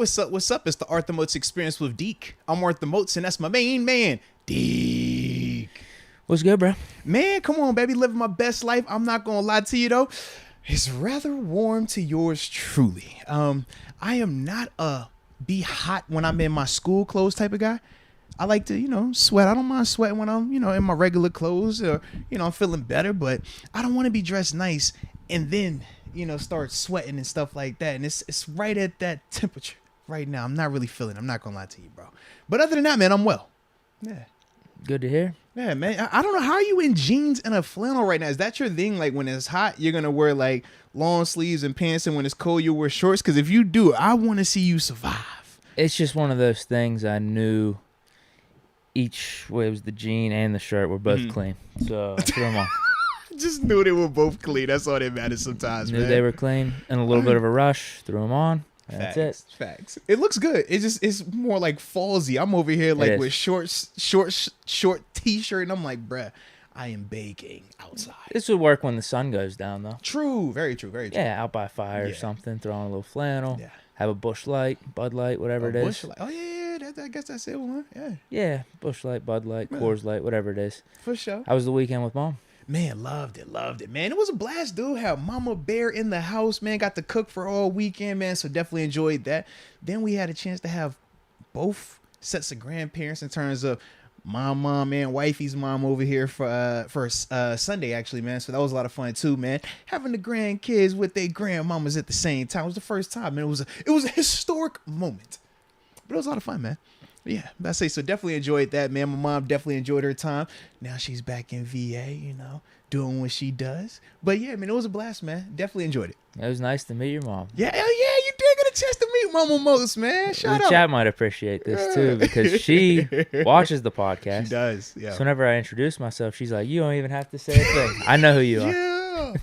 What's up? What's up? It's the Arthur Moats Experience with Deke. I'm Arthur Moats, and that's my main man, Deke. What's good, bro? Man, come on, baby. Living my best life. I'm not going to lie to you, though. It's rather warm to yours truly. I am not a be hot when I'm in my school clothes type of guy. I like to, sweat. I don't mind sweating when I'm, in my regular clothes or, I'm feeling better. But I don't want to be dressed nice and then, start sweating and stuff like that. And it's right at that temperature right now. I'm not really feeling it. I'm not going to lie to you, bro. But other than that, man, I'm well. Yeah. Good to hear. Yeah, man. I don't know. How are you in jeans and a flannel right now? Is that your thing? Like when it's hot, you're going to wear like long sleeves and pants. And when it's cold, you wear shorts? Because if you do, I want to see you survive. It's just one of those things I knew each way. It was the jean and the shirt were both clean. So I threw them on. Just knew they were both clean. That's all that matters sometimes, Knew man. they were clean and a little bit of a rush. Threw them on. That's it. Facts. It looks good. It's more like fallsy. I'm over here like with short t-shirt, and I'm like, bruh, I am baking outside. This would work when the sun goes down, though. True. Very true. Very true. Yeah, out by a fire or something. Throw on a little flannel. Yeah. Have a Busch Light, Bud Light, whatever it is. Busch Light. Oh yeah. I guess that's it. One. Yeah. Yeah, Busch Light, Bud Light, Coors Light, whatever it is. For sure. How was the weekend with Mom? Man, loved it, man. It was a blast, dude. Had Mama Bear in the house, man. Got to cook for all weekend, man. So definitely enjoyed that. Then we had a chance to have both sets of grandparents in terms of my mom and wifey's mom over here for Sunday, actually, man. So that was a lot of fun too, man. Having the grandkids with their grandmamas at the same time. It was the first time, man. It was a historic moment. But it was a lot of fun, man. Yeah, I say so. Definitely enjoyed that, man. My mom definitely enjoyed her time. Now she's back in VA, doing what she does. But yeah, man, it was a blast, man. Definitely enjoyed it. It was nice to meet your mom. Yeah, hell yeah, you did get a chance to meet Mama Moats, man. Shout out. The chat might appreciate this too because she watches the podcast. She does, yeah. So whenever I introduce myself, she's like, "You don't even have to say a thing. I know who you are." Yeah.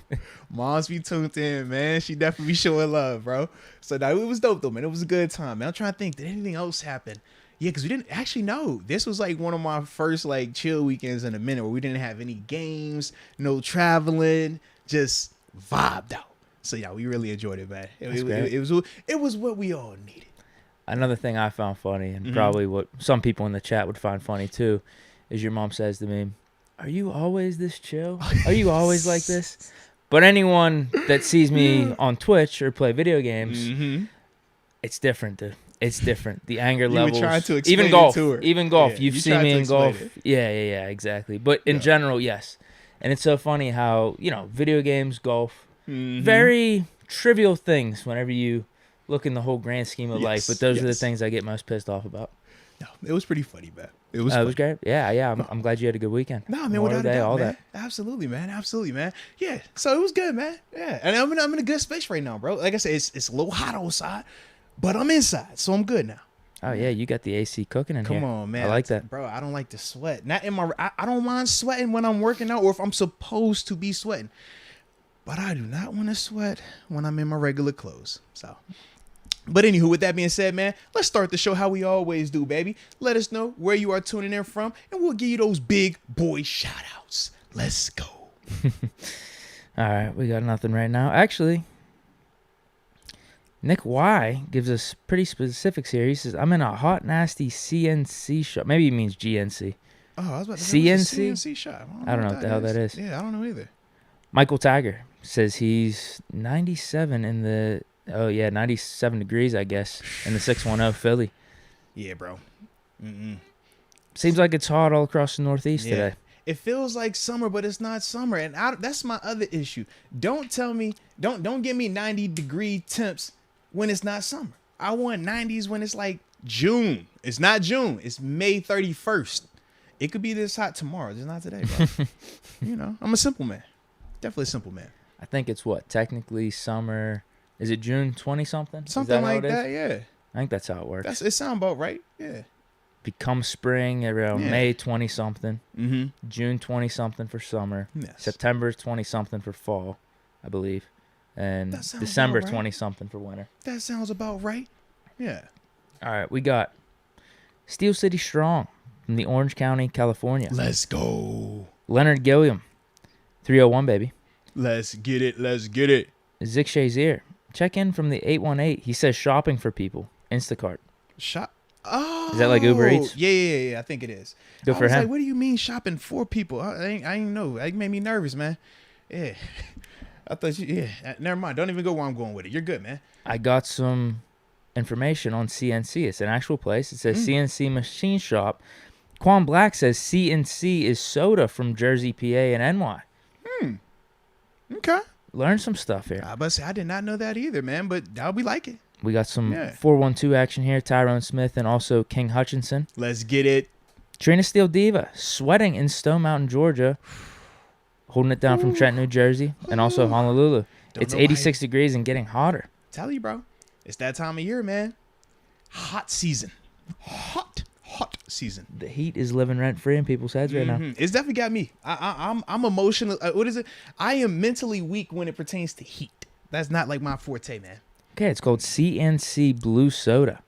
Moms be tuned in, man. She definitely be showing love, bro. So it was dope though, man. It was a good time, man. I'm trying to think, did anything else happen? Yeah, because we didn't actually know. This was like one of my first like chill weekends in a minute where we didn't have any games, no traveling, just vibed out. So yeah, we really enjoyed it, man. It was what we all needed. Another thing I found funny, and probably what some people in the chat would find funny too, is your mom says to me, "Are you always this chill? Are you always like this?" But anyone that sees me on Twitch or play video games, it's different, dude. It's different. The anger levels. Trying to explain even golf. it to her. Even golf. Yeah, You've seen me in golf. It. Yeah, exactly. But in general, yes. And it's so funny how, video games, golf, very trivial things whenever you look in the whole grand scheme of life. But those are the things I get most pissed off about. No, it was pretty funny, man. It was great. Yeah. I'm glad you had a good weekend. No, man, without a doubt, man. Absolutely, man. Yeah. So it was good, man. Yeah. And I'm in a good space right now, bro. Like I said, it's a little hot outside, but I'm inside, so I'm good now. Oh yeah, you got the AC cooking in here. Come on, man. I like that, bro. I don't like to sweat. Not in my. I don't mind sweating when I'm working out or if I'm supposed to be sweating, but I do not want to sweat when I'm in my regular clothes. So. But anywho, with that being said, man, let's start the show how we always do, baby. Let us know where you are tuning in from, and we'll give you those big boy shout-outs. Let's go. All right, we got nothing right now. Actually, Nick Y gives us pretty specifics here. He says, "I'm in a hot, nasty CNC shop." Maybe he means GNC. Oh, I was about to say CNC shop. I don't know what the hell that is. Yeah, I don't know either. Michael Tiger says he's 97 in the... 97 degrees, I guess, in the 610 Philly. Yeah, bro. Seems like it's hot all across the Northeast today. It feels like summer, but it's not summer, and that's my other issue. Don't tell me, don't give me 90-degree temps when it's not summer. I want 90s when it's like June. It's not June. It's May 31st. It could be this hot tomorrow. It's not today, bro. I'm a simple man. Definitely a simple man. I think it's technically summer. Is it June 20-something? Something like that, yeah. I think that's how it works. It sounds about right, yeah. Become spring around May 20-something. June 20-something for summer. Yes. September 20-something for fall, I believe. And December 20-something for winter. That sounds about right, yeah. All right, we got Steel City Strong from the Orange County, California. Let's go. Leonard Gilliam, 301, baby. Let's get it. Zick Shazier. Check in from the 818. He says shopping for people. Instacart. Shop. Oh, Is that like Uber Eats? Yeah. I think it is. Good for I was him. like, what do you mean shopping for people? I ain't know. It made me nervous, man. Yeah. I thought never mind. Don't even go where I'm going with it. You're good, man. I got some information on CNC. It's an actual place. It says CNC Machine Shop. Quan Black says CNC is soda from Jersey, PA, and NY. Okay. Learn some stuff here. I did not know that either, man. But I'll be like it. We got some 412 action here. Tyrone Smith and also King Hutchinson. Let's get it. Trina Steel Diva sweating in Stone Mountain, Georgia. Holding it down from Trenton, New Jersey. And also Honolulu. It's 86 degrees and getting hotter. Tell you, bro. It's that time of year, man. Hot season. Hot season. The heat is living rent free in people's heads right now. It's definitely got me. I'm emotional. What is it? I am mentally weak when it pertains to heat. That's not like my forte, man. Okay, it's called CNC Blue Soda.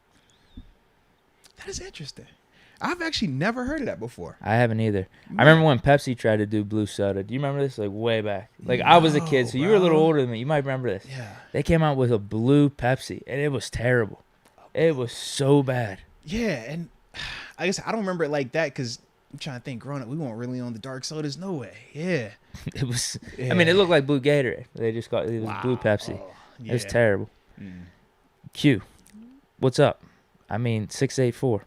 That is interesting. I've actually never heard of that before. I haven't either. I remember when Pepsi tried to do blue soda. Do you remember this? Like way back. Like I was a kid, so you were a little older than me. You might remember this. Yeah. They came out with a blue Pepsi, and it was terrible. It was so bad. Yeah, and I guess I don't remember it like that because I'm trying to think. Growing up, we weren't really on the dark sodas. No way. Yeah. It was. Yeah. I mean, it looked like blue Gatorade. They just got it was blue Pepsi. It was terrible. Q, what's up? I mean, 684.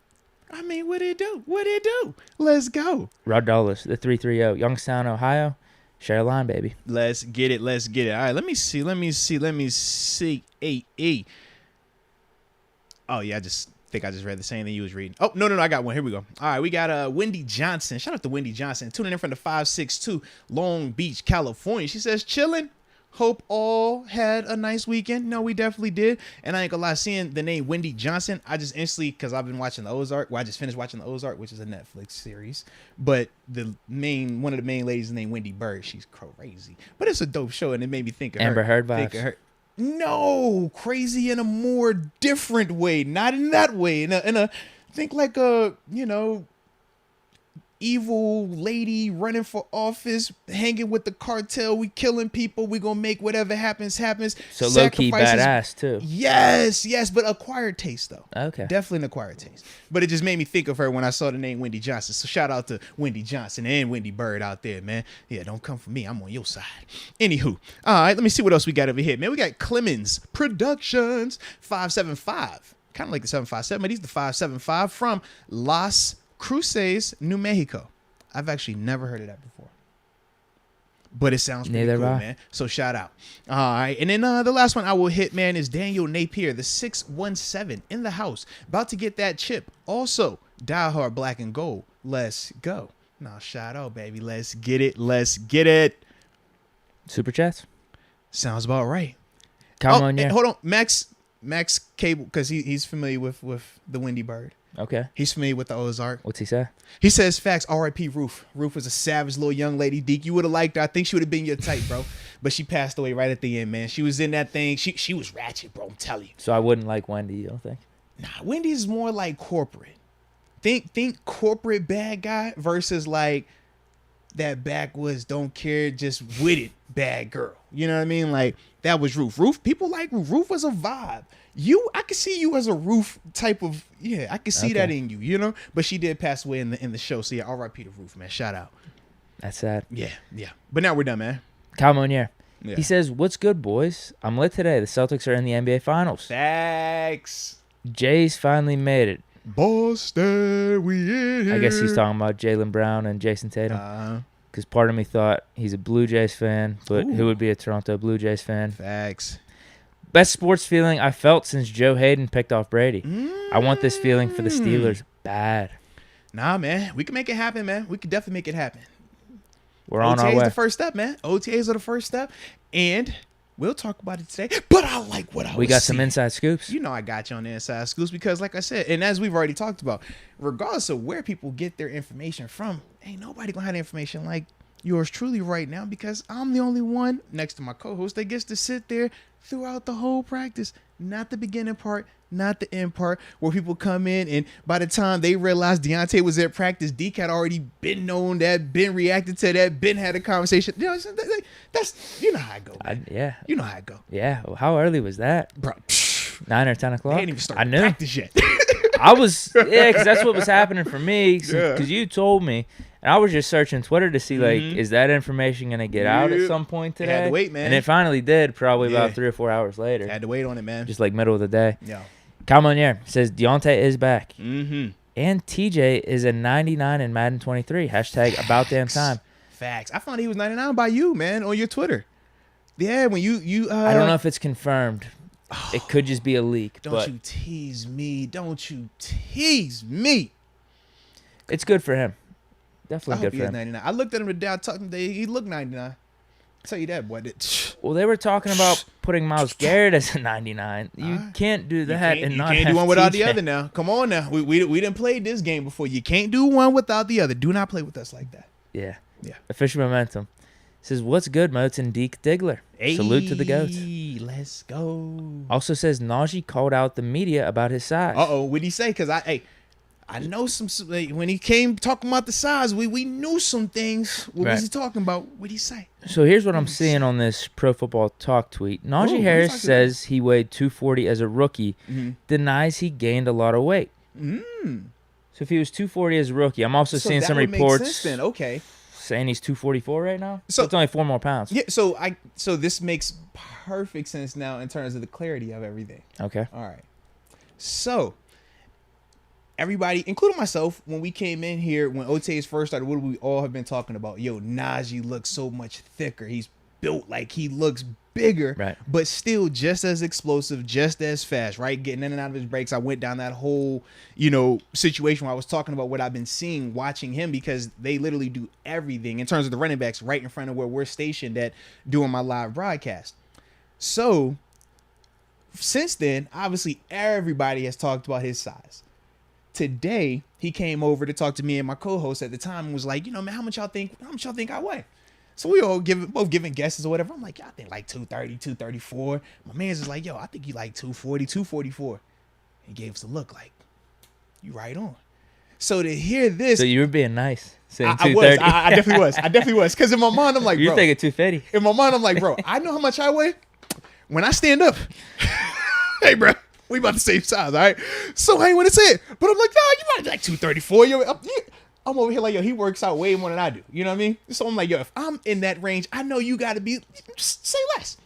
I mean, what it do? What it do? Let's go. Rod Dulles, the 330, Youngstown, Ohio. Share a line, baby. Let's get it. Let's get it. All right, let me see. AE. Oh, yeah, I just read the same thing you was reading. Oh, no, I got one. Here we go. All right, we got Wendy Johnson. Shout out to Wendy Johnson. Tuning in from the 562 Long Beach, California. She says, chilling. Hope all had a nice weekend. No, we definitely did. And I ain't gonna lie, seeing the name Wendy Johnson, I just instantly, because I've been watching the Ozark. Well, I just finished watching the Ozark, which is a Netflix series. But one of the main ladies is named Wendy Bird. She's crazy. But it's a dope show, and it made me think of Amber her. Heard vibes. No, crazy in a more different way. Not in that way. In a think like a, evil lady running for office, hanging with the cartel. We killing people. We gonna make whatever happens. So low key badass too. Yes, but acquired taste though. Okay, definitely an acquired taste. But it just made me think of her when I saw the name Wendy Johnson. So shout out to Wendy Johnson and Wendy Bird out there, man. Yeah, don't come for me. I'm on your side. Anywho, all right, let me see what else we got over here, man. We got Clemens Productions 575, kind of like the 757, but he's the 575 from Las Cruces, New Mexico. I've actually never heard of that before, but it sounds pretty cool, man. So shout out. All right, and then the last one I will hit, man, is Daniel Napier, the 617 in the house, about to get that chip. Also, diehard black and gold. Let's go. Now shout out, baby. Let's get it. Let's get it. Super chats. Sounds about right. Come on, yeah. Hold on, Max Cable, because he's familiar with the Wendy Bird. Okay. He's familiar with the Ozark. What's he say? He says, facts, R.I.P. Ruth. Ruth was a savage little young lady. Deke, you would have liked her. I think she would have been your type, bro. But she passed away right at the end, man. She was in that thing. She was ratchet, bro. I'm telling you. So I wouldn't like Wendy, you don't think? Nah, Wendy's more like corporate. Think corporate bad guy versus like that backwoods, don't care, just with it bad girl. You know what I mean? Like, that was Ruth. People like Ruth. Ruth was a vibe. I could see you as a Ruth type of, I could see that in you, But she did pass away in the show. So yeah, R.I.P. to Ruth, man. Shout out. That's sad. Yeah. But now we're done, man. Kyle Monier. Yeah. He says, what's good, boys? I'm lit today. The Celtics are in the NBA Finals. Thanks. Jays finally made it. Boston, we in here. I guess he's talking about Jaylen Brown and Jason Tatum. Because part of me thought he's a Blue Jays fan, but who would be a Toronto Blue Jays fan? Facts. Best sports feeling I felt since Joe Hayden picked off Brady. I want this feeling for the Steelers bad. Nah, man. We can make it happen, man. We can definitely make it happen. We're on our way. OTAs the first step, man. OTAs are the first step. And we'll talk about it today. But I like what I was We got seeing. some inside scoops. You know I got you on the inside scoops because, like I said, and as we've already talked about, regardless of where people get their information from, ain't nobody going to have the information like yours truly right now because I'm the only one next to my co-host that gets to sit there throughout the whole practice. Not the beginning part, not the end part where people come in and by the time they realize Deontay was at practice, Deke had already been known that, been reacted to that, been had a conversation. That's, you know how I go, man. Yeah. You know how I go. Yeah. Well, how early was that? Bro, 9 or 10 They o'clock. ain't even I started knew. practice yet. I was, because that's what was happening for me. Because Yeah. you told me, and I was just searching Twitter to see, like, Mhm. is that information going to get out at Yep. some point It today? had to wait, man. And it finally did, probably Yeah. about 3 or 4 hours later. Had to wait on it, man. Just like middle of the day. Yeah. Calmonier says Deontay is back. Mm-hmm. And TJ is a 99 in Madden 23. Hashtag about damn time. Facts. I found he was 99 by you, man, on your Twitter. Yeah, when you I don't know if it's confirmed. It could just be a leak. Don't but you tease me. Don't you tease me. it's good for him. I Definitely hope good he for is him. 99. I looked at him today. I talked to him today. He looked 99. I'll tell you that, boy. Well, they were talking about putting Myles Garrett as a 99. You can't do that and not you can't have do one without the TJ. other now. Come on now. We didn't play this game before. You can't do one without the other. Do not play with us like that. Yeah. Yeah. Official momentum. Says, what's good, Moats and Deke Diggler? Salute to the goats. Let's go. Also says, Najee called out the media about his size. Uh-oh. What'd he say? Because I know when he came talking about the size, we knew some things. What was he talking about? What'd he say? So here's what I'm seeing on this Pro Football Talk tweet. Najee Ooh, Harris what says he weighed 240 as a rookie, denies he gained a lot of weight. Mm. So if he was 240 as a rookie, I'm also seeing that some would make reports sense then. Okay. saying he's 244 right now. So- So it's only 4 more pounds. Yeah, so this makes perfect sense now in terms of the clarity of everything. Okay. All right. So everybody, including myself, when we came in here, when OTAs first started, what we all have been talking about? Yo, Najee looks so much thicker. He's built like he looks bigger, Right. but still just as explosive, just as fast, right? Getting in and out of his breaks. I went down that whole, situation where I was talking about what I've been seeing, watching him, because they literally do everything in terms of the running backs right in front of where we're stationed at doing my live broadcast. So since then, obviously everybody has talked about his size. Today, he came over to talk to me and my co-host at the time and was like, man, how much y'all think I weigh? So we all both giving guesses or whatever. I'm like, I think like 230, 234. My man's just like, yo, I think you like 240, 244. He gave us a look like, you right on. So to hear this, So you were being nice, saying I 230. was. I definitely was. I definitely was. Because in my mind, I'm like, You're bro. thinking 250. In my mind, I'm like, bro, I know how much I weigh. When I stand up, hey, bro, we about the same size, all right? So I ain't want to say it. But I'm like, nah, you might be like 234. I'm over here like, yo, he works out way more than I do. You know what I mean? So I'm like, yo, if I'm in that range, I know you got to be, just say less.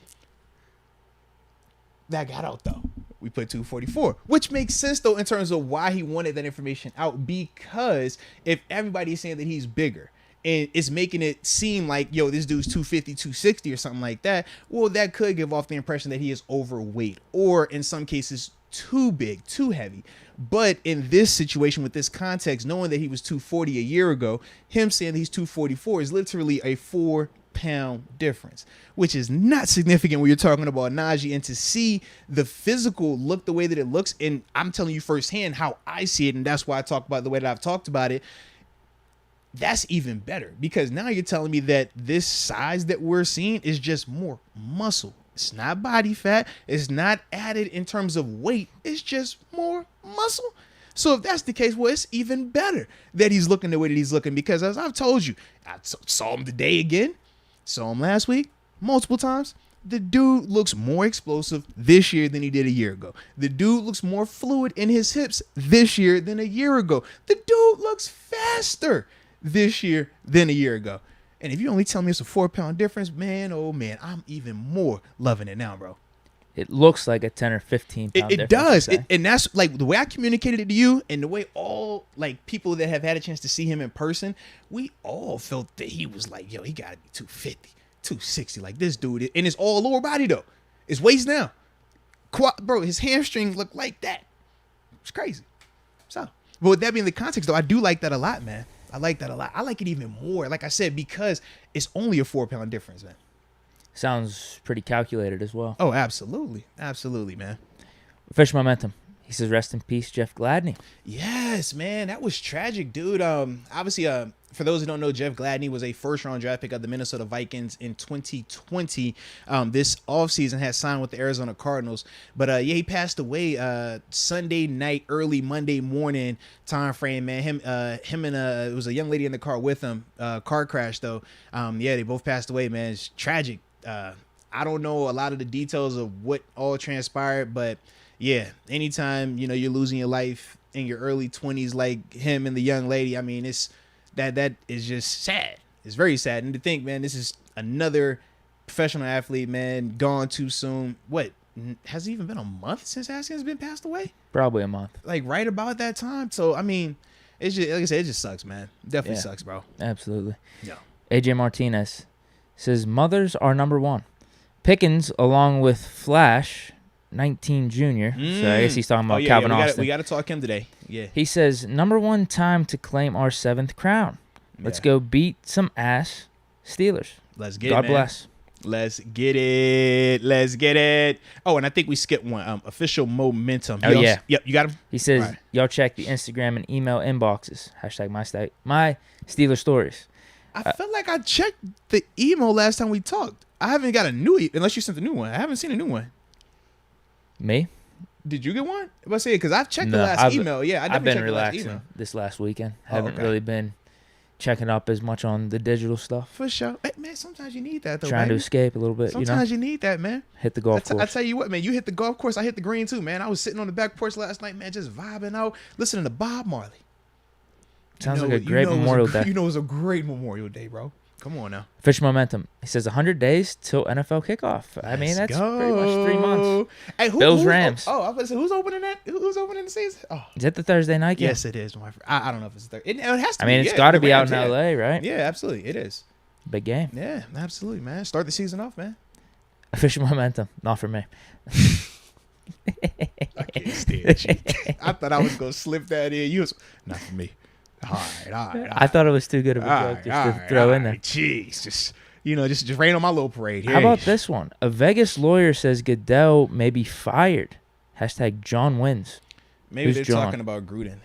That got out, though. We put 244, which makes sense, though, in terms of why he wanted that information out. Because if everybody's saying that he's bigger, and it's making it seem like, yo, this dude's 250, 260 or something like that, well, that could give off the impression that he is overweight or in some cases too big, too heavy. But in this situation, with this context, knowing that he was 240 a year ago, him saying that he's 244 is literally a 4-pound difference, which is not significant when you're talking about Najee. And to see the physical look the way that it looks, and I'm telling you firsthand how I see it, and that's why I talk about it the way that I've talked about it, that's even better, because now you're telling me that this size that we're seeing is just more muscle. It's not body fat. It's not added in terms of weight. It's just more muscle. So if that's the case, well, it's even better that he's looking the way that he's looking, because as I've told you, I saw him today again, saw him last week, multiple times. The dude looks more explosive this year than he did a year ago. The dude looks more fluid in his hips this year than a year ago. The dude looks faster this year than a year ago. And if you only tell me it's a 4-pound difference, man, oh man, I'm even more loving it now, bro. It looks like a 10 or 15 pound It difference. does. And that's like the way I communicated it to you, and the way all like people that have had a chance to see him in person, we all felt that he was like, yo, he got to be 250, 260. Like this dude. And it's all lower body, though. It's waist down. Bro, his hamstring looked like that. It's crazy. So, but with that being the context, though, I do like that a lot, man. I like that a lot. I like it even more, like I said, because it's only a 4-pound difference, man. Sounds pretty calculated as well. Oh, absolutely. Absolutely, man. Fish momentum. He says, rest in peace, Jeff Gladney. Yes, man. That was tragic, dude. Obviously, for those who don't know, Jeff Gladney was a first-round draft pick of the Minnesota Vikings in 2020. This offseason had signed with the Arizona Cardinals. But, yeah, he passed away Sunday night, early Monday morning time frame, man. Him and it was a young lady in the car with him. Car crash, though. Yeah, they both passed away, man. It's tragic. I don't know a lot of the details of what all transpired, but yeah, anytime, you know, you're losing your life in your early 20s like him and the young lady, I mean, it's that is just sad. It's very sad. And to think, man, this is another professional athlete, man, gone too soon. What, has it even been a month since Haskins been passed away? Probably a month. Like right about that time. So, I mean, it's just, like I said, it just sucks, man. Definitely sucks, bro. Absolutely. Yeah. AJ Martinez says, mothers are number one. Pickens, along with Flash, 19 Jr. So I guess he's talking about Calvin Austin. We got to talk him today. Yeah. He says, number one time to claim our 7th crown. Let's go beat some ass Steelers. Let's get God it, man. bless. Let's get it. Let's get it. Oh, and I think we skipped one. Official momentum. Oh, yeah. Yep, you got him? He says, right. Y'all check the Instagram and email inboxes. Hashtag my Steelers stories. I felt like I checked the email last time we talked. I haven't got a new unless you sent a new one. I haven't seen a new one. Me? Did you get one? Let's say because I've checked the last email. Yeah, I've been relaxing this last weekend. Haven't really been checking up as much on the digital stuff. For sure. Hey, man, sometimes you need that, though, Trying to escape a little bit, Sometimes you need that, man. Hit the golf course. I tell you what, man, you hit the golf course. I hit the green, too, man. I was sitting on the back porch last night, man, just vibing out, listening to Bob Marley. Sounds like a great Memorial Day. You know it was a great Memorial Day, bro. Come on now. Official momentum. He says 100 days till NFL kickoff. I mean, that's pretty much 3 months. Hey, Bills, Rams. I was going to say, who's opening that? Who's opening the season? Oh. Is it the Thursday night game? Yes, it is. I don't know if it's Thursday. It has to be. I mean, it's got to be out in L.A., right? Yeah, absolutely. It is. Big game. Yeah, absolutely, man. Start the season off, man. Official momentum. Not for me. I can't stand you. I thought I was going to slip that in. You was, not for me. All right. I thought it was too good of a joke just to throw in there. Jeez, just rain on my little parade. Here. How about this one? A Vegas lawyer says Goodell may be fired. Hashtag John wins. Maybe they're talking about Gruden.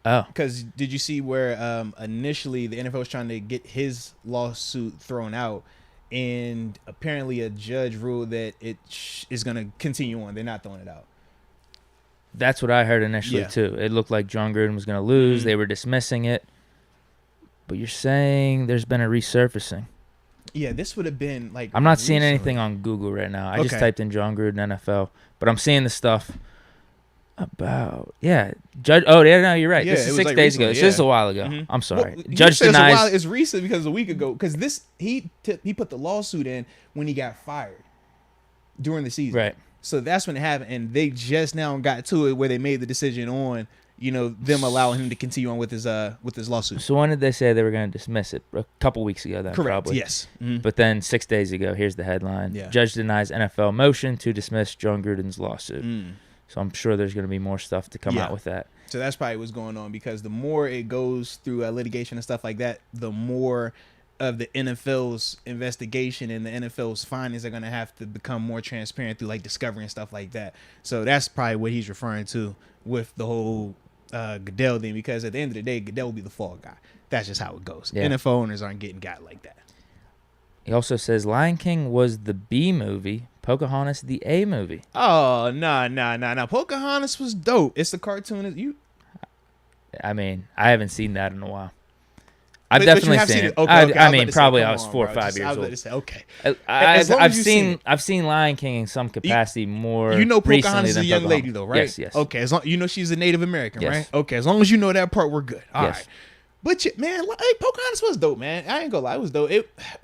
Oh. Because did you see where initially the NFL was trying to get his lawsuit thrown out, and apparently a judge ruled that it is going to continue on. They're not throwing it out. That's what I heard initially, too. It looked like John Gruden was going to lose. Mm-hmm. They were dismissing it. But you're saying there's been a resurfacing. Yeah, this would have been like... I'm not seeing anything on Google right now. I just typed in John Gruden NFL. But I'm seeing the stuff about... Yeah. Judge. Oh, yeah, no, you're right. Yeah, this is 6 days ago. It's just a while ago. Mm-hmm. I'm sorry. Well, Judge denies... It's recent because a week ago. Because he put the lawsuit in when he got fired during the season. Right. So that's when it happened, and they just now got to it where they made the decision on, them allowing him to continue on with his lawsuit. So when did they say they were going to dismiss it? A couple weeks ago, then. Correct. Probably. Yes. Mm-hmm. But then 6 days ago, here's the headline: Judge denies NFL motion to dismiss John Gruden's lawsuit. So I'm sure there's going to be more stuff to come out with that. So that's probably what's going on, because the more it goes through litigation and stuff like that, the more of the NFL's investigation and the NFL's findings are going to have to become more transparent through like discovery and stuff like that. So that's probably what he's referring to with the whole Goodell thing, because at the end of the day, Goodell will be the fall guy. That's just how it goes. Yeah. NFL owners aren't getting got like that. He also says Lion King was the B movie, Pocahontas the A movie. Oh, no. Pocahontas was dope. It's the cartoon. I mean, I haven't seen that in a while. I've definitely seen it. Okay, I mean, probably I was 4 or 5 years old. Okay. I've seen Lion King in some capacity more. You know, recently Pocahontas is than a young Pocahontas. lady, though, right? Yes. Okay, as long she's a Native American, yes. right? Okay, as long as you know that part, we're good. All yes. right. But man, like, Pocahontas was dope, man. I ain't gonna lie, it was dope.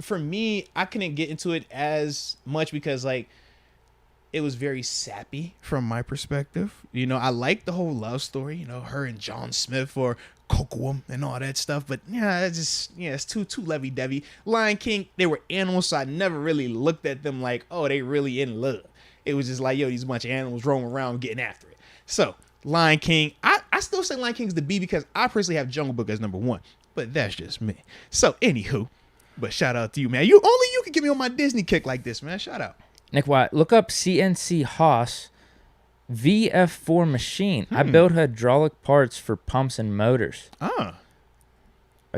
For me, I couldn't get into it as much because like it was very sappy from my perspective. I like the whole love story. Her and John Smith or Cocoa and all that stuff. But it's too lovey-dovey. Lion King, they were animals, so I never really looked at them like, oh, they really in love. It was just like, yo, these bunch of animals roaming around getting after it. So Lion King, I still say Lion King's the B because I personally have Jungle Book as number 1. But that's just me. So anywho, but shout out to you, man. You can get me on my Disney kick like this, man. Shout out. Nick White, look up CNC Haas VF4 machine. I build hydraulic parts for pumps and motors. Are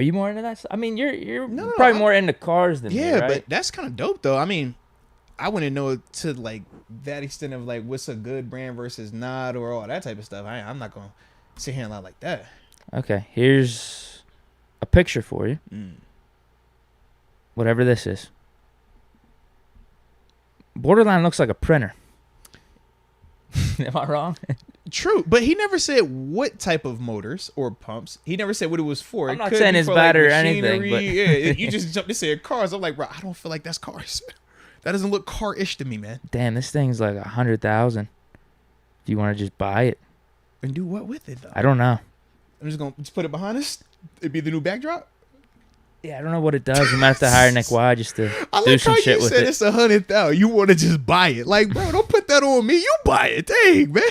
you more into that? I mean, you're probably more into cars than me, right? But that's kind of dope, though. I mean, I wouldn't know to like that extent of like what's a good brand versus not or all that type of stuff. I'm not gonna sit here and lie like that. Okay, here's a picture for you. Whatever this is. Borderline looks like a printer. Am I wrong? True, but he never said what type of motors or pumps. He never said what it was for. I'm not saying it's bad or anything, but yeah, you just jumped to say cars. I'm like, bro, I don't feel like that's cars. That doesn't look car-ish to me, man. Damn, this thing's like 100,000. Do you want to just buy it and do what with it though? I don't know. I'm just gonna put it behind us. It'd be the new backdrop. Yeah, I don't know what it does. We might have to hire Nick Y just to do some shit with it. It's 100,000. You want to just buy it? Like, bro, don't put that on me. You buy it, dang man.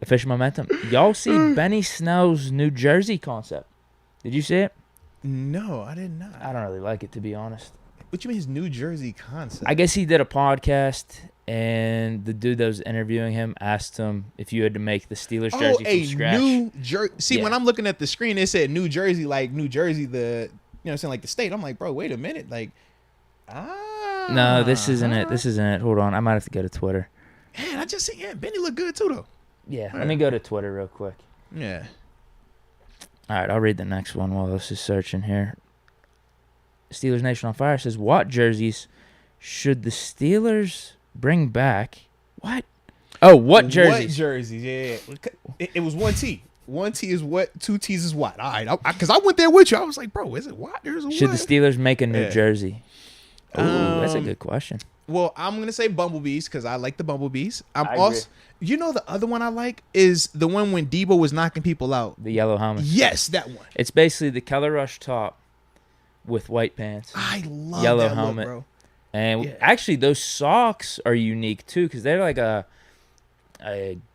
Official momentum. Y'all see Benny Snell's New Jersey concept? Did you see it? No, I did not. I don't really like it, to be honest. What you mean his New Jersey concept? I guess he did a podcast, and the dude that was interviewing him asked him if you had to make the Steelers jersey from scratch. New Jersey. See, when I'm looking at the screen, it said New Jersey, like New Jersey, the what I'm saying, like the state. I'm like, bro, wait a minute, like, No, this isn't it. This isn't it. Hold on, I might have to go to Twitter. Man, I just see, Benny look good too, though. Yeah, let me go to Twitter real quick. Yeah. All right, I'll read the next one while this is searching here. Steelers Nation on Fire says, what jerseys should the Steelers bring back? What? Oh, what jerseys? What jerseys? Yeah. It was 1T. 1T is what? 2 T's is what? All right. Because I went there with you. I was like, bro, is it what? There's a should what? the Steelers make a new jersey? Ooh, that's a good question. Well, I'm going to say Bumblebees because I like the Bumblebees. I agree. You know, the other one I like is the one when Debo was knocking people out. The yellow helmet. Yes, that one. It's basically the Keller Rush top with white pants. I love yellow that helmet, look, bro. And actually, those socks are unique too because they're like a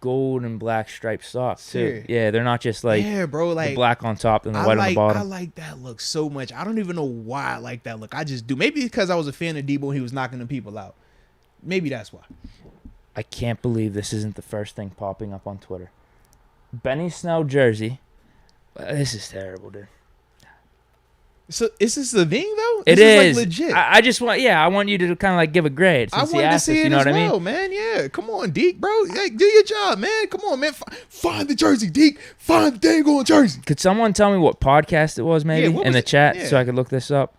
gold and black striped sock too. Serious? Yeah, they're not just like bro, like the black on top and the white on the bottom. I like that look so much. I don't even know why I like that look. I just do. Maybe because I was a fan of Debo and he was knocking them people out. Maybe that's why. I can't believe this isn't the first thing popping up on Twitter. Benny Snell jersey. This is terrible, dude. So is this the thing though? It is like legit. I just want, I want you to kind of like give a grade. I want to see it as well, man. Yeah, come on, Deke, bro. Like, do your job, man. Come on, man. Find the jersey, Deke. Find the dang on jersey. Could someone tell me what podcast it was, maybe in the chat, yeah. so I could look this up?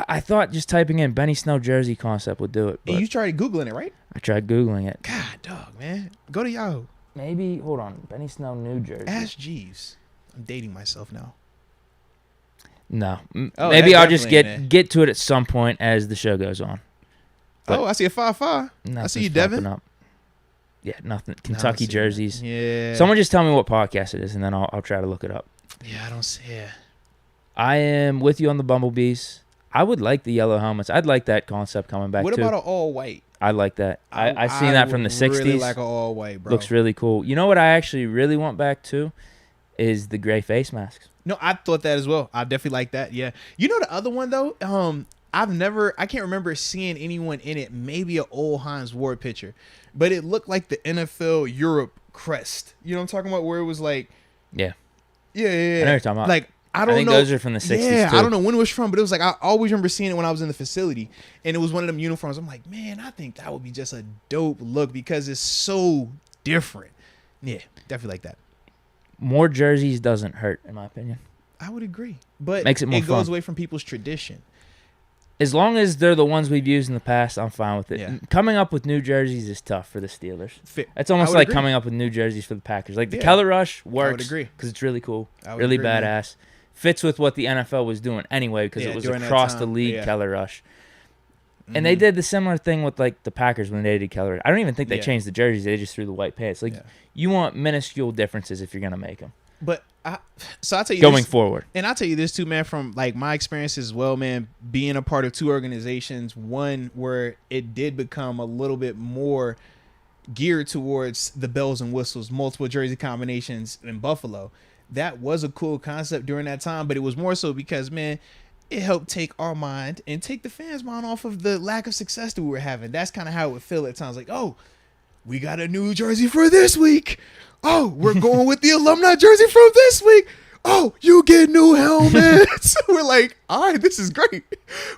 I thought just typing in Benny Snell jersey concept would do it. And you tried Googling it, right? I tried Googling it. God, dog, man. Go to Yahoo. Maybe, hold on. Benny Snell New Jersey. Ask Jeeves. I'm dating myself now. No. Maybe I'll just get to it at some point as the show goes on. But I see a 5-5. I see you, Devin. Up. Yeah, nothing. Kentucky jerseys. Yeah. Someone just tell me what podcast it is, and then I'll try to look it up. Yeah, I don't see it. I am with you on the Bumblebees. I would like the yellow helmets. I'd like that concept coming back, What too. about an all-white? I like that. I seen that from the 60s. I really like an all-white, bro. Looks really cool. You know what I actually really want back, too? Is the gray face masks. No, I thought that as well. I definitely like that. Yeah. You know the other one though? I can't remember seeing anyone in it. Maybe an old Heinz Ward picture, but it looked like the NFL Europe crest. You know what I'm talking about? Where it was like, yeah. I know what you're talking about. Like I think those are from the 60s. Yeah, too. I don't know when it was from, but it was like I always remember seeing it when I was in the facility, and it was one of them uniforms. I'm like, man, I think that would be just a dope look because it's so different. Yeah, definitely like that. More jerseys doesn't hurt, in my opinion. I would agree, but makes it more fun. Goes away from people's tradition. As long as they're the ones we've used in the past, I'm fine with it. Yeah. Coming up with new jerseys is tough for the Steelers. It's almost like coming up with new jerseys for the Packers. Like the Keller Rush works. I would agree because it's really cool, really badass. Man. Fits with what the NFL was doing anyway because it was across the league Keller Rush. And they did the similar thing with like the Packers when they did Keller Rush. I don't even think they changed the jerseys. They just threw the white pants. Like you want minuscule differences if you're gonna make them. But I'll tell you going forward, and I'll tell you this too, man. From like my experience as well, man. Being a part of two organizations, one where it did become a little bit more geared towards the bells and whistles, multiple jersey combinations in Buffalo. That was a cool concept during that time, but it was more so because, man, it helped take our mind and take the fans' mind off of the lack of success that we were having. That's kind of how it would feel at times. Like, oh, we got a new jersey for this week. Oh, we're going with the alumni jersey from this week. Oh, you get new helmets. We're like, all right, this is great.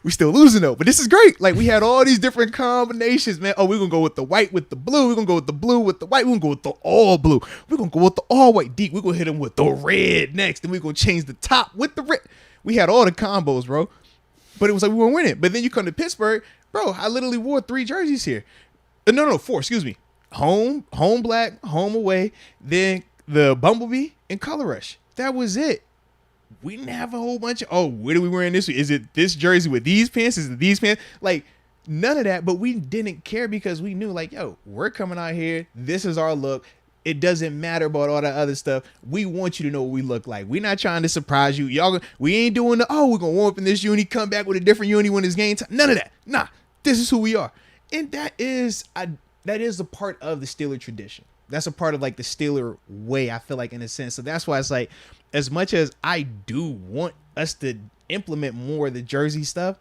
We still losing though, but this is great. Like we had all these different combinations, man. Oh, we're going to go with the white with the blue. We're going to go with the blue with the white. We're going to go with the all blue. We're going to go with the all white. Deep. We're going to hit them with the red next. And we're going to change the top with the red. We had all the combos, bro. But it was like we weren't winning. But then you come to Pittsburgh, bro, I literally wore 3 jerseys here. No, 4, excuse me. home black, home away, then the Bumblebee and Color Rush. That was it. We didn't have a whole bunch of, what are we wearing this week? Is it this jersey with these pants? Is it these pants? Like, none of that, but we didn't care because we knew, like, yo, we're coming out here. This is our look. It doesn't matter about all that other stuff. We want you to know what we look like. We're not trying to surprise you. We ain't doing we're going to warm up in this uni, come back with a different uni when it's game time. None of that. Nah, this is who we are. And that is a part of the Steeler tradition. That's a part of like the Steeler way, I feel like, in a sense. So that's why it's like, as much as I do want us to implement more of the jersey stuff,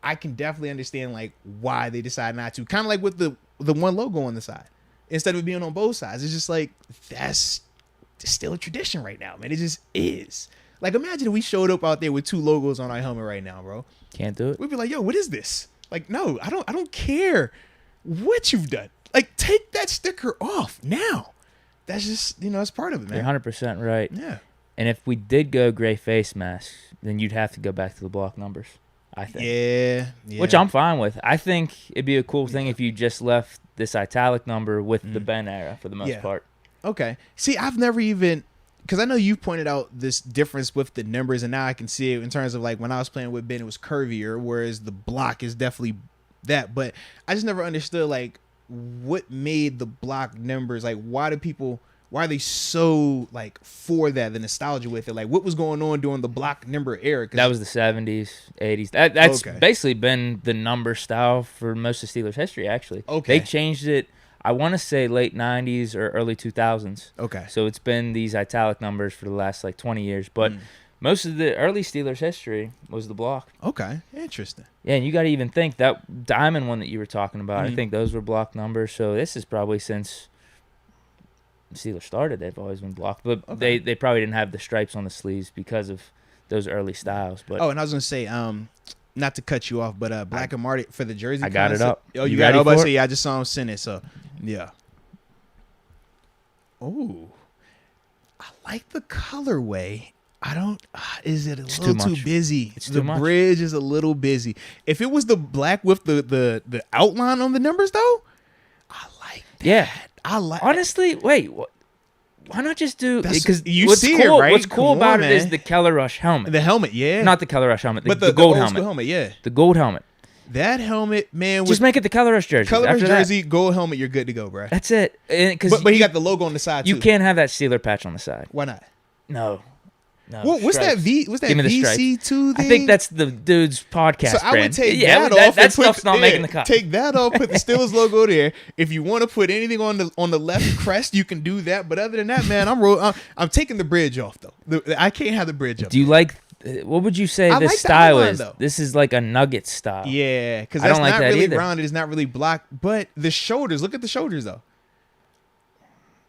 I can definitely understand like why they decide not to. Kind of like with the one logo on the side, instead of it being on both sides. It's just like, that's still a tradition right now, man. It just is. Like, imagine if we showed up out there with 2 logos on our helmet right now, bro. Can't do it. We'd be like, yo, what is this? Like, no, I don't care what you've done. Like, take that sticker off now. That's just, that's part of it, man. You're 100% right. Yeah. And if we did go gray face masks, then you'd have to go back to the block numbers, I think. Yeah. Which I'm fine with. I think it'd be a cool thing if you just left this italic number with the Ben era for the most part. Okay. See, I've never even, because I know you pointed out this difference with the numbers, and now I can see it in terms of like when I was playing with Ben, it was curvier, whereas the block is definitely that. But I just never understood like what made the block numbers, like why are they so like for that, the nostalgia with it? Like what was going on during the block number era? That was the 70s, 80s. That's basically been the number style for most of Steelers history, actually. Okay. They changed it, I want to say late 90s or early 2000s. Okay. So it's been these italic numbers for the last like 20 years. But most of the early Steelers history was the block. Okay. Interesting. Yeah, and you got to even think that diamond one that you were talking about, I think those were block numbers. So this is probably since Steelers started, they've always been blocked, but they probably didn't have the stripes on the sleeves because of those early styles. But and I was gonna say, not to cut you off, but Black and Marty for the jersey. I got concept. it up. Oh, you got it? I say, I just saw him send it. So yeah. Oh, I like the colorway. I don't. Is it a little too busy? It's the too much. Bridge is a little busy. If it was the black with the outline on the numbers, though, I like that. Yeah. I like. Honestly, wait. Why not just do? Because you see it, right? What's cool about it is man. the Color Rush helmet. The helmet, yeah. Not the Color Rush helmet, but the gold helmet. School helmet, yeah. The gold helmet. That helmet, man. Just make it the Color Rush jersey. Color Rush jersey, gold helmet. You're good to go, bro. That's it. But he got the logo on the side too. You can't have that Steeler patch on the side. Why not? No. What's that VC2 thing? I think that's the dude's podcast so brand. I would take that off. That stuff's not making the cut. Take that off. Put the Steelers logo there. If you want to put anything on the left crest, you can do that. But other than that, man, I'm taking the bridge off though. I can't have the bridge up. Do you like? What would you say I this like style outline, is? though. This is like a nugget style. Yeah, because I that's don't like not that really either. rounded. It's not really blocked. But the shoulders. Look at the shoulders though.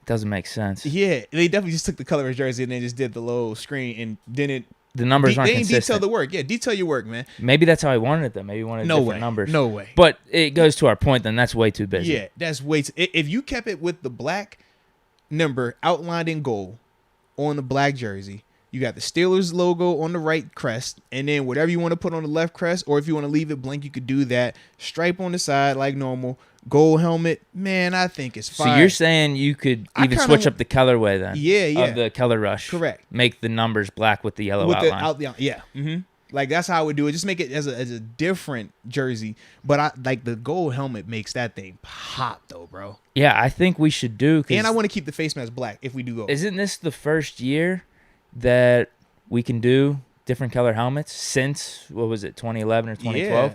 Doesn't make sense. Yeah, they definitely just took the color of his jersey and then just did the little screen and then it. The numbers aren't they didn't consistent. detail the work. Yeah, detail your work, man. Maybe that's how he wanted it though. Maybe he wanted different numbers. No way. But it goes to our point. Then that's way too busy. Yeah, that's way too. If you kept it with the black number outlined in gold on the black jersey, you got the Steelers logo on the right crest, and then whatever you want to put on the left crest, or if you want to leave it blank, you could do that. Stripe on the side like normal. Gold helmet, man, I think it's fine. So you're saying you could even switch up the colorway then? Yeah. Of the Color Rush. Correct. Make the numbers black with the yellow outline. Yeah. Mm-hmm. Like that's how I would do it. Just make it as a different jersey. But I like the gold helmet makes that thing pop though, bro. Yeah, I think we should do. And I want to keep the face mask black if we do go. Isn't this the first year that we can do different color helmets since, what was it, 2011 or 2012?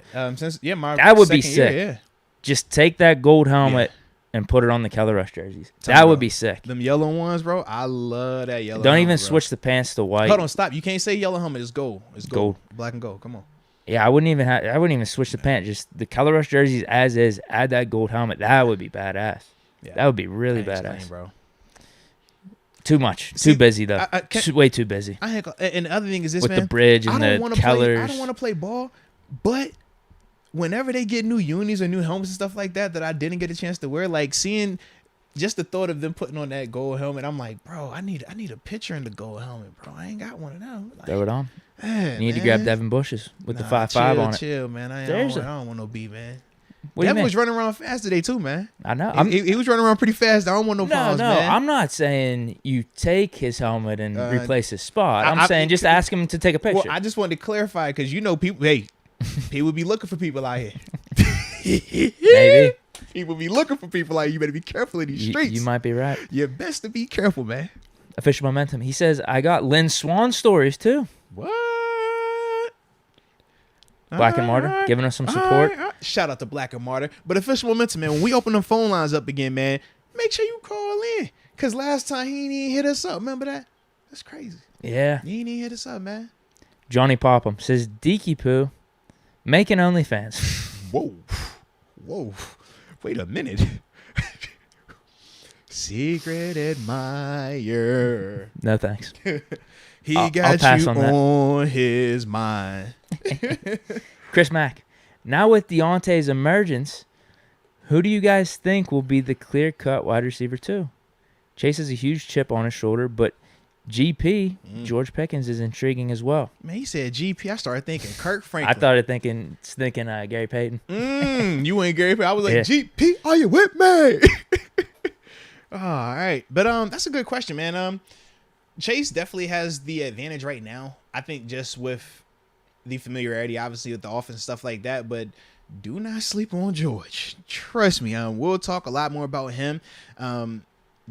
Yeah. That would be sick. Year, yeah. Just take that gold helmet and put it on the Color Rush jerseys. That would be sick. Them yellow ones, bro. I love that yellow. Don't helmet, even bro. switch the pants to white. Hold on, stop. You can't say yellow helmet. It's gold. It's gold. Black and gold. Come on. Yeah, I wouldn't even switch the pants. Just the Color Rush jerseys as is. Add that gold helmet. That would be badass. Yeah. That would be really badass, bro. Too much. Too busy though. Way too busy. And the other thing is this, with man, the bridge and the colors. I don't want to play ball, but whenever they get new unis or new helmets and stuff like that I didn't get a chance to wear, like seeing just the thought of them putting on that gold helmet, I'm like, bro, I need a picture in the gold helmet, bro. I ain't got one of them. Like, throw it on. Man, you need to grab Devin Bush's with the 5.5 on it. Chill, man. I don't want no beat, man. What do you Devin mean? was running around fast today too, man. I know. He was running around pretty fast. I don't want no No, fouls, man. I'm not saying you take his helmet and replace his spot. I'm saying just ask him to take a picture. Well, I just wanted to clarify because people, people be looking for people out here. Maybe. People be looking for people out here. You better be careful in these streets. You might be right. You're best to be careful, man. Official momentum. He says, I got Lynn Swan stories too. What? Black and Martyr giving us some support. All right. Shout out to Black and Martyr. But official momentum, man. When we open the phone lines up again, man, make sure you call in. Because last time he didn't even hit us up. Remember that? That's crazy. Yeah. He didn't even hit us up, man. Johnny Popham says, Deke Poo, making OnlyFans. Whoa. Wait a minute. Secret admirer. No thanks. He got pass you on his mind. Chris Mack, now with Deontay's emergence, who do you guys think will be the clear-cut wide receiver 2? Chase has a huge chip on his shoulder, but GP, George Pickens, is intriguing as well. Man, he said GP. I started thinking Kirk Franklin. I started thinking Gary Payton. You ain't Gary Payton. I was like, Yeah. GP, are you with me? All right. But that's a good question, man. Chase definitely has the advantage right now. I think just with the familiarity, obviously, with the offense and stuff like that. But do not sleep on George. Trust me. We'll talk a lot more about him.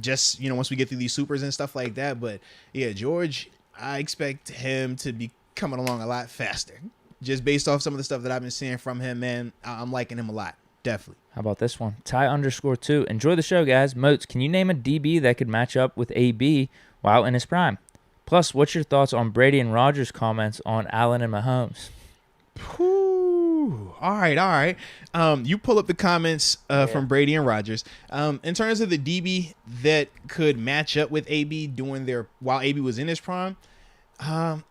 Just, once we get through these supers and stuff like that. But yeah, George, I expect him to be coming along a lot faster. Just based off some of the stuff that I've been seeing from him, man. I'm liking him a lot. Definitely. How about this one? Ty_2. Enjoy the show, guys. Moats, can you name a DB that could match up with AB while in his prime? Plus, what's your thoughts on Brady and Rodgers' comments on Allen and Mahomes? Whew. All right. You pull up the comments from Brady and Rodgers. In terms of the DB that could match up with AB while AB was in his prime,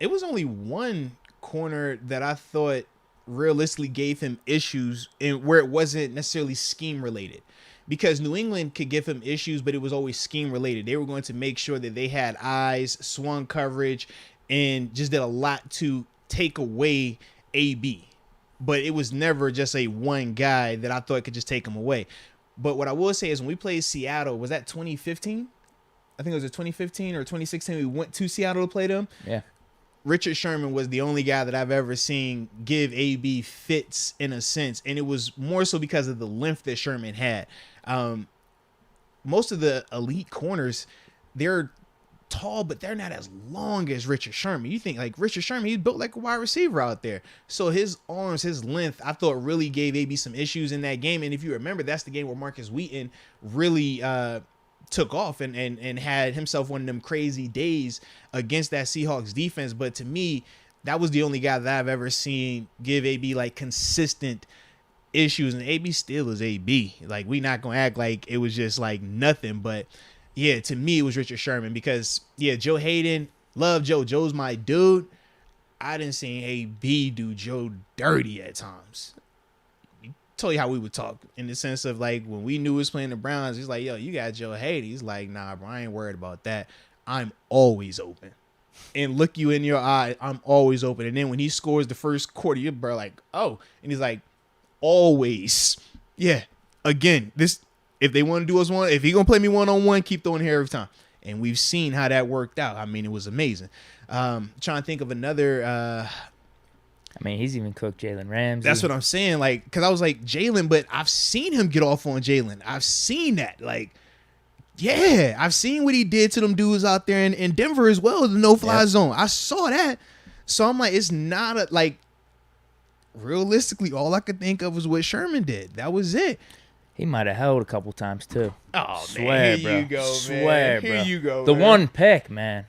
it was only one corner that I thought realistically gave him issues and where it wasn't necessarily scheme related. Because New England could give him issues, but it was always scheme related. They were going to make sure that they had eyes, swung coverage, and just did a lot to take away AB. But it was never just a one guy that I thought could just take him away. But what I will say is when we played Seattle, was that 2015? I think it was 2015 or 2016. We went to Seattle to play them. Yeah. Richard Sherman was the only guy that I've ever seen give AB fits in a sense. And it was more so because of the length that Sherman had. Most of the elite corners, they're tall, but they're not as long as Richard Sherman. You think like Richard Sherman, he's built like a wide receiver out there. So his arms, his length, I thought really gave AB some issues in that game. And if you remember, that's the game where Marcus Wheaton really took off and had himself one of them crazy days against that Seahawks defense. But to me, that was the only guy that I've ever seen give AB like consistent issues, and AB still is AB. Like, we not gonna act like it was just like nothing. But yeah, to me it was Richard Sherman because Joe Hayden, love Joe. Joe's my dude. I didn't see AB do Joe dirty at times. Tell you how we would talk in the sense of like when we knew he was playing the Browns, he's like, yo, you got Joe Hayden. He's like, nah, bro, I ain't worried about that. I'm always open. And look you in your eye, I'm always open. And then when he scores the first quarter, you're like, oh. And he's like, always. Yeah. Again, this, if they want to do us one, if he gonna play me one-on-one, keep throwing here every time. And we've seen how that worked out. I mean, it was amazing. Trying to think of another. I mean, he's even cooked Jalen Ramsey. That's what I'm saying. Like, because I was like, Jalen, but I've seen him get off on Jalen. I've seen that. Like, yeah, I've seen what he did to them dudes out there in Denver as well, the no-fly zone. I saw that. So I'm like, it's not a, like, realistically, all I could think of was what Sherman did. That was it. He might have held a couple times, too. Oh, Swear, man. Here bro. you go, man. Swear, bro. Here you go, The man. one pick, man.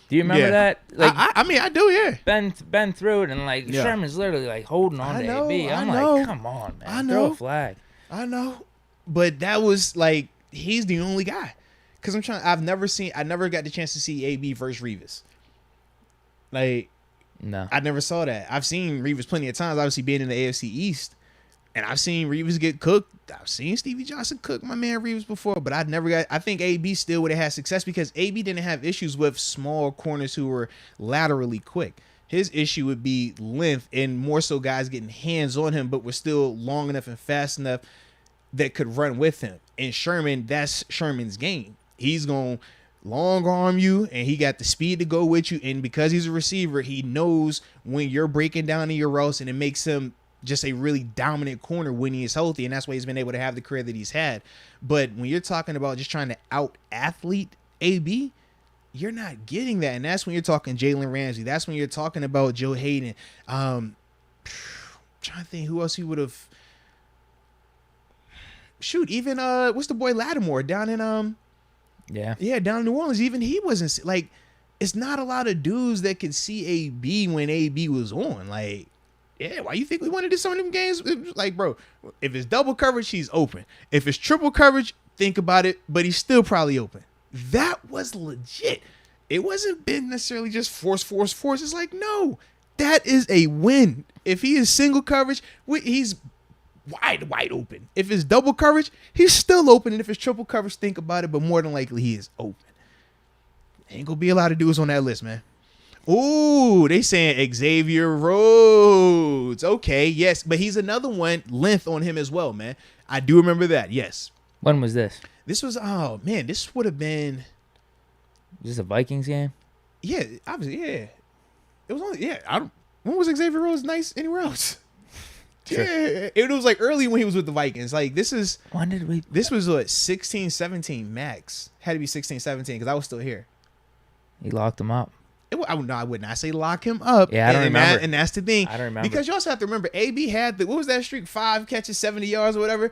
Do you remember that? Like, I mean, I do, yeah. been through it, and like Yeah. Sherman's literally like holding on to AB. I'm I know. like, come on, man. I know. Throw a flag. I know. But that was like, he's the only guy. Because I never got the chance to see AB versus Revis. Like, No. I never saw that. I've seen Revis plenty of times, obviously being in the AFC East. And I've seen Revis get cooked. I've seen Stevie Johnson cook my man Revis before, but I think AB still would have had success because AB didn't have issues with small corners who were laterally quick. His issue would be length and more so guys getting hands on him, but we're still long enough and fast enough that could run with him. And Sherman, that's Sherman's game. He's going to long arm you, and he got the speed to go with you. And because he's a receiver, he knows when you're breaking down in your routes, and it makes him just a really dominant corner when he is healthy. And that's why he's been able to have the career that he's had. But when you're talking about just trying to out athlete AB, you're not getting that. And that's when you're talking Jalen Ramsey. That's when you're talking about Joe Hayden. I'm trying to think who else he would have. Shoot, even what's the boy Lattimore down in down in New Orleans. Even he wasn't like, it's not a lot of dudes that could see AB when AB was on. Like, yeah, why you think we wanted to do some of them games? It was like, bro, if it's double coverage, he's open. If it's triple coverage, think about it, but he's still probably open. That was legit. It wasn't been necessarily just force. It's like, no, that is a win. If he is single coverage, he's wide open. If it's double coverage, he's still open. And if it's triple coverage, think about it. But more than likely, he is open. Ain't gonna be a lot of dudes on that list, man. Ooh, they saying Xavier Rhodes. Okay, yes. But he's another one, length on him as well, man. I do remember that, yes. When was this? This was, oh, man, this would have been. Is this a Vikings game? Yeah, obviously, yeah. It was only, yeah. When was Xavier Rhodes nice anywhere else? Sure. Yeah, it was like early when he was with the Vikings. Like, this is. When did we? This was what, 16, 17 max. Had to be 16, 17 because I was still here. He locked him up. I would not say lock him up. Yeah, I don't remember. And that's the thing. I don't remember. Because you also have to remember, AB had what was that streak? 5 catches, 70 yards or whatever.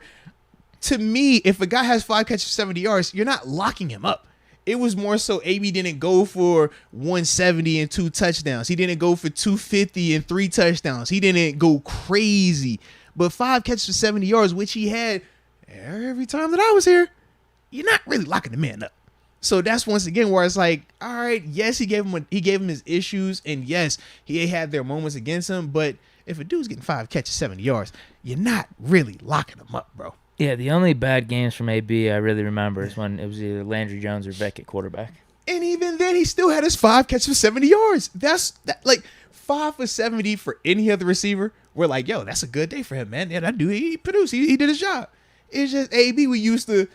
To me, if a guy has 5 catches, 70 yards, you're not locking him up. It was more so AB didn't go for 170 and 2 touchdowns. He didn't go for 250 and 3 touchdowns. He didn't go crazy. But 5 catches for 70 yards, which he had every time that I was here, you're not really locking the man up. So that's once again where it's like, all right, yes, he gave him his issues, and yes, he had their moments against him. But if a dude's getting 5 catches, 70 yards, you're not really locking him up, bro. Yeah, the only bad games from AB I really remember is when it was either Landry Jones or Vick at quarterback. And even then, he still had his 5 catches for 70 yards. That's like 5 for 70 for any other receiver. We're like, yo, that's a good day for him, man. Yeah, that dude, he produced. He did his job. It's just AB, we used to,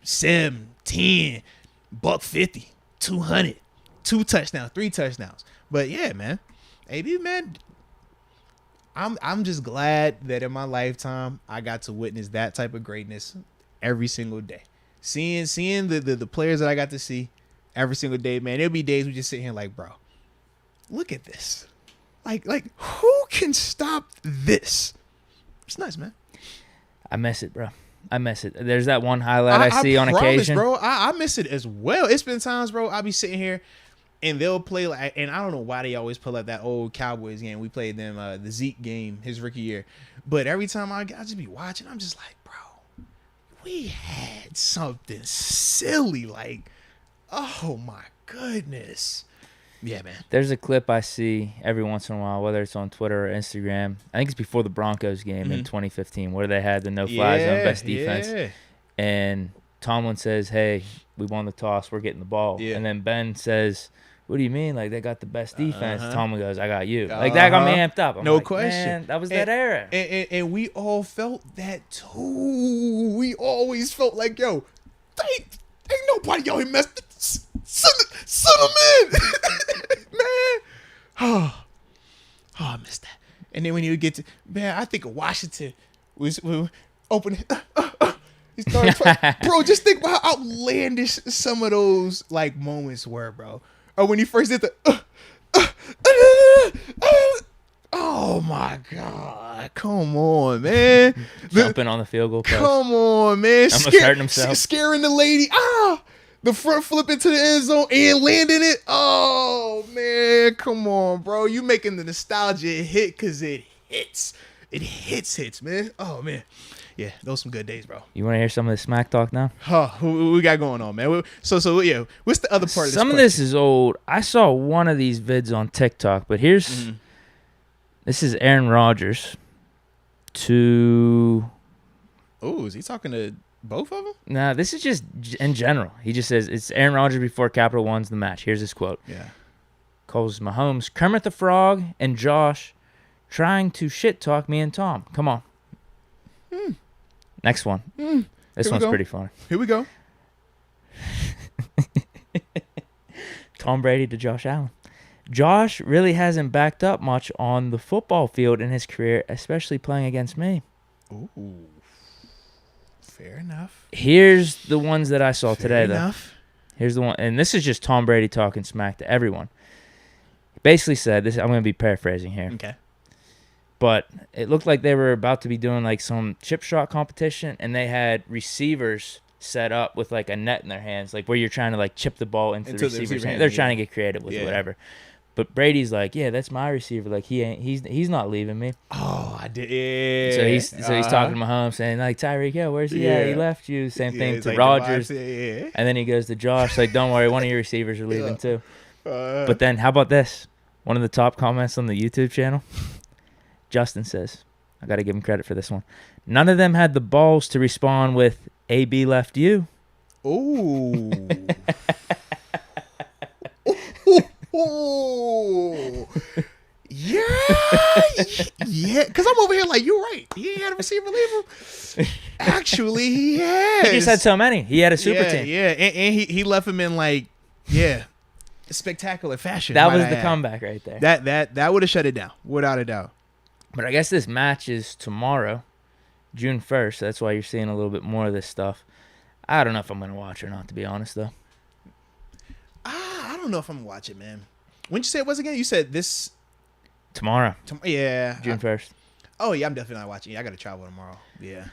7, 10, $150, 200, 2 touchdowns, 3 touchdowns. But yeah, man, AB, man, I'm just glad that in my lifetime I got to witness that type of greatness every single day. Seeing the players that I got to see every single day, man. There'll be days we just sit here like, bro, look at this. Like who can stop this? It's nice, man. I miss it, bro. I miss it. There's that one highlight I see on occasion. Bro, I miss it as well. It's been times, bro, I'll be sitting here and they'll play like, and I don't know why they always pull up that old Cowboys game. We played them the Zeke game his rookie year. But every time I just be watching, I'm just like, bro, we had something silly. Like, oh my goodness. Yeah, man. There's a clip I see every once in a while, whether it's on Twitter or Instagram. I think it's before the Broncos game in 2015, where they had the no-fly zone, best defense. Yeah. And Tomlin says, hey, we won the toss. We're getting the ball. Yeah. And then Ben says, what do you mean? Like, they got the best defense. Tomlin goes, I got you. Like, that got me amped up. I'm no like, question. Man, that was that era. And we all felt that, too. We always felt like, yo, ain't nobody y'all messed. Send them in. Man. Oh, I missed that. And then when you get to, man, I think of Washington was opening. He started bro, just think about how outlandish some of those like moments were, bro. Or when he first did the oh my God. Come on, man. Jumping on the field goal post. Come on, man. Almost hurting himself. Scaring the lady. The front flip into the end zone and landing it. Oh, man. Come on, bro. You making the nostalgia hit because it hits. It hits, man. Oh, man. Yeah, those some good days, bro. You want to hear some of the smack talk now? What we got going on, man? So yeah. What's the other part of this Some of this is old. I saw one of these vids on TikTok, but here's this is Aaron Rodgers to. Oh, is he talking to both of them? Nah, this is just in general. He just says it's Aaron Rodgers before Capital One's the match. Here's his quote. Yeah. calls Mahomes Kermit the Frog and Josh trying to shit talk me and Tom. Come on. Next one. This one's pretty funny. Here we go. Tom Brady to Josh Allen. Josh really hasn't backed up much on the football field in his career, especially playing against me. Ooh. Fair enough. Here's the ones that I saw today, though. Fair. Here's the one, and this is just Tom Brady talking smack to everyone. He basically said this. I'm going to be paraphrasing here. Okay. But it looked like they were about to be doing like some chip shot competition, and they had receivers set up with like a net in their hands, like where you're trying to like chip the ball into the receiver's hand. They're trying to get creative with whatever. But Brady's like, yeah, that's my receiver. Like he's not leaving me. Oh, I did. Yeah. So he's talking to Mahomes, saying like, Tyreek Hill, where's he at? He left you. Same thing to like Rodgers. And then he goes to Josh, like, don't worry, one of your receivers are leaving too. But then how about this? One of the top comments on the YouTube channel. Justin says, I got to give him credit for this one. None of them had the balls to respond with AB left you. Ooh. Oh, yeah, yeah. Because I'm over here like, you're right. He ain't had a receiver leave him. Actually, he has. He just had so many. He had a super team. Yeah, and he left him in like, spectacular fashion. That was the comeback right there. That would have shut it down without a doubt. But I guess this match is tomorrow, June 1st. That's why you're seeing a little bit more of this stuff. I don't know if I'm going to watch or not, to be honest, though. I don't know if I'm going to watch it, man. When you say it was again? You said this... Tomorrow. Yeah. June 1st. Oh, yeah, I'm definitely not watching. I got to travel tomorrow. Yeah.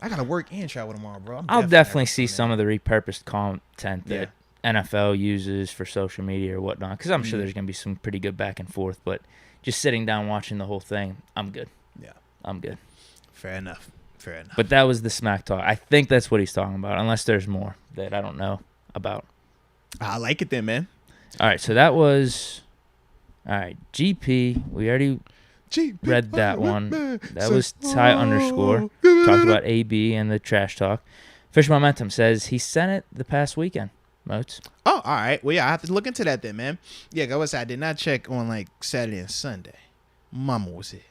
I got to work and travel tomorrow, bro. I'll definitely see some of the repurposed content that NFL uses for social media or whatnot, because I'm sure there's going to be some pretty good back and forth, but just sitting down watching the whole thing, I'm good. Yeah. I'm good. Fair enough. But that was the smack talk. I think that's what he's talking about, unless there's more that I don't know about. I like it then, man. All right, so that was... All right, GP. We already read that one. That was Ty _ Talked about AB and the trash talk. Fish Momentum says he sent it the past weekend. Moats. Oh, all right. Well, yeah, I have to look into that then, man. Yeah, I was. I did not check on like Saturday and Sunday. Mama was here.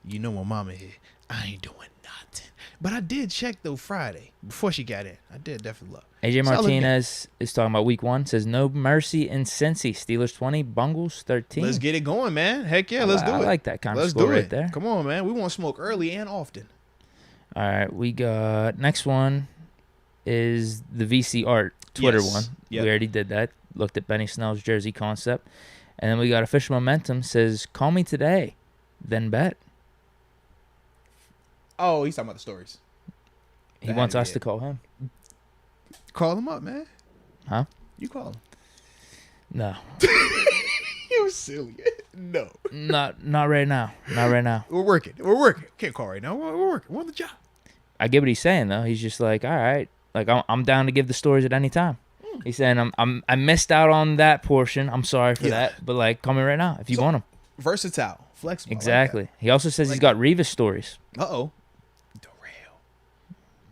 You know when Mama here, I ain't doing nothing. But I did check though Friday before she got in. I did definitely look. AJ Martinez is talking about week 1. Says no mercy in Cincy. Steelers 20, Bungles 13. Let's get it going, man. Heck yeah, let's do it. I like that kind of score right there. Come on, man. We want to smoke early and often. All right, we got next one is the VC Art Twitter one. Yep. We already did that. Looked at Benny Snell's jersey concept. And then we got Official Momentum says, call me today, then bet. Oh, he's talking about the stories. He wants us to call him. Call him up, man. Huh? You call him. No. You silly. No. Not right now. Not right now. We're working. Can't call right now. We're working. We're on the job. I get what he's saying though. He's just like, all right, like I'm down to give the stories at any time. He's saying I missed out on that portion. I'm sorry for that, but like call me right now if you want them. Versatile, flexible. Exactly. Like he also says he's got Revis stories.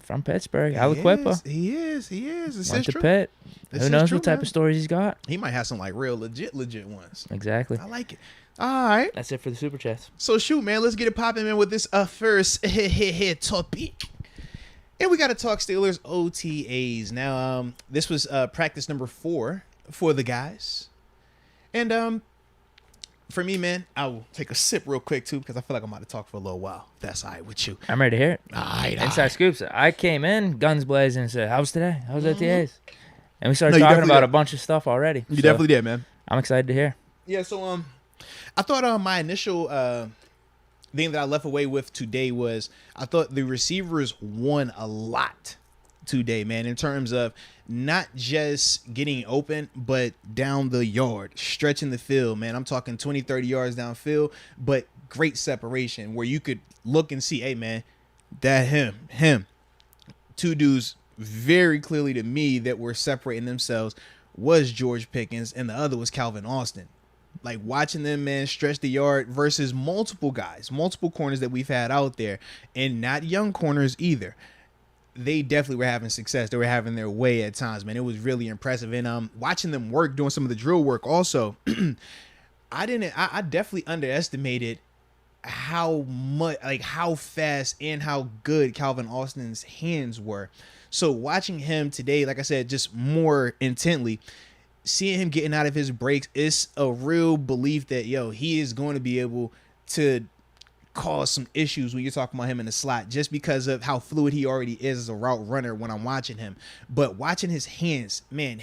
From Pittsburgh, Aliquippa. He is. Went to Pitt. Who knows what type of stories he's got? He might have some like real legit ones. Exactly. I like it. All right. That's it for the super chats. So shoot, man, let's get it popping, man, with this first topic. And we got to talk Steelers OTAs. Now, this was practice number 4 for the guys. And for me, man, I will take a sip real quick, too, because I feel like I'm about to talk for a little while. If that's all right with you. I'm ready to hear it. All right. Inside scoops. I came in, guns blazing, and said, how's today? How's OTAs? And we started talking about a bunch of stuff already. You definitely did, man. I'm excited to hear. Yeah, so I thought my initial thing that I left away with today was I thought the receivers won a lot today, man, in terms of not just getting open, but down the yard, stretching the field, man. I'm talking 20, 30 yards downfield, but great separation where you could look and see, hey, man, that him. Two dudes very clearly to me that were separating themselves was George Pickens and the other was Calvin Austin. Like watching them, man, stretch the yard versus multiple guys, multiple corners that we've had out there, and not young corners either. They definitely were having success. They were having their way at times, man. It was really impressive. And watching them work, doing some of the drill work also, I definitely underestimated how much, like how fast and how good Calvin Austin's hands were. So watching him today, like I said, just more intently, seeing him getting out of his breaks, it's a real belief that, he is going to be able to cause some issues when you're talking about him in the slot, just because of how fluid he already is as a route runner when I'm watching him. But watching his hands, man,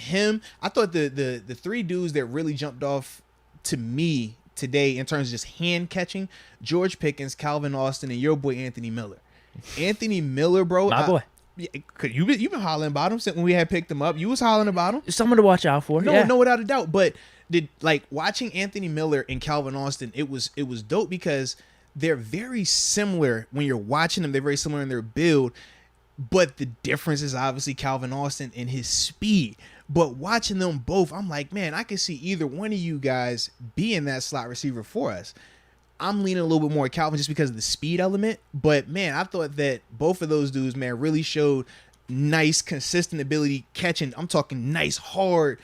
I thought the three dudes that really jumped off to me today in terms of just hand catching: George Pickens, Calvin Austin, and your boy Anthony Miller. Anthony Miller, bro. My boy. You've been hollering about him since when we had picked him up. You was hollering about him. Someone to watch out for. No, without a doubt. But watching Anthony Miller and Calvin Austin, it was dope because they're very similar when you're watching them. They're very similar in their build, but the difference is obviously Calvin Austin and his speed. But watching them both, I'm like, man, I can see either one of you guys being that slot receiver for us. I'm leaning a little bit more Calvin just because of the speed element. But, man, I thought that both of those dudes, man, really showed nice, consistent ability catching. I'm talking nice, hard,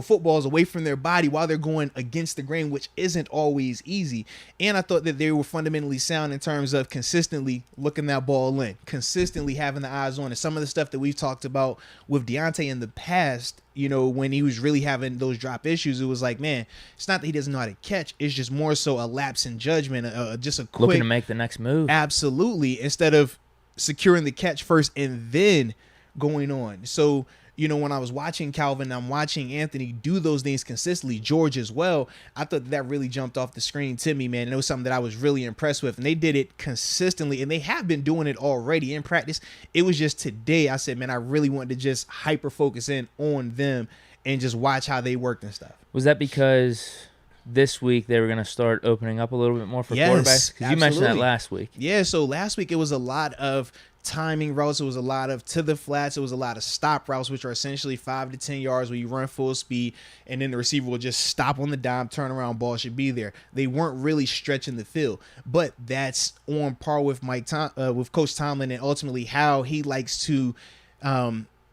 footballs away from their body while they're going against the grain, which isn't always easy. And I thought that they were fundamentally sound in terms of consistently looking that ball in, consistently having the eyes on it. Some of the stuff that we've talked about with Deontay in the past, when he was really having those drop issues, it was like, man, it's not that he doesn't know how to catch. It's just more so a lapse in judgment, just a quick. Looking to make the next move. Absolutely. Instead of securing the catch first and then going on. So, when I was watching Calvin, I'm watching Anthony do those things consistently, George as well. I thought that really jumped off the screen to me, man. And it was something that I was really impressed with. And they did it consistently, and they have been doing it already in practice. It was just today I said, man, I really wanted to just hyper focus in on them and just watch how they worked and stuff. Was that because this week they were going to start opening up a little bit more for quarterbacks? Because you mentioned that last week. Yeah, so last week it was a lot of timing routes. It was a lot of to the flats. It was a lot of stop routes, which are essentially 5 to 10 yards where you run full speed and then the receiver will just stop on the dime, turn around, ball should be there. They weren't really stretching the field, but that's on par with with Coach Tomlin and ultimately how he likes to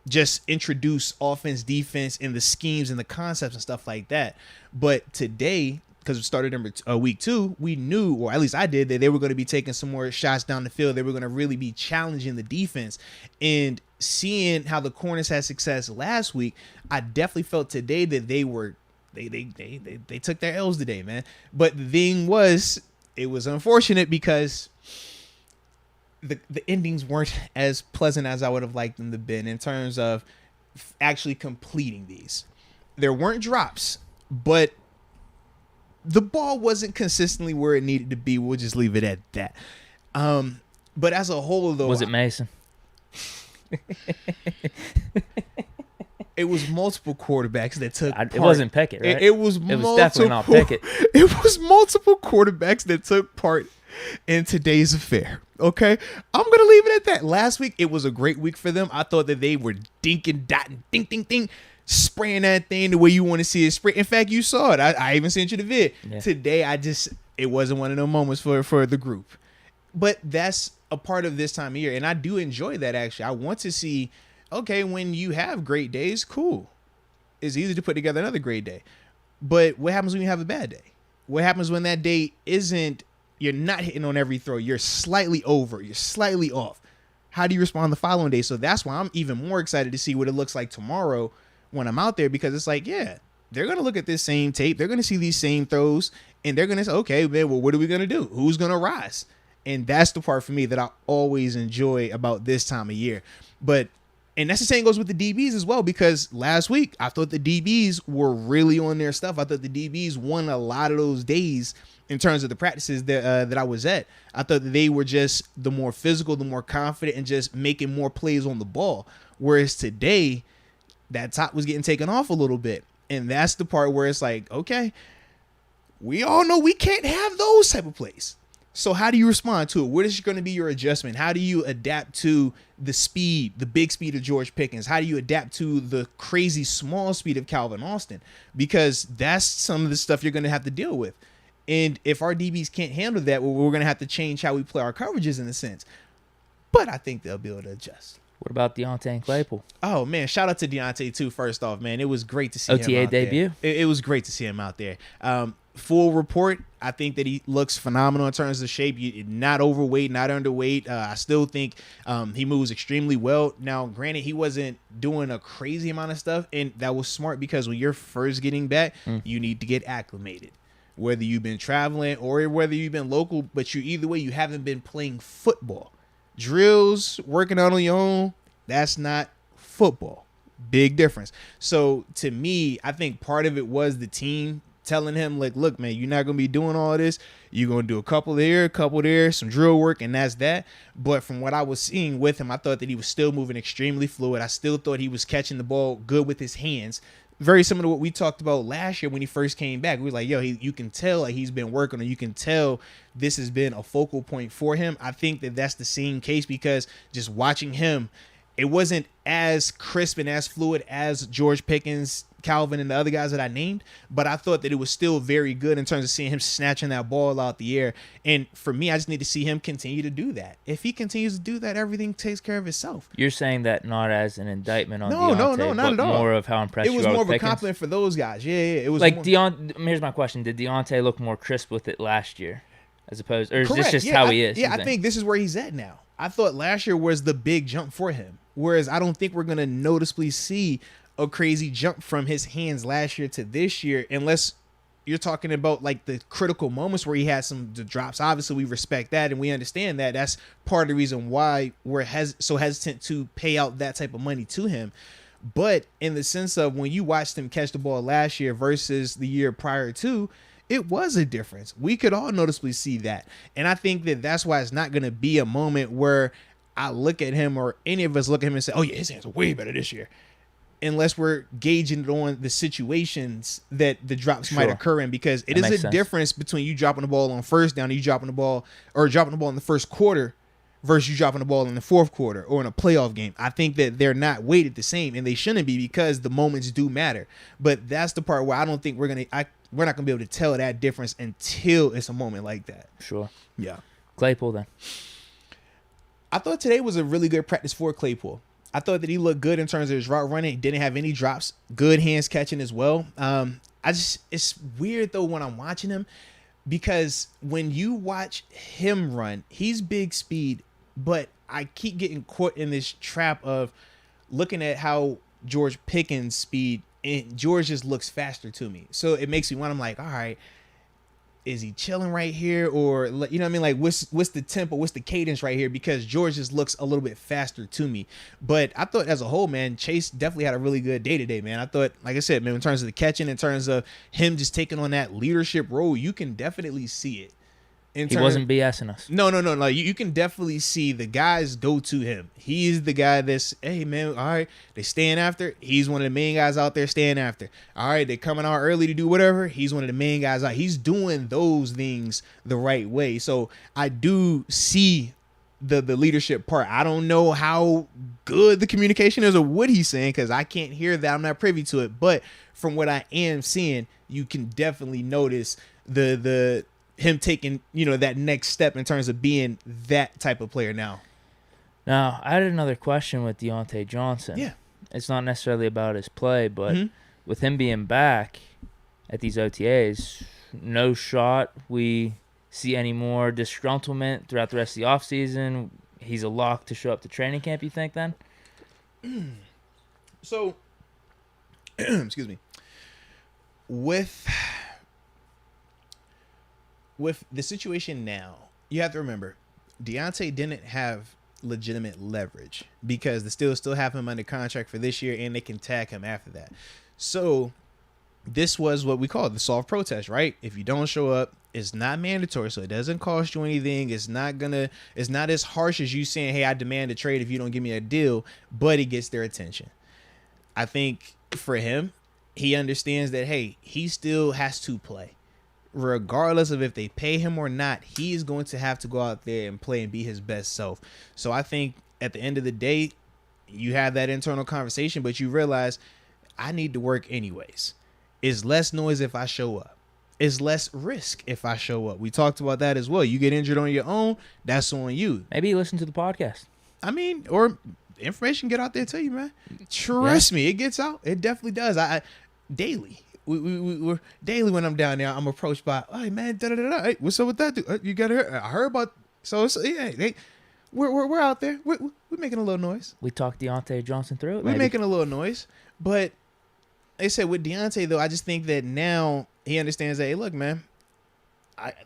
just introduce offense, defense, and the schemes and the concepts and stuff like that. But today, because it started week 2, we knew, or at least I did, that they were going to be taking some more shots down the field. They were going to really be challenging the defense. And seeing how the corners had success last week, I definitely felt today that they took their L's today, man. But the thing was, it was unfortunate because the endings weren't as pleasant as I would have liked them to been in terms of actually completing these. There weren't drops, but the ball wasn't consistently where it needed to be. We'll just leave it at that. But as a whole, though, was it Mason? It was multiple quarterbacks that took part. It wasn't Pickett, right? It was definitely not Pickett. It was multiple quarterbacks that took part in today's affair. Okay, I'm gonna leave it at that. Last week, it was a great week for them. I thought that they were dinking, dotting, ding, ding, ding, spraying that thing the way you want to see it spray. In fact, you saw it. I even sent you the vid. Yeah. Today, it wasn't one of those moments for the group. But that's a part of this time of year, and I do enjoy that, actually. I want to see, okay, when you have great days, cool. It's easy to put together another great day. But what happens when you have a bad day? What happens when that day you're not hitting on every throw, you're slightly over, you're slightly off? How do you respond the following day? So that's why I'm even more excited to see what it looks like tomorrow when I'm out there, because it's like, yeah, they're going to look at this same tape. They're going to see these same throws, and they're going to say, okay, man, well, what are we going to do? Who's going to rise? And that's the part for me that I always enjoy about this time of year. And that's the same goes with the DBs as well, because last week I thought the DBs were really on their stuff. I thought the DBs won a lot of those days in terms of the practices that I was at. I thought that they were just the more physical, the more confident, and just making more plays on the ball. Whereas today, that top was getting taken off a little bit. And that's the part where it's like, okay, we all know we can't have those type of plays. So how do you respond to it? What is going to be your adjustment? How do you adapt to the speed, the big speed of George Pickens? How do you adapt to the crazy small speed of Calvin Austin? Because that's some of the stuff you're going to have to deal with. And if our DBs can't handle that, well, we're going to have to change how we play our coverages in a sense. But I think they'll be able to adjust. What about Deontay and Claypool? Oh, man, shout out to Deontay, too, first off, man. It was great to see him OTA out debut. there. It was great to see him out there. full report, I think that he looks phenomenal in terms of shape. Not overweight, not underweight. I still think he moves extremely well. Now, granted, he wasn't doing a crazy amount of stuff, and that was smart because when you're first getting back, you need to get acclimated. Whether you've been traveling or whether you've been local, but either way, you haven't been playing football. Drills, working out on your own, that's not football. Big difference. So to me, I think part of it was the team telling him, like, look, man, you're not going to be doing all this. You're going to do a couple here, a couple there, some drill work, and that's that. But from what I was seeing with him, I thought that he was still moving extremely fluid. I still thought he was catching the ball good with his hands. Very similar to what we talked about last year when he first came back. We were like, yo, you can tell like he's been working, or you can tell this has been a focal point for him. I think that that's the same case because just watching him, it wasn't as crisp and as fluid as George Pickens, Calvin, and the other guys that I named, but I thought that it was still very good in terms of seeing him snatching that ball out the air. And for me, I just need to see him continue to do that. If he continues to do that, everything takes care of itself. You're saying that not as an indictment on Deontay, no, not at all. More of how impressed you are with Pickens? It was more of a compliment for those guys. Yeah. It was like here's my question. Did Deontay look more crisp with it last year as opposed, or is Correct. this just how he is? Yeah, I think this is where he's at now. I thought last year was the big jump for him, whereas I don't think we're going to noticeably see a crazy jump from his hands last year to this year, unless you're talking about like the critical moments where he had the drops. Obviously, we respect that and we understand that. That's part of the reason why we're so hesitant to pay out that type of money to him. But in the sense of when you watched him catch the ball last year versus the year prior to, it was a difference. We could all noticeably see that. And I think that that's why it's not going to be a moment where I look at him or any of us look at him and say, oh yeah, his hands are way better this year. Unless we're gauging it on the situations that the drops might occur in, because it is a difference between you dropping the ball on first down and you dropping the ball in the first quarter versus you dropping the ball in the fourth quarter or in a playoff game. I think that they're not weighted the same, and they shouldn't be because the moments do matter. But that's the part where I don't think we're not going to be able to tell that difference until it's a moment like that. Sure. Yeah. Claypool then. I thought today was a really good practice for Claypool. I thought that he looked good in terms of his route running. He didn't have any drops. Good hands catching as well. It's weird though when I'm watching him, because when you watch him run, he's big speed, but I keep getting caught in this trap of looking at how George Pickens' speed, and George just looks faster to me. So it makes me want, I'm like, all right, is he chilling right here? Or, you know what I mean? Like, what's the tempo? What's the cadence right here? Because George just looks a little bit faster to me. But I thought as a whole, man, Chase definitely had a really good day today, man. I thought, like I said, man, in terms of the catching, in terms of him just taking on that leadership role, you can definitely see it. He wasn't BSing us. No. Like, you can definitely see the guys go to him. He's the guy that's, hey, man, all right, they staying after. He's one of the main guys out there staying after. All right, they coming out early to do whatever. He's one of the main guys out. He's doing those things the right way. So I do see the leadership part. I don't know how good the communication is or what he's saying, because I can't hear that. I'm not privy to it. But from what I am seeing, you can definitely notice the him taking, that next step in terms of being that type of player now. Now, I had another question with Deontay Johnson. Yeah. It's not necessarily about his play, but with him being back at these OTAs, no shot we see any more disgruntlement throughout the rest of the offseason. He's a lock to show up to training camp, you think, then? So, excuse me. With the situation now, you have to remember, Deontay didn't have legitimate leverage because the Steelers still have him under contract for this year, and they can tag him after that. So this was what we call the soft protest, right? If you don't show up, it's not mandatory, so it doesn't cost you anything. It's not as harsh as you saying, hey, I demand a trade if you don't give me a deal, but it gets their attention. I think for him, he understands that, hey, he still has to play. Regardless of if they pay him or not, he is going to have to go out there and play and be his best self. So I think at the end of the day, you have that internal conversation, but you realize I need to work anyways. It's less noise if I show up. It's less risk if I show up. We talked about that as well. You get injured on your own, that's on you. Maybe you listen to the podcast. I mean, or information get out there to you, man. Trust me, it gets out. It definitely does. I daily. we're daily when I'm down there, I'm approached by, hey man, da da da da. Hey, what's up with that dude? You got her? I heard about. So yeah, we're out there. We're making a little noise. We talked Deontay Johnson through it. We're maybe. making a little noise, but like I said with Deontay though, I just think that now he understands that. Hey, look, man.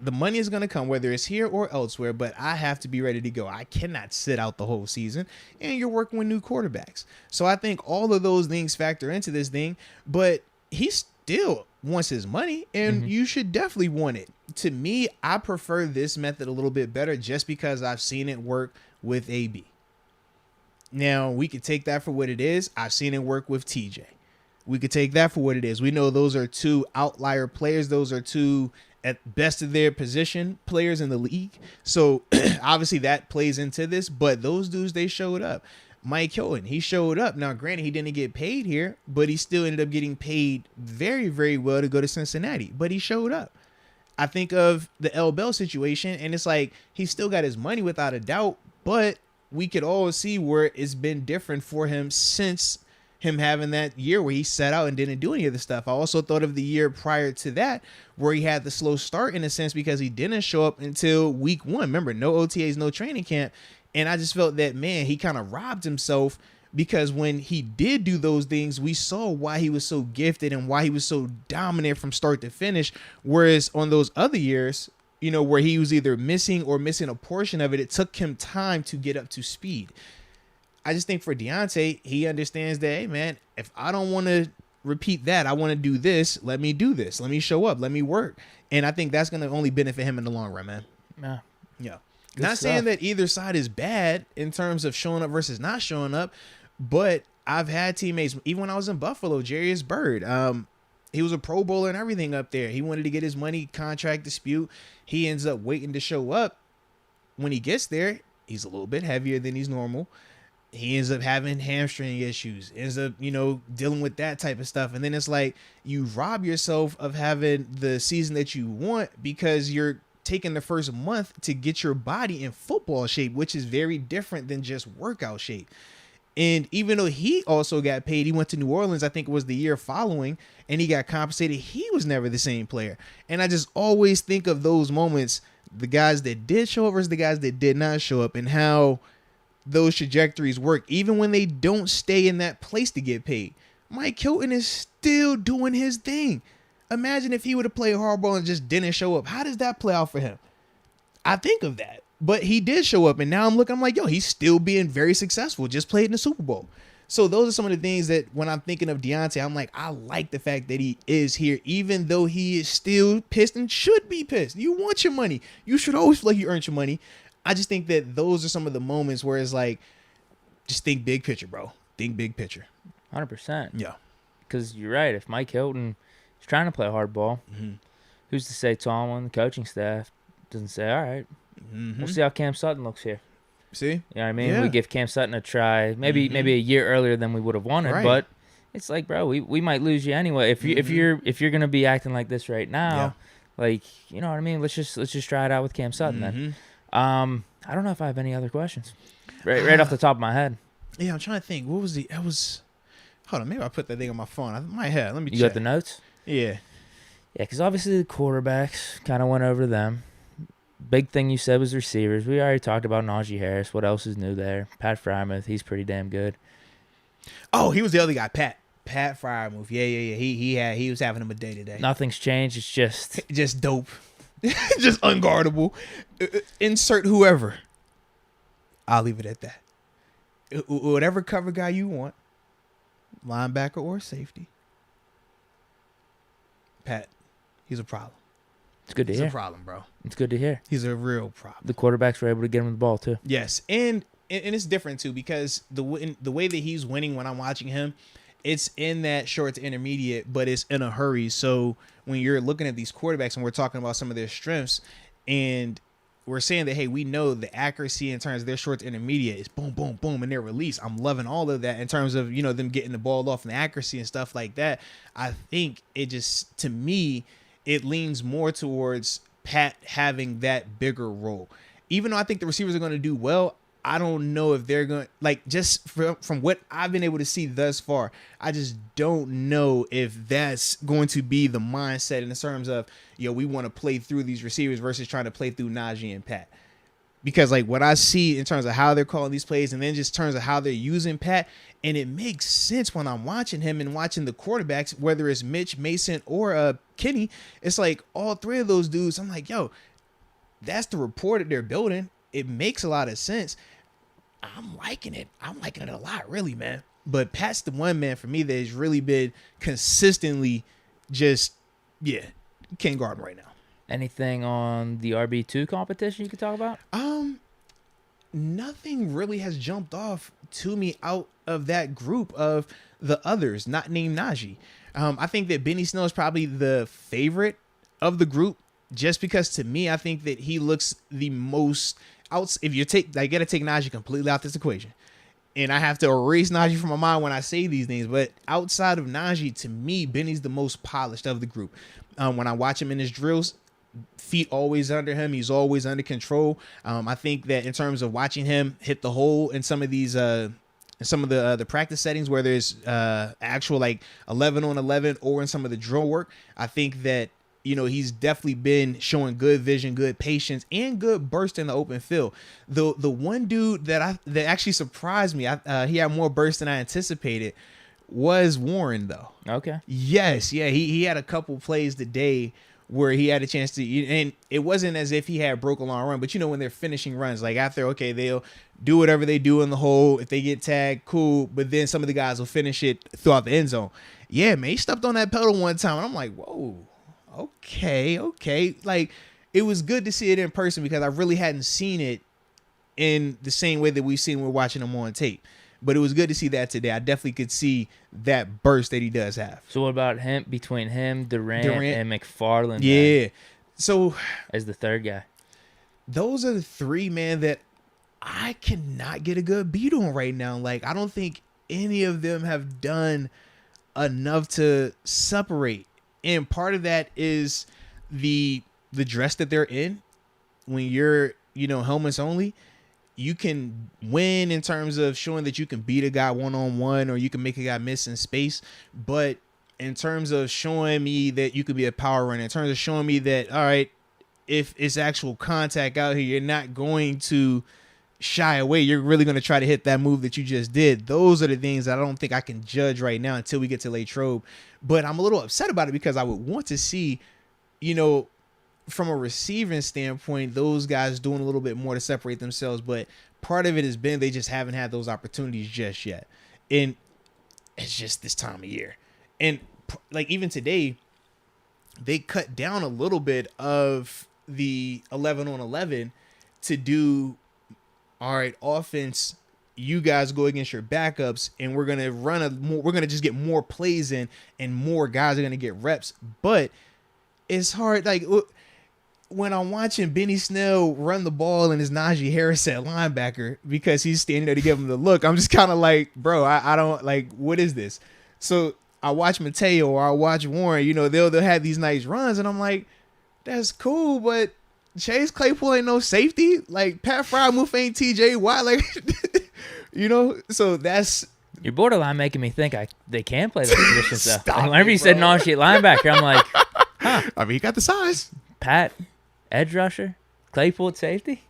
The money is going to come whether it's here or elsewhere, but I have to be ready to go. I cannot sit out the whole season, and you're working with new quarterbacks. So I think all of those things factor into this thing, but he still wants his money, and you should definitely want it. To me, I prefer this method a little bit better just because I've seen it work with AB. Now, we could take that for what it is. I've seen it work with TJ. We could take that for what it is. We know those are two outlier players. Those are two at best of their position players in the league. So obviously that plays into this, but those dudes, they showed up. Mike Hilton, he showed up. Now, granted, he didn't get paid here, but he still ended up getting paid very, very well to go to Cincinnati, but he showed up. I think of the L. Bell situation, and it's like, he still got his money without a doubt, but we could all see where it's been different for him since him having that year where he sat out and didn't do any of the stuff. I also thought of the year prior to that where he had the slow start in a sense because he didn't show up until week 1. Remember, no OTAs, no training camp. And I just felt that, man, he kind of robbed himself because when he did do those things, we saw why he was so gifted and why he was so dominant from start to finish. Whereas on those other years, you know, where he was either missing a portion of it, it took him time to get up to speed. I just think for Deontay, he understands that, hey, man, if I don't want to repeat that, I want to do this, let me do this. Let me show up. Let me work. And I think that's going to only benefit him in the long run, man. Yeah. Not saying that either side is bad in terms of showing up versus not showing up, but I've had teammates, even when I was in Buffalo, Jarius Byrd, he was a Pro Bowler and everything up there. He wanted to get his money contract dispute. He ends up waiting to show up. When he gets there, he's a little bit heavier than he's normal. He ends up having hamstring issues, ends up, you know, dealing with that type of stuff. And then it's like you rob yourself of having the season that you want because you're taking the first month to get your body in football shape, which is very different than just workout shape. And even though he also got paid, he went to New Orleans, I think it was the year following, and he got compensated. He was never the same player. And I just always think of those moments, the guys that did show up versus the guys that did not show up, and how those trajectories work even when they don't stay in that place to get paid. Mike Hilton is still doing his thing. Imagine if he would have played hardball and just didn't show up. How does that play out for him? I think of that, but he did show up, and now I'm like, yo, he's still being very successful. Just played in the Super Bowl. So those are some of the things that when I'm thinking of Deontay, I'm like, I like the fact that he is here, even though he is still pissed and should be pissed. You want your money. You should always feel like you earned your money. I just think that those are some of the moments where it's like, just think big picture, bro. Think big picture. 100%. Yeah. Because you're right. If Mike Hilton is trying to play hardball, who's to say Tomlin, the coaching staff, doesn't say, all right, we'll see how Cam Sutton looks here. See? You know what I mean? Yeah. We give Cam Sutton a try, maybe a year earlier than we would have wanted, Right. but it's like, bro, we might lose you anyway. If you're gonna be acting like this right now, like, you know what I mean? Let's just try it out with Cam Sutton then. I don't know if I have any other questions. Right off the top of my head. Yeah, I'm trying to think. What was hold on, maybe I put that thing on my phone. I might have. Let me check. You got the notes? Yeah. Yeah, because obviously the quarterbacks, kind of went over them. Big thing you said was receivers. We already talked about Najee Harris. What else is new there? Pat Frymouth, he's pretty damn good. Oh, he was the other guy, Pat Frymouth. Yeah. He was having him a day today. Nothing's changed. It's just dope. Just unguardable. Insert whoever. I'll leave it at that. Whatever cover guy you want, linebacker or safety. Pat, he's a problem. It's good to hear. He's a problem, bro. It's good to hear. He's a real problem. The quarterbacks were able to get him the ball too. Yes, and it's different too because the way that he's winning when I'm watching him, it's in that short to intermediate, but it's in a hurry. So when you're looking at these quarterbacks and we're talking about some of their strengths, and we're saying that, hey, we know the accuracy in terms of their short to intermediate is boom, boom, boom, and their release. I'm loving all of that in terms of, you know, them getting the ball off and the accuracy and stuff like that. I think it just, to me, it leans more towards Pat having that bigger role. Even though I think the receivers are going to do well, I don't know if they're going to, like, just from what I've been able to see thus far, I just don't know if that's going to be the mindset in terms of, we want to play through these receivers versus trying to play through Najee and Pat. Because, like, what I see in terms of how they're calling these plays and then just in terms of how they're using Pat, and it makes sense when I'm watching him and watching the quarterbacks, whether it's Mitch, Mason, or Kenny, it's like all three of those dudes, I'm like, that's the rapport that they're building. It makes a lot of sense. I'm liking it. I'm liking it a lot, really, man. But Pat's the one, man, for me that has really been consistently just, can't guard him right now. Anything on the RB2 competition you could talk about? Nothing really has jumped off to me out of that group of the others, not named Najee. I think that Benny Snell is probably the favorite of the group, just because to me, I think that he looks the most out. If you I got to take Najee completely out this equation, and I have to erase Najee from my mind when I say these names. But outside of Najee, to me, Benny's the most polished of the group. When I watch him in his drills, feet always under him. He's always under control. I think that in terms of watching him hit the hole in some of these, in some of the practice settings where there's actual like 11 on 11 or in some of the drill work, I think that, he's definitely been showing good vision, good patience, and good burst in the open field. The one dude that actually surprised me, he had more burst than I anticipated, was Warren, though. Okay. Yes, yeah, he had a couple plays today where he had a chance to, and it wasn't as if he had broke a long run, but when they're finishing runs, like after, they'll do whatever they do in the hole. If they get tagged, cool, but then some of the guys will finish it throughout the end zone. Yeah, man, he stepped on that pedal one time, and I'm like, whoa, okay. Like, it was good to see it in person because I really hadn't seen it in the same way that we've seen when we're watching him on tape. But it was good to see that today. I definitely could see that burst that he does have. So what about him, between him, Durant and McFarland? Yeah. So as the third guy. Those are the three, man, that I cannot get a good beat on right now. Like, I don't think any of them have done enough to separate. And part of that is the dress that they're in. When you're, helmets only, you can win in terms of showing that you can beat a guy one-on-one or you can make a guy miss in space. But in terms of showing me that you could be a power runner, in terms of showing me that, all right, if it's actual contact out here, you're not going to shy away. You're really going to try to hit that move that you just did. Those are the things that I don't think I can judge right now until we get to Latrobe. But I'm a little upset about it because I would want to see, from a receiving standpoint, those guys doing a little bit more to separate themselves. But part of it has been they just haven't had those opportunities just yet. And it's just this time of year. And like even today, they cut down a little bit of the 11 on 11 to do, all right, offense, you guys go against your backups and we're going to we're going to just get more plays in and more guys are going to get reps. But it's hard. Like, when I'm watching Benny Snell run the ball and his Najee Harris at linebacker because he's standing there to give him the look, I'm just kind of like, bro, I don't like, what is this? So I watch Mateo or I watch Warren, they'll have these nice runs and I'm like, that's cool, but Chase Claypool ain't no safety. Like Pat Frymouth ain't TJ Watt. Like, so that's. You're borderline making me think they can play those positions though. Stop whenever you said Najee linebacker, I'm like, huh. I mean, he got the size. Pat, edge rusher, Claypool at safety.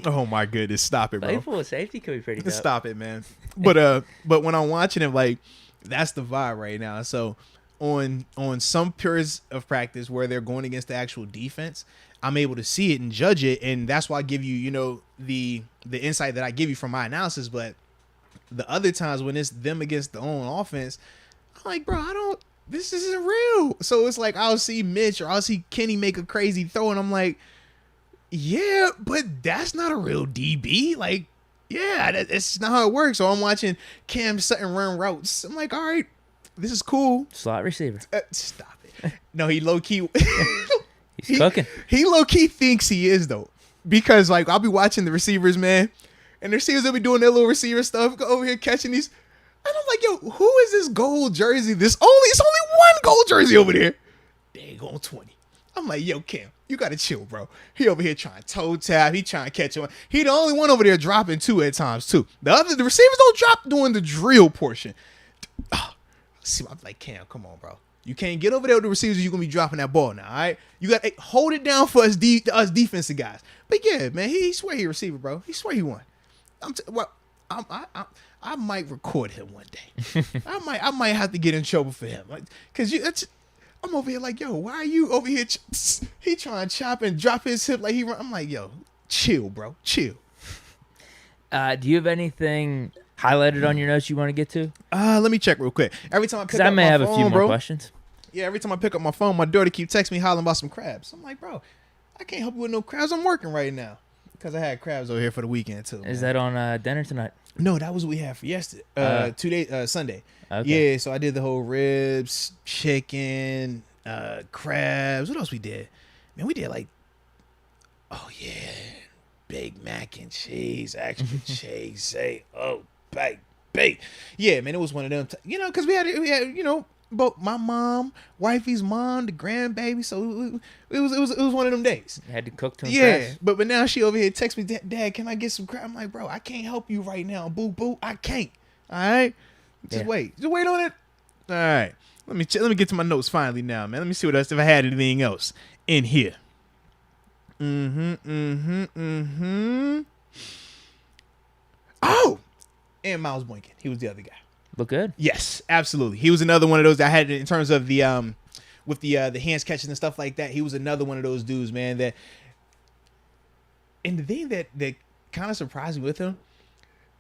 Oh my goodness, stop it, bro. Claypool at safety could be pretty dope. Stop it, man. But when I'm watching him, like, that's the vibe right now. So on some periods of practice where they're going against the actual defense, I'm able to see it and judge it, and that's why I give you, the insight that I give you from my analysis. But the other times when it's them against the own offense, I'm like, bro, this isn't real. So it's like I'll see Mitch or I'll see Kenny make a crazy throw, and I'm like, yeah, but that's not a real DB. Like, yeah, that's not how it works. So I'm watching Cam Sutton run routes. I'm like, all right, this is cool. Slot receiver. Stop it. No, he low key. He's cooking. He low key thinks he is though, because like I'll be watching the receivers, man, and the receivers will be doing their little receiver stuff, go over here catching these, and I'm like, yo, who is this gold jersey? It's only one gold jersey over there. They go 20. I'm like, yo, Cam, you got to chill, bro. He over here trying to toe tap. He trying to catch him. He the only one over there dropping 2 at times, too. The receivers don't drop during the drill portion. See, I'm like, Cam, come on, bro. You can't get over there with the receivers. You're going to be dropping that ball now, all right? You got to hold it down for us defensive guys. But, yeah, man, he swear he a receiver, bro. He swear he won. I might record him one day. I might have to get in trouble for him. Because I'm over here like, yo, why are you over here? He trying to chop and drop his hip like he run. I'm like, yo, chill, bro. Chill. Do you have anything highlighted on your notes you want to get to? Let me check real quick. Every time I pick up my phone, I may have a few more questions. Yeah, every time I pick up my phone, my daughter keep texting me hollering about some crabs. I'm like, bro, I can't help you with no crabs. I'm working right now. Because I had crabs over here for the weekend, too. Is that on dinner tonight? No, that was what we had for yesterday. 2 days, Sunday. Okay. Yeah, so I did the whole ribs, chicken, crabs. What else we did? Man, we did Big mac and cheese, extra cheese. Bake. Yeah, man, it was one of them. Because we had both my mom, wifey's mom, the grandbaby. So it was one of them days. You had to cook to impress. Yeah, but now she over here texts me, Dad, can I get some crab? I'm like, bro, I can't help you right now. Boo, I can't. All right, just wait on it. All right, let me get to my notes finally now, man. Let me see what else if I had anything else in here. Oh, and Miles Boykin, he was the other guy. Look good. Yes, absolutely. He was another one of those that I had in terms of the with the hands catches and stuff like that. He was another one of those dudes, man. And the thing that kind of surprised me with him,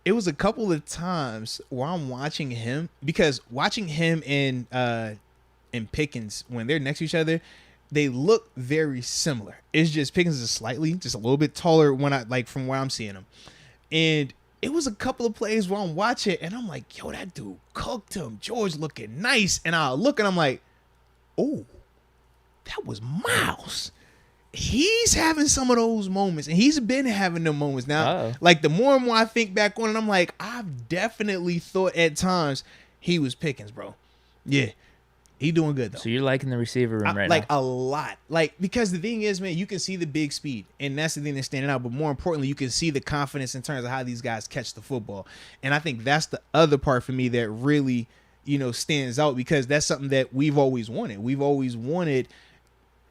it was a couple of times where I'm watching him, because watching him and Pickens when they're next to each other, they look very similar. It's just Pickens is just a little bit taller from where I'm seeing him, and it was a couple of plays where I'm watching and I'm like, yo, that dude cooked him. George looking nice. And I look and I'm like, oh, that was Miles. He's having some of those moments, and he's been having them moments. Now, like the more and more I think back on it, I'm like, I've definitely thought at times he was Pickens, bro. Yeah. He doing good, though. So you're liking the receiver room right now? Like, a lot. Because the thing is, man, you can see the big speed, and that's the thing that's standing out. But more importantly, you can see the confidence in terms of how these guys catch the football. And I think that's the other part for me that really, stands out, because that's something that we've always wanted. We've always wanted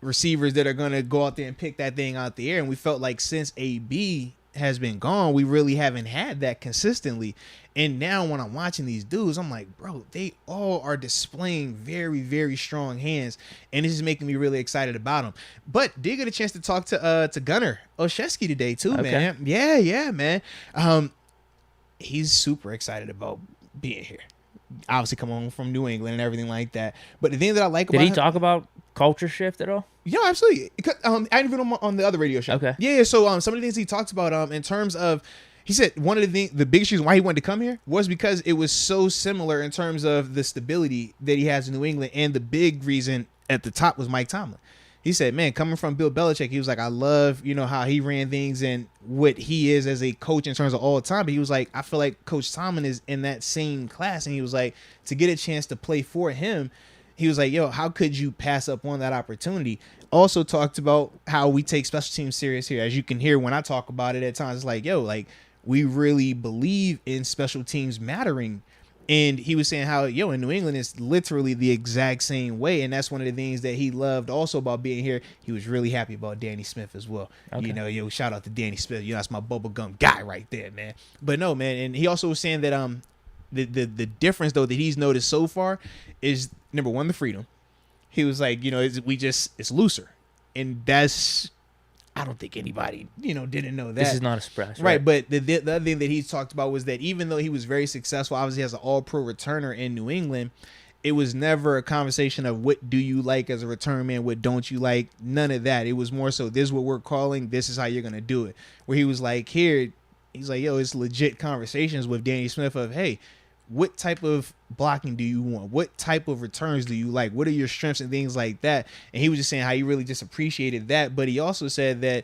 receivers that are going to go out there and pick that thing out the air. And we felt like since AB has been gone, we really haven't had that consistently. And now when I'm watching these dudes, I'm like, bro, they all are displaying very, very strong hands, and this is making me really excited about them. But did get a chance to talk to Gunnar Olszewski today too, man. Yeah, man. He's super excited about being here. Obviously, come home from New England and everything like that. But the thing that I like about him, talk about culture shift at all? Yeah, absolutely. I interviewed him on the other radio show. Okay. Yeah. So some of the things he talked about in terms of, he said one of the biggest reasons why he wanted to come here was because it was so similar in terms of the stability that he has in New England, and the big reason at the top was Mike Tomlin. He said, man, coming from Bill Belichick, he was like, I love, how he ran things and what he is as a coach in terms of all time. But he was like, I feel like Coach Tomlin is in that same class. And he was like, to get a chance to play for him, he was like, yo, how could you pass up on that opportunity? Also talked about how we take special teams serious here. As you can hear when I talk about it at times, it's like, yo, like, we really believe in special teams mattering. And he was saying how, in New England, it's literally the exact same way. And that's one of the things that he loved also about being here. He was really happy about Danny Smith as well. Okay. Shout out to Danny Smith. That's my bubblegum guy right there, man. But no, man. And he also was saying that the difference, though, that he's noticed so far is, number one, the freedom. He was like, it's looser. And that's, I don't think anybody, didn't know that. This is not a surprise. Right. But the other thing that he talked about was that even though he was very successful, obviously as an all-pro returner in New England, it was never a conversation of what do you like as a return man, what don't you like, none of that. It was more so, this is what we're calling, this is how you're going to do it. Where he was like, here, he's like, yo, it's legit conversations with Danny Smith of, hey, what type of blocking do you want? What type of returns do you like? What are your strengths and things like that? And he was just saying how he really just appreciated that. But he also said that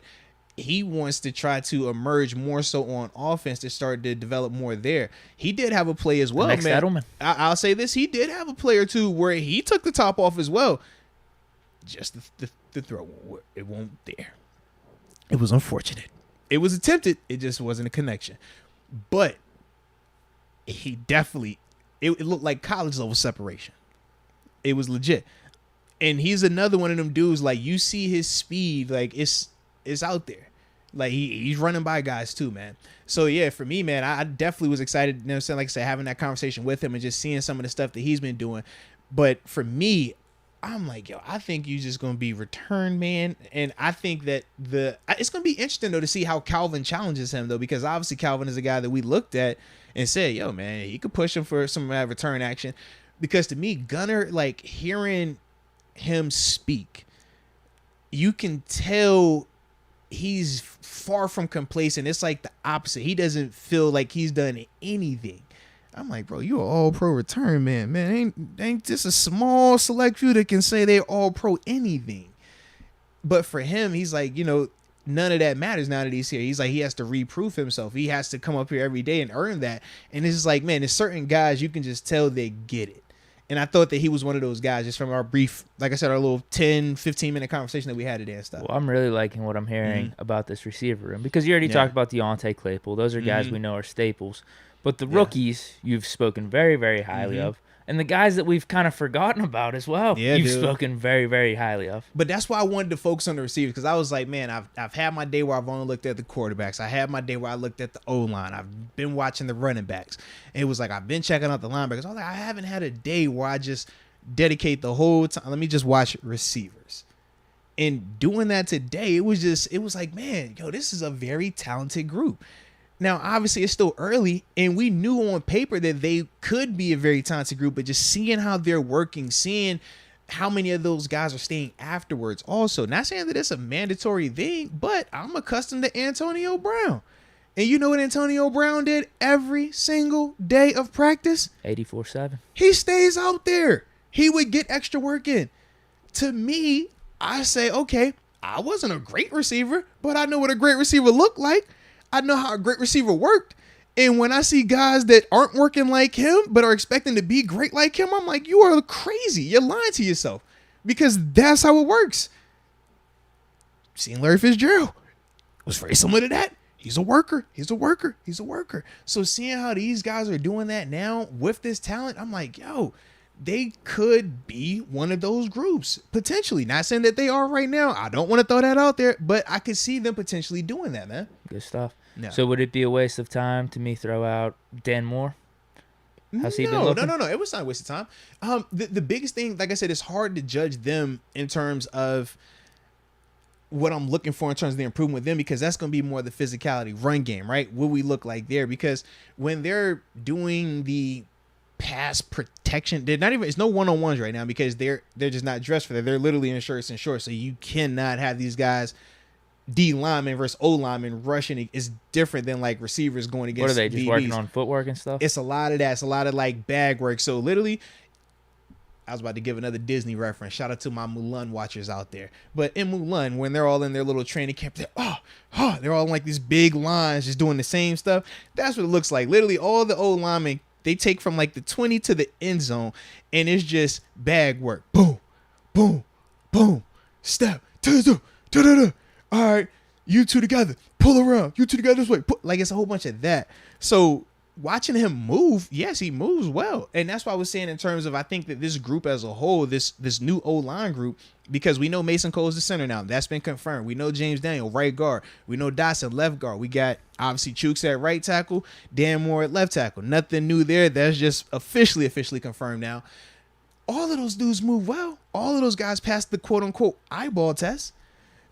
he wants to try to emerge more so on offense to start to develop more there. He did have a play as well, man. Edelman. I'll say this. He did have a play or two where he took the top off as well. just the throw. It won't there. It was unfortunate. It was attempted. It just wasn't a connection. But he definitely, it looked like college level separation. It was legit. And he's another one of them dudes, like, you see his speed, like, it's out there. Like, he's running by guys too, man. So, yeah, for me, man, I definitely was excited, you know what I'm saying, like I said, having that conversation with him and just seeing some of the stuff that he's been doing. But for me, I'm like, yo, I think you're just going to be return man. And I think that it's going to be interesting, though, to see how Calvin challenges him, though, because obviously Calvin is a guy that we looked at and said, yo, man, he could push him for some return action. Because to me, Gunner, like, hearing him speak, you can tell he's far from complacent. It's like the opposite. He doesn't feel like he's done anything. I'm like, bro, you an all-pro return man. Man, ain't just a small select few that can say they're all-pro anything. But for him, he's like, you know, none of that matters now that he's here. He's like, he has to reprove himself. He has to come up here every day and earn that. And it's just like, man, there's certain guys you can just tell they get it. And I thought that he was one of those guys just from our brief, like I said, our little 10, 15-minute conversation that we had today and stuff. Well, I'm really liking what I'm hearing about this receiver room because you already talked about Deontay Claypool. Those are guys we know are staples. But the rookies you've spoken very, very highly of. And the guys that we've kind of forgotten about as well, you've spoken very, very highly of. But that's why I wanted to focus on the receivers, because I was like, man, I've had my day where I've only looked at the quarterbacks. I had my day where I looked at the O-line. I've been watching the running backs. And it was like I've been checking out the linebackers. I was like, I haven't had a day where I just dedicate the whole time. Let me just watch receivers. And doing that today, it was like, man, yo, this is a very talented group. Now, obviously, it's still early, and we knew on paper that they could be a very talented group, but just seeing how they're working, seeing how many of those guys are staying afterwards also. Not saying that it's a mandatory thing, but I'm accustomed to Antonio Brown. And you know what Antonio Brown did every single day of practice? 84/7. He stays out there. He would get extra work in. To me, I say, okay, I wasn't a great receiver, but I know what a great receiver looked like. I know how a great receiver worked. And when I see guys that aren't working like him, but are expecting to be great like him, I'm like, you are crazy. You're lying to yourself, because that's how it works. Seeing Larry Fitzgerald was very similar to that. He's a worker. He's a worker. He's a worker. So seeing how these guys are doing that now with this talent, I'm like, yo, they could be one of those groups, potentially. Not saying that they are right now. I don't want to throw that out there, but I could see them potentially doing that, man. Good stuff. No. So would it be a waste of time to me throw out Dan Moore? How's he been looking? No. It was not a waste of time. The biggest thing, like I said, it's hard to judge them in terms of what I'm looking for in terms of the improvement with them, because that's going to be more the physicality, run game, right? What we look like there, because when they're doing the pass protection, they're not even, it's no one-on-ones right now, because they're just not dressed for that. They're literally in shirts and shorts. So you cannot have these guys D lineman versus O lineman rushing. Is different than like receivers going against. What are they just DBs. working on footwork and stuff? It's a lot of that. It's a lot of like bag work. So literally, I was about to give another Disney reference. Shout out to my Mulan watchers out there. But in Mulan, when they're all in their little training camp, they're all in like these big lines just doing the same stuff. That's what it looks like. Literally, all the O linemen, they take from like the 20 to the end zone, and it's just bag work. Boom, boom, boom. Step, da-da-da. All right, you two together. Pull around. You two together this way. Like, it's a whole bunch of that. So watching him move, yes, he moves well. And that's why I was saying in terms of, I think that this group as a whole, this new O-line group, because we know Mason Cole is the center now. That's been confirmed. We know James Daniel, right guard. We know Dotson, left guard. We got, obviously, Chooks at right tackle, Dan Moore at left tackle. Nothing new there. That's just officially confirmed now. All of those dudes move well. All of those guys passed the quote-unquote eyeball test.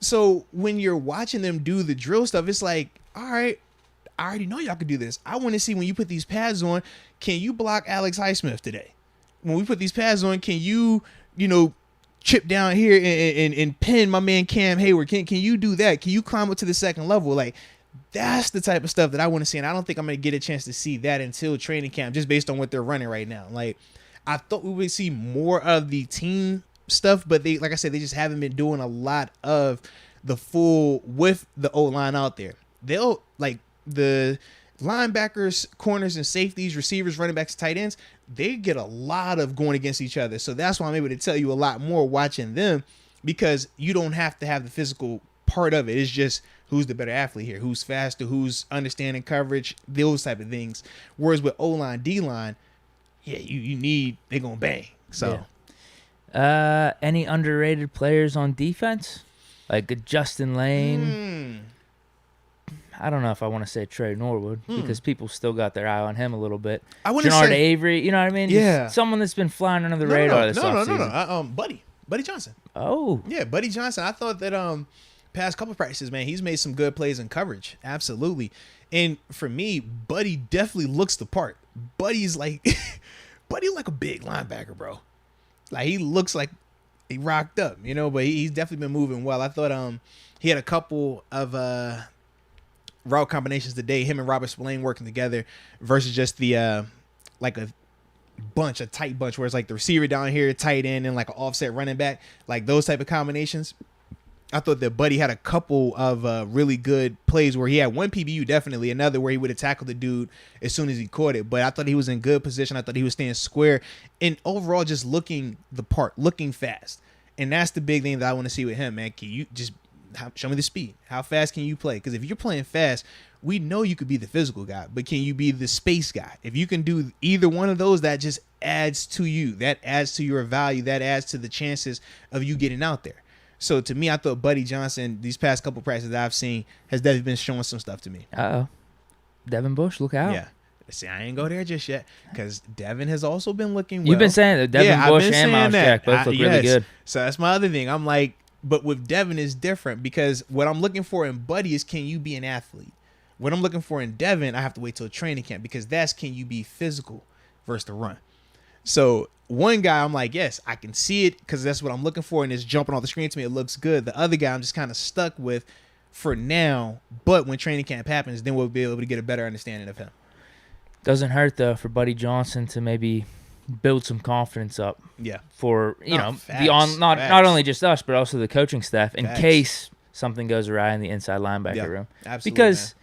So when you're watching them do the drill stuff, it's like, all right, I already know y'all can do this. I want to see when you put these pads on, can you block Alex Highsmith today? When we put these pads on, can you chip down here and pin my man Cam Hayward? Can you do that? Can you climb up to the second level? Like, that's the type of stuff that I want to see. And I don't think I'm going to get a chance to see that until training camp, just based on what they're running right now. Like, I thought we would see more of the team stuff, but they, like I said, they just haven't been doing a lot of the full with the O-line out there. They'll, like, the linebackers, corners, and safeties, receivers, running backs, tight ends, they get a lot of going against each other. So that's why I'm able to tell you a lot more watching them. because you don't have to have the physical part of it. It's just who's the better athlete here, who's faster, who's understanding coverage, those type of things. Whereas with O-line, D-line, yeah, you need, they're going to bang. So, any underrated players on defense? Like a Justin Lane? I don't know if I want to say Trey Norwood because people still got their eye on him a little bit. I want to Jannard say Avery, you know what I mean? Yeah. Just someone that's been flying under the radar this offseason. No. Buddy Johnson. Oh. Yeah, Buddy Johnson. I thought that past couple practices, man, he's made some good plays in coverage. Absolutely. And for me, Buddy definitely looks the part. Buddy's like a big linebacker, bro. Like he looks like he rocked up, you know, but he's definitely been moving well. I thought he had a couple of route combinations today, him and Robert Spillane working together versus just the like a tight bunch where it's like the receiver down here, tight end, and like an offset running back, like those type of combinations. I thought that Buddy had a couple of really good plays where he had one PBU, definitely another where he would have tackled the dude as soon as he caught it. But I thought he was in good position. I thought he was staying square and overall just looking the part, looking fast. And that's the big thing that I want to see with him, man. Can you just show me the speed? How fast can you play? Because if you're playing fast, we know you could be the physical guy, but can you be the space guy? If you can do either one of those, that just adds to you. That adds to your value. That adds to the chances of you getting out there. So to me, I thought Buddy Johnson, these past couple practices that I've seen, has definitely been showing some stuff to me. Uh-oh. Devin Bush, look out. Yeah. See, I ain't go there just yet because Devin has also been looking well. You've been saying that Devin Bush and Miles Jack both look really good. So that's my other thing. I'm like, but with Devin is different because what I'm looking for in Buddy is can you be an athlete? What I'm looking for in Devin, I have to wait till training camp because that's can you be physical versus the run. So one guy, I'm like, yes, I can see it because that's what I'm looking for, and it's jumping off the screen to me. It looks good. The other guy, I'm just kind of stuck with for now. But when training camp happens, then we'll be able to get a better understanding of him. Doesn't hurt though for Buddy Johnson to maybe build some confidence up. Yeah. For facts, beyond not only just us but also the coaching staff in Facts. case something goes awry in the inside linebacker room. Absolutely. Because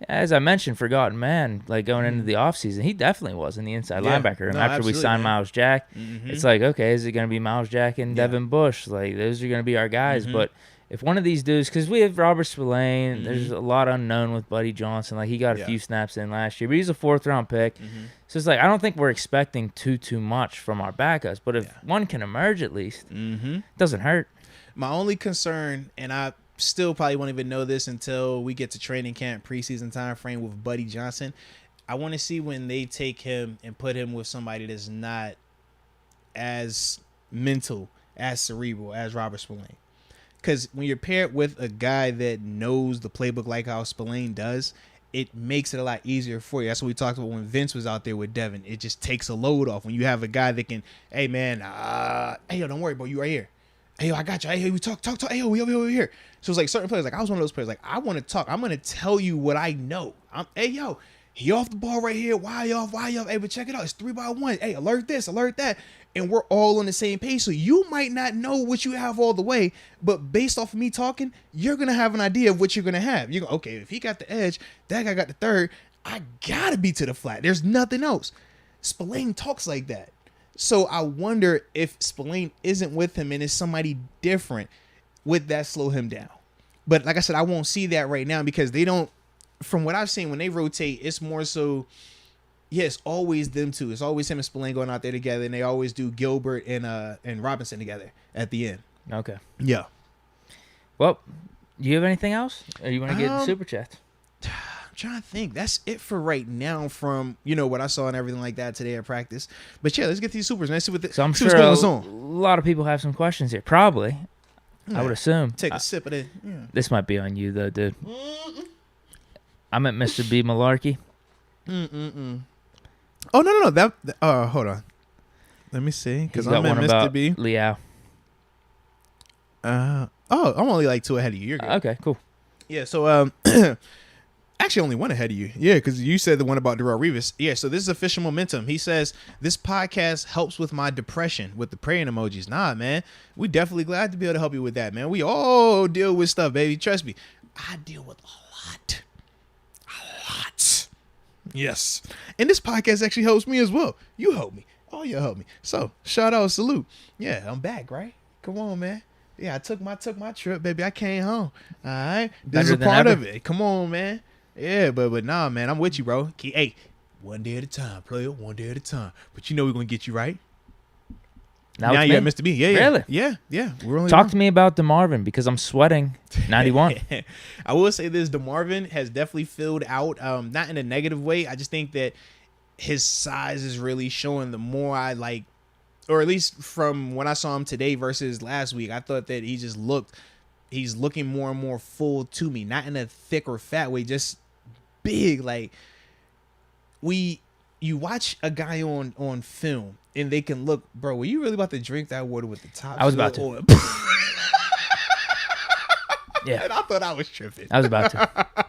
as I mentioned, Forgotten Man, like going into the offseason, he definitely was in the inside linebacker room. After we signed Miles Jack, it's like, okay, is it going to be Miles Jack and Devin Bush? Like, those are going to be our guys. But if one of these dudes, because we have Robert Spillane, there's a lot unknown with Buddy Johnson. Like, he got a few snaps in last year, but he's a 4th-round pick. So it's like, I don't think we're expecting too much from our backups. But if one can emerge at least, it doesn't hurt. My only concern, and I still probably won't even know this until we get to training camp preseason time frame with Buddy Johnson. I want to see when they take him and put him with somebody that's not as mental, as cerebral as Robert Spillane. Because when you're paired with a guy that knows the playbook like how Spillane does, it makes it a lot easier for you. That's what we talked about when Vince was out there with Devin. It just takes a load off. When you have a guy that can, hey, man, hey, yo, don't worry, bro. You right here. Hey, yo, I got you. Hey, we talk. Hey, yo, we over here. So it's like certain players. Like I was one of those players. Like I want to talk. I'm gonna tell you what I know. Hey, yo, he off the ball right here. Why off? Hey, but check it out. It's 3-by-1. Hey, alert this, alert that, and we're all on the same page. So you might not know what you have all the way, but based off of me talking, you're gonna have an idea of what you're gonna have. You go, okay, if he got the edge, that guy got the third. I gotta be to the flat. There's nothing else. Spillane talks like that. So I wonder if Spillane isn't with him and it's somebody different, would that slow him down? But like I said, I won't see that right now because they don't, from what I've seen, when they rotate, it's more so, it's always them two. It's always him and Spillane going out there together, and they always do Gilbert and Robinson together at the end. Okay. Yeah. Well, do you have anything else? Or you want to get the Super Chats? I'm trying to think. That's it for right now from, what I saw and everything like that today at practice. But yeah, let's get these supers. Let's see what so I'm sure a lot of people have some questions here. Probably. Yeah. I would assume. Take a sip of it. Yeah. This might be on you, though, dude. I'm at Mr. B. Malarkey. Oh, no. Hold on. Let me see. Because I'm at Mr. B. Liao. I'm only like 2 ahead of you. You're good. Okay, cool. Yeah, so actually only 1 ahead of you. Yeah, because you said the one about Darrelle Revis. Yeah, so this is official momentum. He says, this podcast helps with my depression with the praying emojis. Nah, man. We definitely glad to be able to help you with that, man. We all deal with stuff, baby. Trust me. I deal with a lot. Yes. And this podcast actually helps me as well. You help me. Oh, you help me. So, shout out, salute. Yeah, I'm back, right? Come on, man. Yeah, I took my trip, baby. I came home. All right, this Better is a than part ever. of it. Come on, man. Yeah, but nah, man. I'm with you, bro. Hey, one day at a time, player. One day at a time. But you know we're gonna get you right. Now Now it's you me. got Mr. B. Yeah, yeah, Really? yeah. We're only Talk to me about DeMarvin because I'm sweating. 91. I will say this: DeMarvin has definitely filled out. Not in a negative way. I just think that his size is really showing. The more I like, or at least from when I saw him today versus last week, I thought that he's looking more and more full to me. Not in a thick or fat way, just big. Like you watch a guy on film and they can look, bro, were you really about to drink that water with the top? I was about to. On? Yeah. And I thought I was tripping. I was about to. I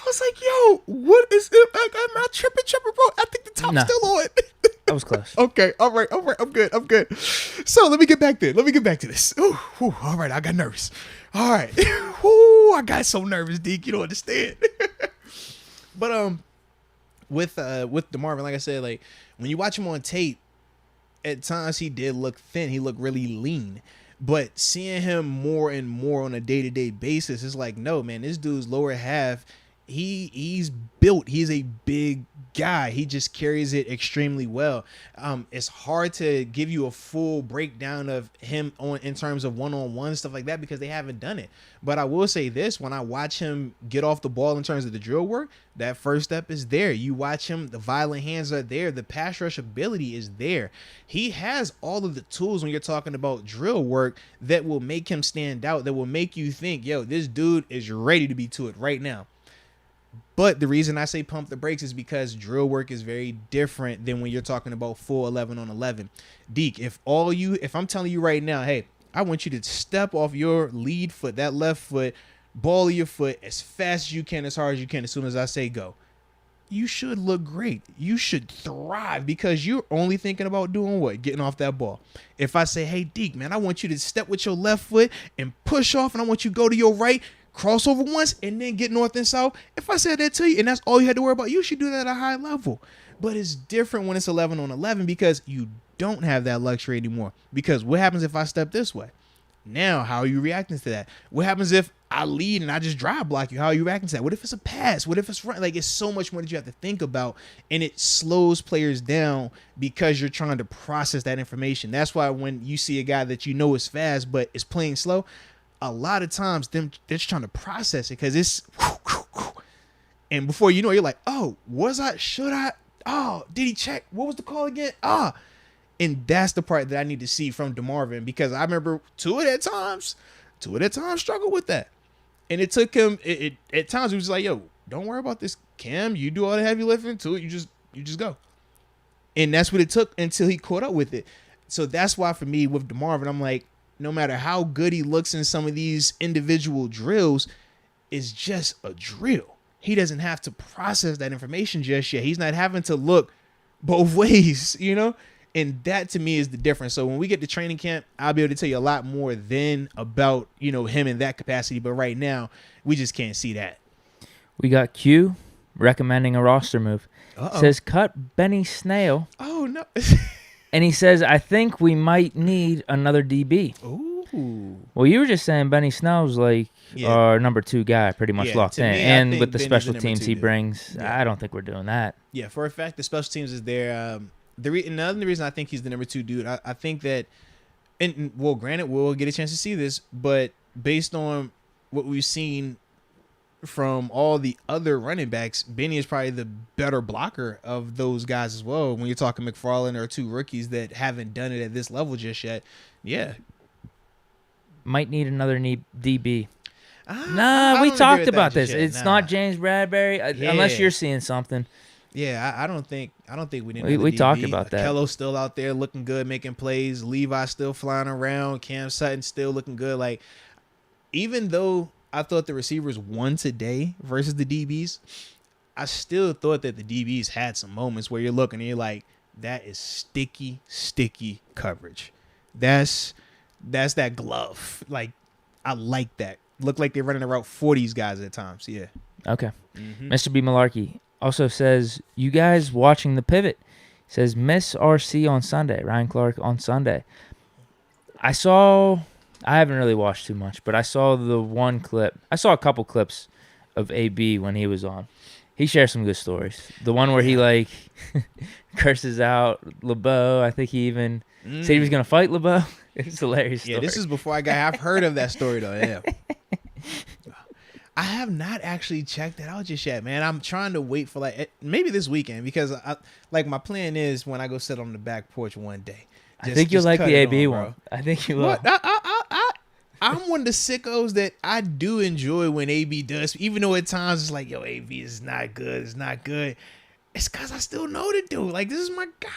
was like, yo, what is it? Like, am I tripping, bro? I think the top's Nah. still on. That was close. Okay, all right, I'm good. So let me get back to this. Ooh, all right, I got nervous. All right, I got so nervous, Deke. You don't understand. But with DeMarvin, like I said, like when you watch him on tape, at times he did look thin. He looked really lean. But seeing him more and more on a day-to-day basis, it's like, no, man, this dude's lower half, he's built. He's a big guy. He just carries it extremely well. It's hard to give you a full breakdown of him in terms of one-on-one stuff like that because they haven't done it. But I will say this: when I watch him get off the ball in terms of the drill work, that first step is there. You watch him, the violent hands are there. The pass rush ability is there. He has all of the tools when you're talking about drill work that will make him stand out, that will make you think, yo, this dude is ready to be to it right now. But the reason I say pump the brakes is because drill work is very different than when you're talking about full 11 on 11. Deke, if I'm telling you right now, hey, I want you to step off your lead foot, that left foot, ball of your foot as fast as you can, as hard as you can, as soon as I say go, you should look great. You should thrive because you're only thinking about doing what? Getting off that ball. If I say, hey, Deke, man, I want you to step with your left foot and push off, and I want you to go to your right, crossover once, and then get north and south. If I said that to you and that's all you had to worry about, you should do that at a high level. But it's different when it's 11 on 11 because you don't have that luxury anymore. Because what happens if I step this way? Now, how are you reacting to that? What happens if I lead and I just drive block you? How are you reacting to that? What if it's a pass? What if it's run? Like, it's so much more that you have to think about, and it slows players down because you're trying to process that information. That's why when you see a guy that you know is fast but is playing slow, a lot of times they're just trying to process it because it's and before you know, you're like, oh, should I? Oh, did he check? What was the call again? And that's the part that I need to see from DeMarvin because I remember two at times struggled with that. And it took him, at times he was like, yo, don't worry about this, Cam. You do all the heavy lifting to it. You just go. And that's what it took until he caught up with it. So that's why for me with DeMarvin, I'm like, no matter how good he looks in some of these individual drills, it's just a drill. He doesn't have to process that information just yet. He's not having to look both ways, you know? And that to me is the difference. So when we get to training camp, I'll be able to tell you a lot more then about, you know, him in that capacity. But right now, we just can't see that. We got Q recommending a roster move. Says cut Benny Snail. Oh, no. And he says, I think we might need another DB. Ooh. Well, you were just saying Benny Snell's like our number 2 guy, pretty much locked in. And with the special teams he brings, I don't think we're doing that. Yeah, for a fact, the special teams is there. Another reason I think he's the number 2 dude, I think that, and well, granted, we'll get a chance to see this, but based on what we've seen from all the other running backs, Benny is probably the better blocker of those guys as well. When you're talking McFarland or 2 rookies that haven't done it at this level just yet, yeah. Might need another DB. We talked about this. It's not James Bradbury unless you're seeing something. Yeah, I don't think we need. We talked about that. Kello's still out there looking good, making plays. Levi's still flying around. Cam Sutton still looking good. Like, even though I thought the receivers won today versus the DBs, I still thought that the DBs had some moments where you're looking and you're like, that is sticky coverage. That's that glove. Like, I like that. Look like they're running around 40s guys at times. Yeah. Okay. Mr. B. Malarkey also says, you guys watching the pivot. Says, miss RC on Sunday. Ryan Clark on Sunday. I saw I haven't really watched too much, but I saw the one clip. I saw a couple clips of AB when he was on. He shares some good stories. The one where he like curses out LeBeau. I think he even said he was gonna fight LeBeau. It was a hilarious story. Yeah, this is before I've heard of that story though. Yeah. I have not actually checked that out just yet, man. I'm trying to wait for maybe this weekend because my plan is when I go sit on the back porch one day. I think you'll like the AB one. I think you will. What? I'm one of the sickos that I do enjoy when AB does, even though at times it's like, yo, AB is not good. It's not good. It's because I still know the dude. Like, this is my guy.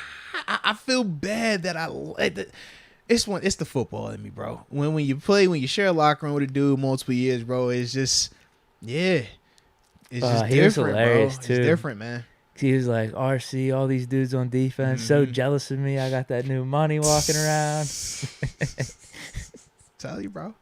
I feel bad that it's the football in me, bro. When you share a locker room with a dude multiple years, bro, it's just, yeah. It's just he different, was hilarious, bro. too. It's different, man. He was like, RC, all these dudes on defense, so jealous of me. I got that new money walking around. Tell you, bro.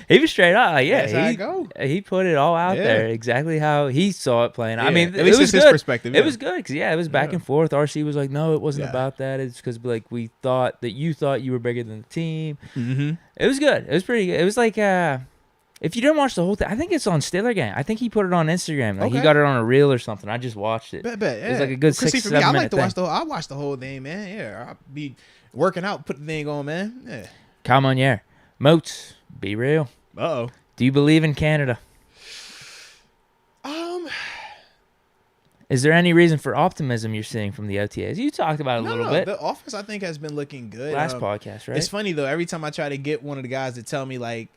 He was straight up. Like, yeah, That's how I go. He put it all out there, exactly how he saw it playing. Yeah. I mean, at least it was his good. Perspective. It was good because it was back and forth. RC was like, no, it wasn't Yeah. about that. It's because like we thought that you thought you were bigger than the team. Mm-hmm. It was good. It was pretty good. It was like if you didn't watch the whole thing, I think it's on Steeler Game. I think he put it on Instagram. Like he got it on a reel or something. I just watched it. Bet, yeah. It was like a good 6-7 minute I like to thing. I watch the whole thing, man. Yeah, I'll be working out, put the thing on, man. Yeah. Come on, yeah. Moats, be real. Uh-oh. Do you believe in Canada? Is there any reason for optimism you're seeing from the OTAs? You talked about it a little bit. The offense, I think, has been looking good. Last podcast, right? It's funny, though. Every time I try to get one of the guys to tell me, like,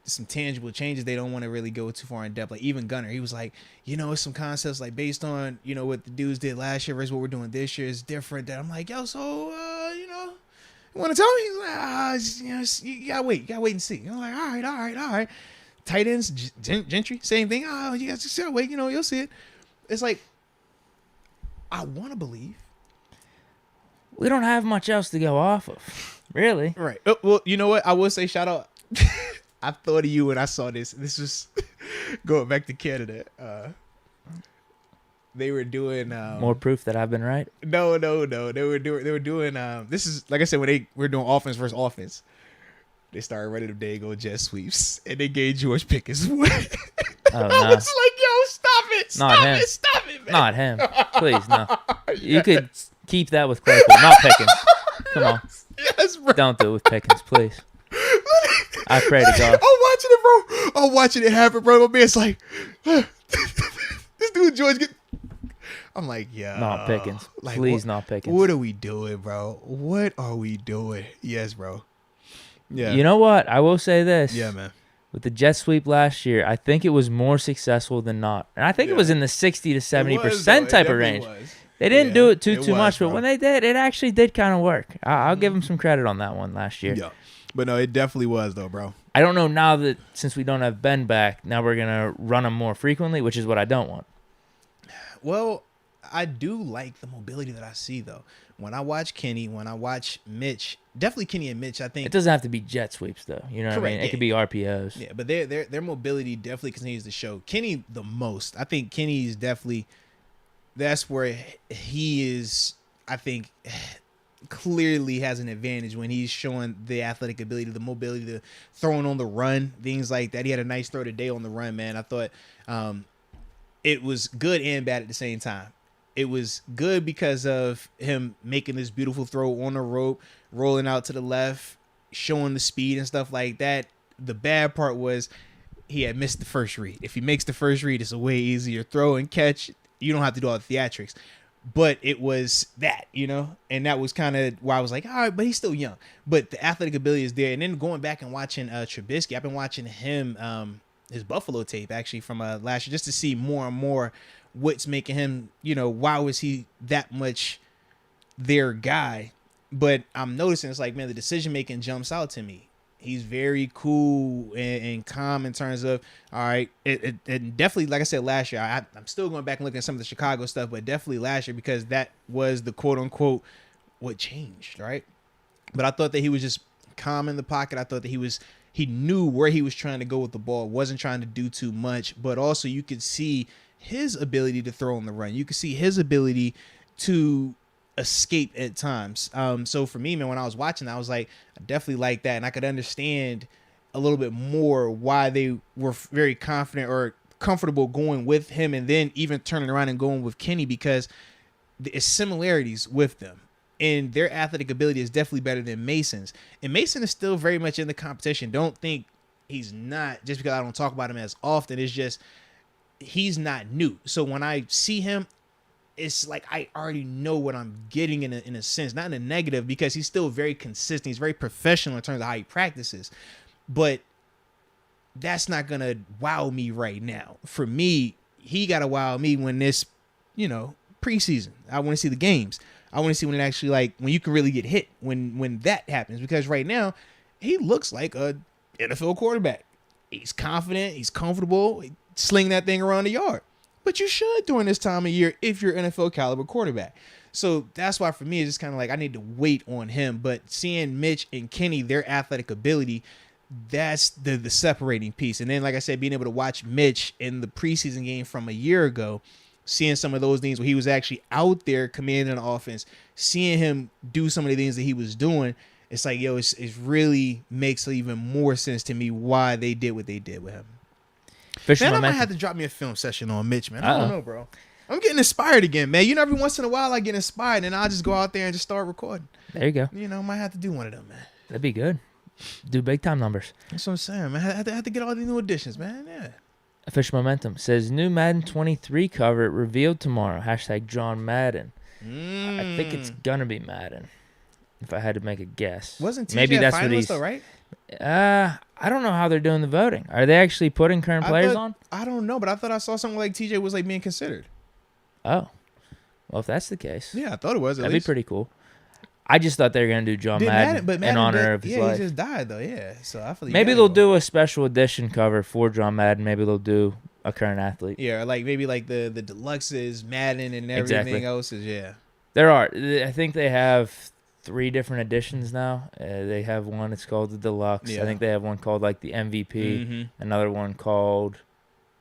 some tangible changes, they don't want to really go too far in depth. Like, even Gunner, he was like, it's some concepts, like, based on, what the dudes did last year versus what we're doing this year is different. That I'm like, yo, so, you want to tell me? He's like, you gotta wait. You gotta wait and see. I'm like, all right. Tight ends, Gentry, same thing. You guys just gotta wait. You'll see it. It's like, I want to believe. We don't have much else to go off of, really. Right. Well, you know what? I will say shout out. I thought of you when I saw this. This was going back to Canada. They were doing more proof that I've been right. No. They were doing this is like I said when they were doing offense versus offense. They started running them dago jet sweeps and they gave George Pickens one. Oh, I no. was like, yo, stop it. Stop it, man. Not him. Please, no. You could keep that with Claypool, not Pickens. Come on. Yes, bro. Don't do it with Pickens, please. I pray to God. I'm watching it happen, bro. My man's like, this dude George I'm like, yeah. Not Pickens. Like, Please, not Pickens. What are we doing, bro? What are we doing? Yes, bro. Yeah. You know what? I will say this. Yeah, man. With the jet sweep last year, I think it was more successful than not. And I think it was in the 60 to 70% type of range. They didn't do it too much, but when they did, it actually did kind of work. I'll give them some credit on that one last year. Yeah. But no, it definitely was, though, bro. I don't know now that since we don't have Ben back, now we're going to run them more frequently, which is what I don't want. Well, I do like the mobility that I see, though. When I watch Kenny, when I watch Mitch, definitely Kenny and Mitch, I think. It doesn't have to be jet sweeps, though. You know what I mean? It could be RPOs. Yeah, but their mobility definitely continues to show. Kenny the most. I think Kenny is definitely, that's where he is, I think, clearly has an advantage when he's showing the athletic ability, the mobility, the throwing on the run, things like that. He had a nice throw today on the run, man. I thought it was good and bad at the same time. It was good because of him making this beautiful throw on the rope, rolling out to the left, showing the speed and stuff like that. The bad part was he had missed the first read. If he makes the first read, it's a way easier throw and catch. You don't have to do all the theatrics. But it was that, and that was kind of why I was like, all right, but he's still young. But the athletic ability is there. And then going back and watching Trubisky, I've been watching him, his Buffalo tape actually from last year, just to see more and more what's making him, why was he that much their guy? But I'm noticing it's like, man, the decision making jumps out to me. He's very cool and calm in terms of, all right, it definitely, like I said, last year, I'm still going back and looking at some of the Chicago stuff, but definitely last year because that was the quote unquote what changed, right? But I thought that he was just calm in the pocket. I thought that he knew where he was trying to go with the ball, wasn't trying to do too much, but also you could see his ability to throw on the run. You could see his ability to escape at times. So for me, man, when I was watching, I was like, I definitely like that, and I could understand a little bit more why they were very confident or comfortable going with him, and then even turning around and going with Kenny, because there's similarities with them. And their athletic ability is definitely better than Mason's. And Mason is still very much in the competition. Don't think he's not just because I don't talk about him as often. It's just he's not new. So when I see him, it's like I already know what I'm getting in a sense. Not in a negative, because he's still very consistent. He's very professional in terms of how he practices. But that's not going to wow me right now. For me, he got to wow me when this, preseason. I want to see the games. I want to see when it actually, like, when you can really get hit, when that happens. Because right now, he looks like a NFL quarterback. He's confident. He's comfortable. Sling that thing around the yard. But you should during this time of year if you're an NFL caliber quarterback. So that's why for me, it's just kind of like I need to wait on him. But seeing Mitch and Kenny, their athletic ability, that's the separating piece. And then, like I said, being able to watch Mitch in the preseason game from a year ago, seeing some of those things where he was actually out there commanding the offense, seeing him do some of the things that he was doing, it's like, yo, it really makes even more sense to me why they did what they did with him. Man, I might have to drop me a film session on Mitch, man. I don't know, bro. I'm getting inspired again, man. Every once in a while I get inspired, and I'll just go out there and just start recording. There you go. I might have to do one of them, man. That'd be good. Do big time numbers. That's what I'm saying, man. I have to get all these new additions, man. Yeah. Official Momentum says new Madden 23 cover revealed tomorrow. # John Madden. I think it's gonna be Madden, if I had to make a guess. Wasn't TJ maybe that's what he's though, right? I don't know how they're doing the voting. Are they actually putting current players on? I don't know, but I thought I saw something like TJ was like being considered. Oh, well, if that's the case, yeah, I thought it was. That'd be pretty cool. I just thought they were gonna do John Madden in honor of his life. Yeah, he just died though. Yeah, so I feel like maybe they'll do a special edition cover for John Madden. Maybe they'll do a current athlete. Yeah, like maybe like the deluxes, Madden, and everything else is There are. I think they have 3 different editions now. They have one. It's called the deluxe. Yeah. I think they have one called like the MVP. Another one called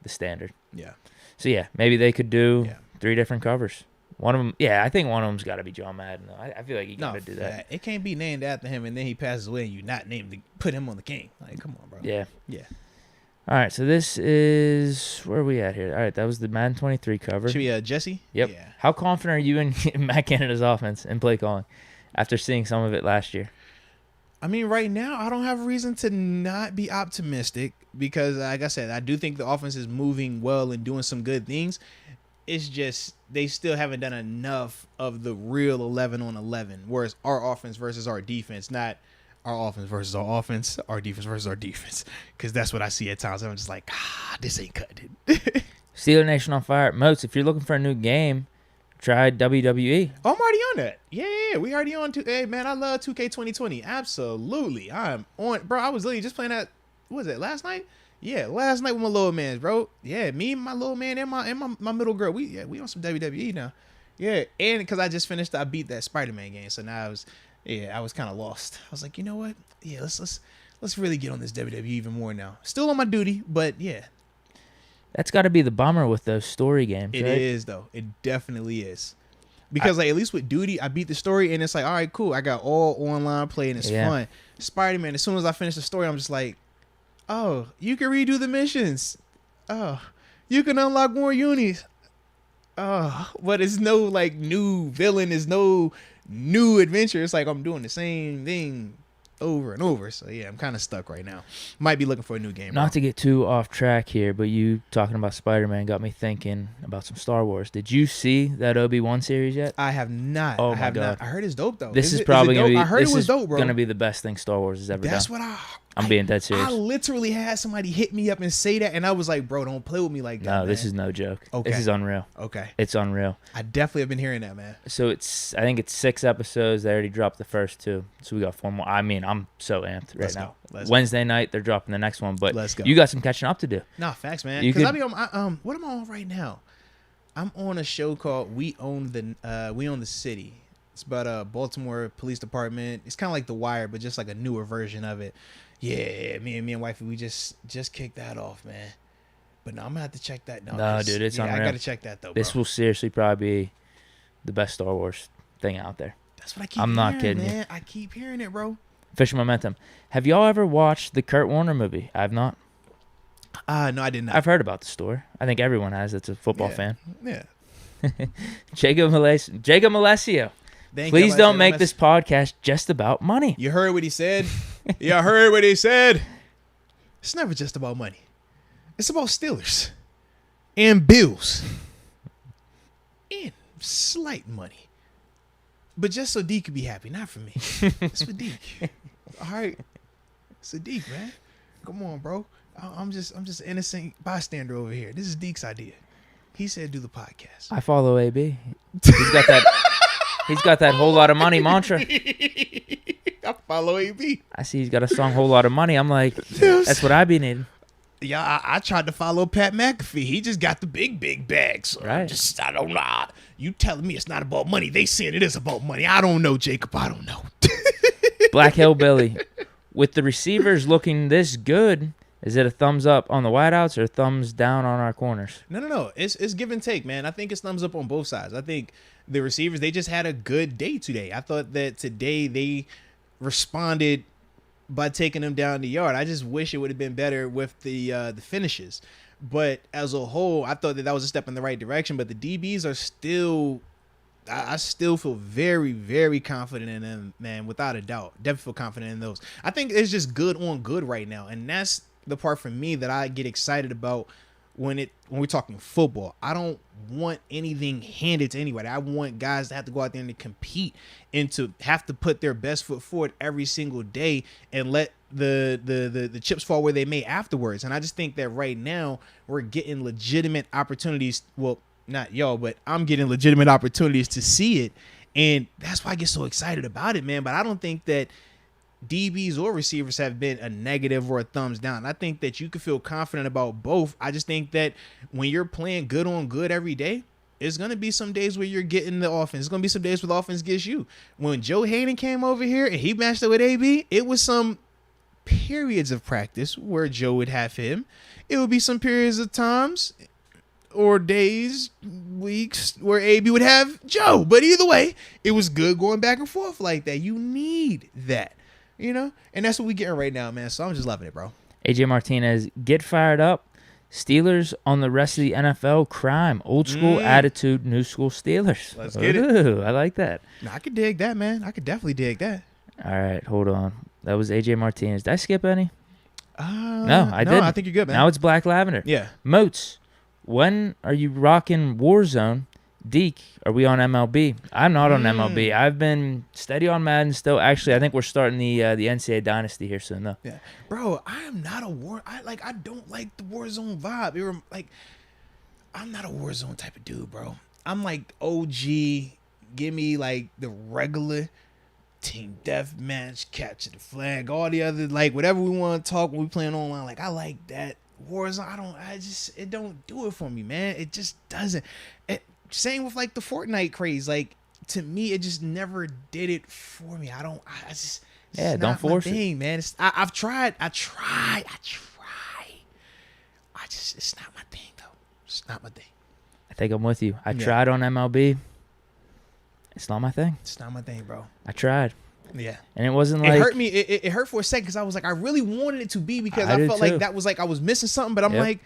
the standard. Yeah. So yeah, maybe they could do 3 different covers. One of them, I think one of them's got to be John Madden. I feel like you got to do that. It can't be named after him, and then he passes away, and you not named to put him on the king. Like, come on, bro. Yeah. All right, so this is where are we at here? All right, that was the Madden 23 cover. Should be Jesse. Yep. Yeah. How confident are you in Matt Canada's offense and play calling after seeing some of it last year? I mean, right now, I don't have a reason to not be optimistic because, like I said, I do think the offense is moving well and doing some good things. It's just they still haven't done enough of the real 11 on 11, whereas our offense versus our defense, not our offense versus our offense, our defense versus our defense, because that's what I see at times. I'm just like, this ain't cutting it. Steeler Nation on fire. Moats, if you're looking for a new game, try WWE. Oh, I'm already on that. Yeah, we already on. Hey, man, I love 2K 2020. Absolutely. I'm on. Bro, I was literally just playing that, what was it, last night? Yeah, last night with my little man, bro. Yeah, me, my little man, and my middle girl. We on some WWE now. Yeah, and because I just finished, I beat that Spider-Man game, so now I was kind of lost. I was like, you know what? Yeah, let's really get on this WWE even more now. Still on my duty, but yeah. That's got to be the bummer with those story games. It right? is though. It definitely is. Because like at least with Duty, I beat the story and it's like, all right, cool. I got all online play and it's fun. Spider-Man, as soon as I finish the story, I'm just like, oh, you can redo the missions. Oh, you can unlock more unis. Oh, but it's no like new villain. It's no new adventure. It's like I'm doing the same thing over and over. So yeah, I'm kind of stuck right now. Might be looking for a new game. Not to get too off track here, but you talking about Spider-Man got me thinking about some Star Wars. Did you see that Obi-Wan series yet? I have not. Oh my God. I heard it's dope though. This is probably gonna be. I heard it was dope, bro. Gonna be the best thing Star Wars has ever done. That's what I'm being dead serious. I literally had somebody hit me up and say that, and I was like, bro, don't play with me like that. No, this is no joke. Okay. This is unreal. Okay. It's unreal. I definitely have been hearing that, man. So I think it's 6 episodes. They already dropped the first 2. So we got 4 more. I mean, I'm so amped right now. Wednesday night, they're dropping the next one. But let's go. You got some catching up to do. Nah, facts, man. Because what am I on right now? I'm on a show called We Own the City. It's about Baltimore Police Department. It's kind of like The Wire, but just like a newer version of it. Yeah, me and wifey, we just kicked that off, man. But no, I'm gonna have to check that. No, dude, it's unreal. I gotta check that though. This will seriously probably be the best Star Wars thing out there. That's what I keep I'm hearing, not kidding man. you. I keep hearing it, bro. Official momentum. Have y'all ever watched the Kurt Warner movie? I've not. No, I did not. I've heard about the story. I think everyone has that's a football fan. Yeah. Jacob Malesio. Please don't make this podcast just about money. You heard what he said? You heard what he said? It's never just about money. It's about Steelers and bills and slight money. But just so Deke could be happy, not for me. It's for Deke. All right. It's a Deke, man. Come on, bro. I'm just an innocent bystander over here. This is Deke's idea. He said do the podcast. I follow AB. He's got that whole lot of money mantra. I follow AB. I see he's got a song whole lot of money. I'm like, that's what I be needing. Yeah, I tried to follow Pat McAfee. He just got the big bags. So right. I don't know. You telling me it's not about money. They saying it is about money. I don't know, Jacob. I don't know. Black Hillbilly. With the receivers looking this good, is it a thumbs up on the wideouts or thumbs down on our corners? No. It's give and take, man. I think it's thumbs up on both sides. I think the receivers, they just had a good day today. I thought that today they responded by taking them down the yard. I just wish it would have been better with the finishes. But as a whole, I thought that was a step in the right direction. But the DBs are still, I still feel very, very confident in them, man, without a doubt. Definitely feel confident in those. I think it's just good on good right now. And that's the part for me that I get excited about when we're talking football. I don't want anything handed to anybody. I want guys to have to go out there and to compete and to have to put their best foot forward every single day and let the chips fall where they may afterwards. And I just think that right now we're getting legitimate opportunities. Well, not y'all, but I'm getting legitimate opportunities to see it. And that's why I get so excited about it, man. But I don't think that DBs or receivers have been a negative or a thumbs down. I think that you can feel confident about both. I just think that when you're playing good on good every day, it's going to be some days where you're getting the offense. It's going to be some days where the offense gets you. When Joe Hayden came over here and he matched up with AB, it was some periods of practice where Joe would have him. It would be some periods of times or days, weeks where AB would have Joe. But either way, it was good going back and forth like that. You need that. You know, and that's what we getting right now, man. So I'm just loving it, bro. AJ Martinez, get fired up. Steelers on the rest of the NFL crime. Old school attitude, new school Steelers. Let's get it. I like that. No, I could dig that, man. I could definitely dig that. All right, hold on. That was AJ Martinez. Did I skip any? No, I didn't. I think you're good, man. Now it's Black Lavender. Yeah. Moats, when are you rocking Warzone? Deke, are we on MLB? I'm not on MLB. I've been steady on Madden still. Actually, I think we're starting the NCAA Dynasty here soon, though. Yeah, bro, I am not a I don't like the Warzone vibe. I'm not a Warzone type of dude, bro. I'm like OG. Give me like the regular team deathmatch, capture the flag, all the other whatever we want to talk when we playing online. Like I like that Warzone. It don't do it for me, man. It just doesn't. Same with the Fortnite craze. To me, it just never did it for me. It's don't force it, man. I've tried. It's not my thing, though. It's not my thing. I think I'm with you. I tried on MLB. It's not my thing. It's not my thing, bro. I tried. Yeah. And it wasn't It hurt me. It hurt for a second because I was I really wanted it to be because I felt like that was I was missing something. But I'm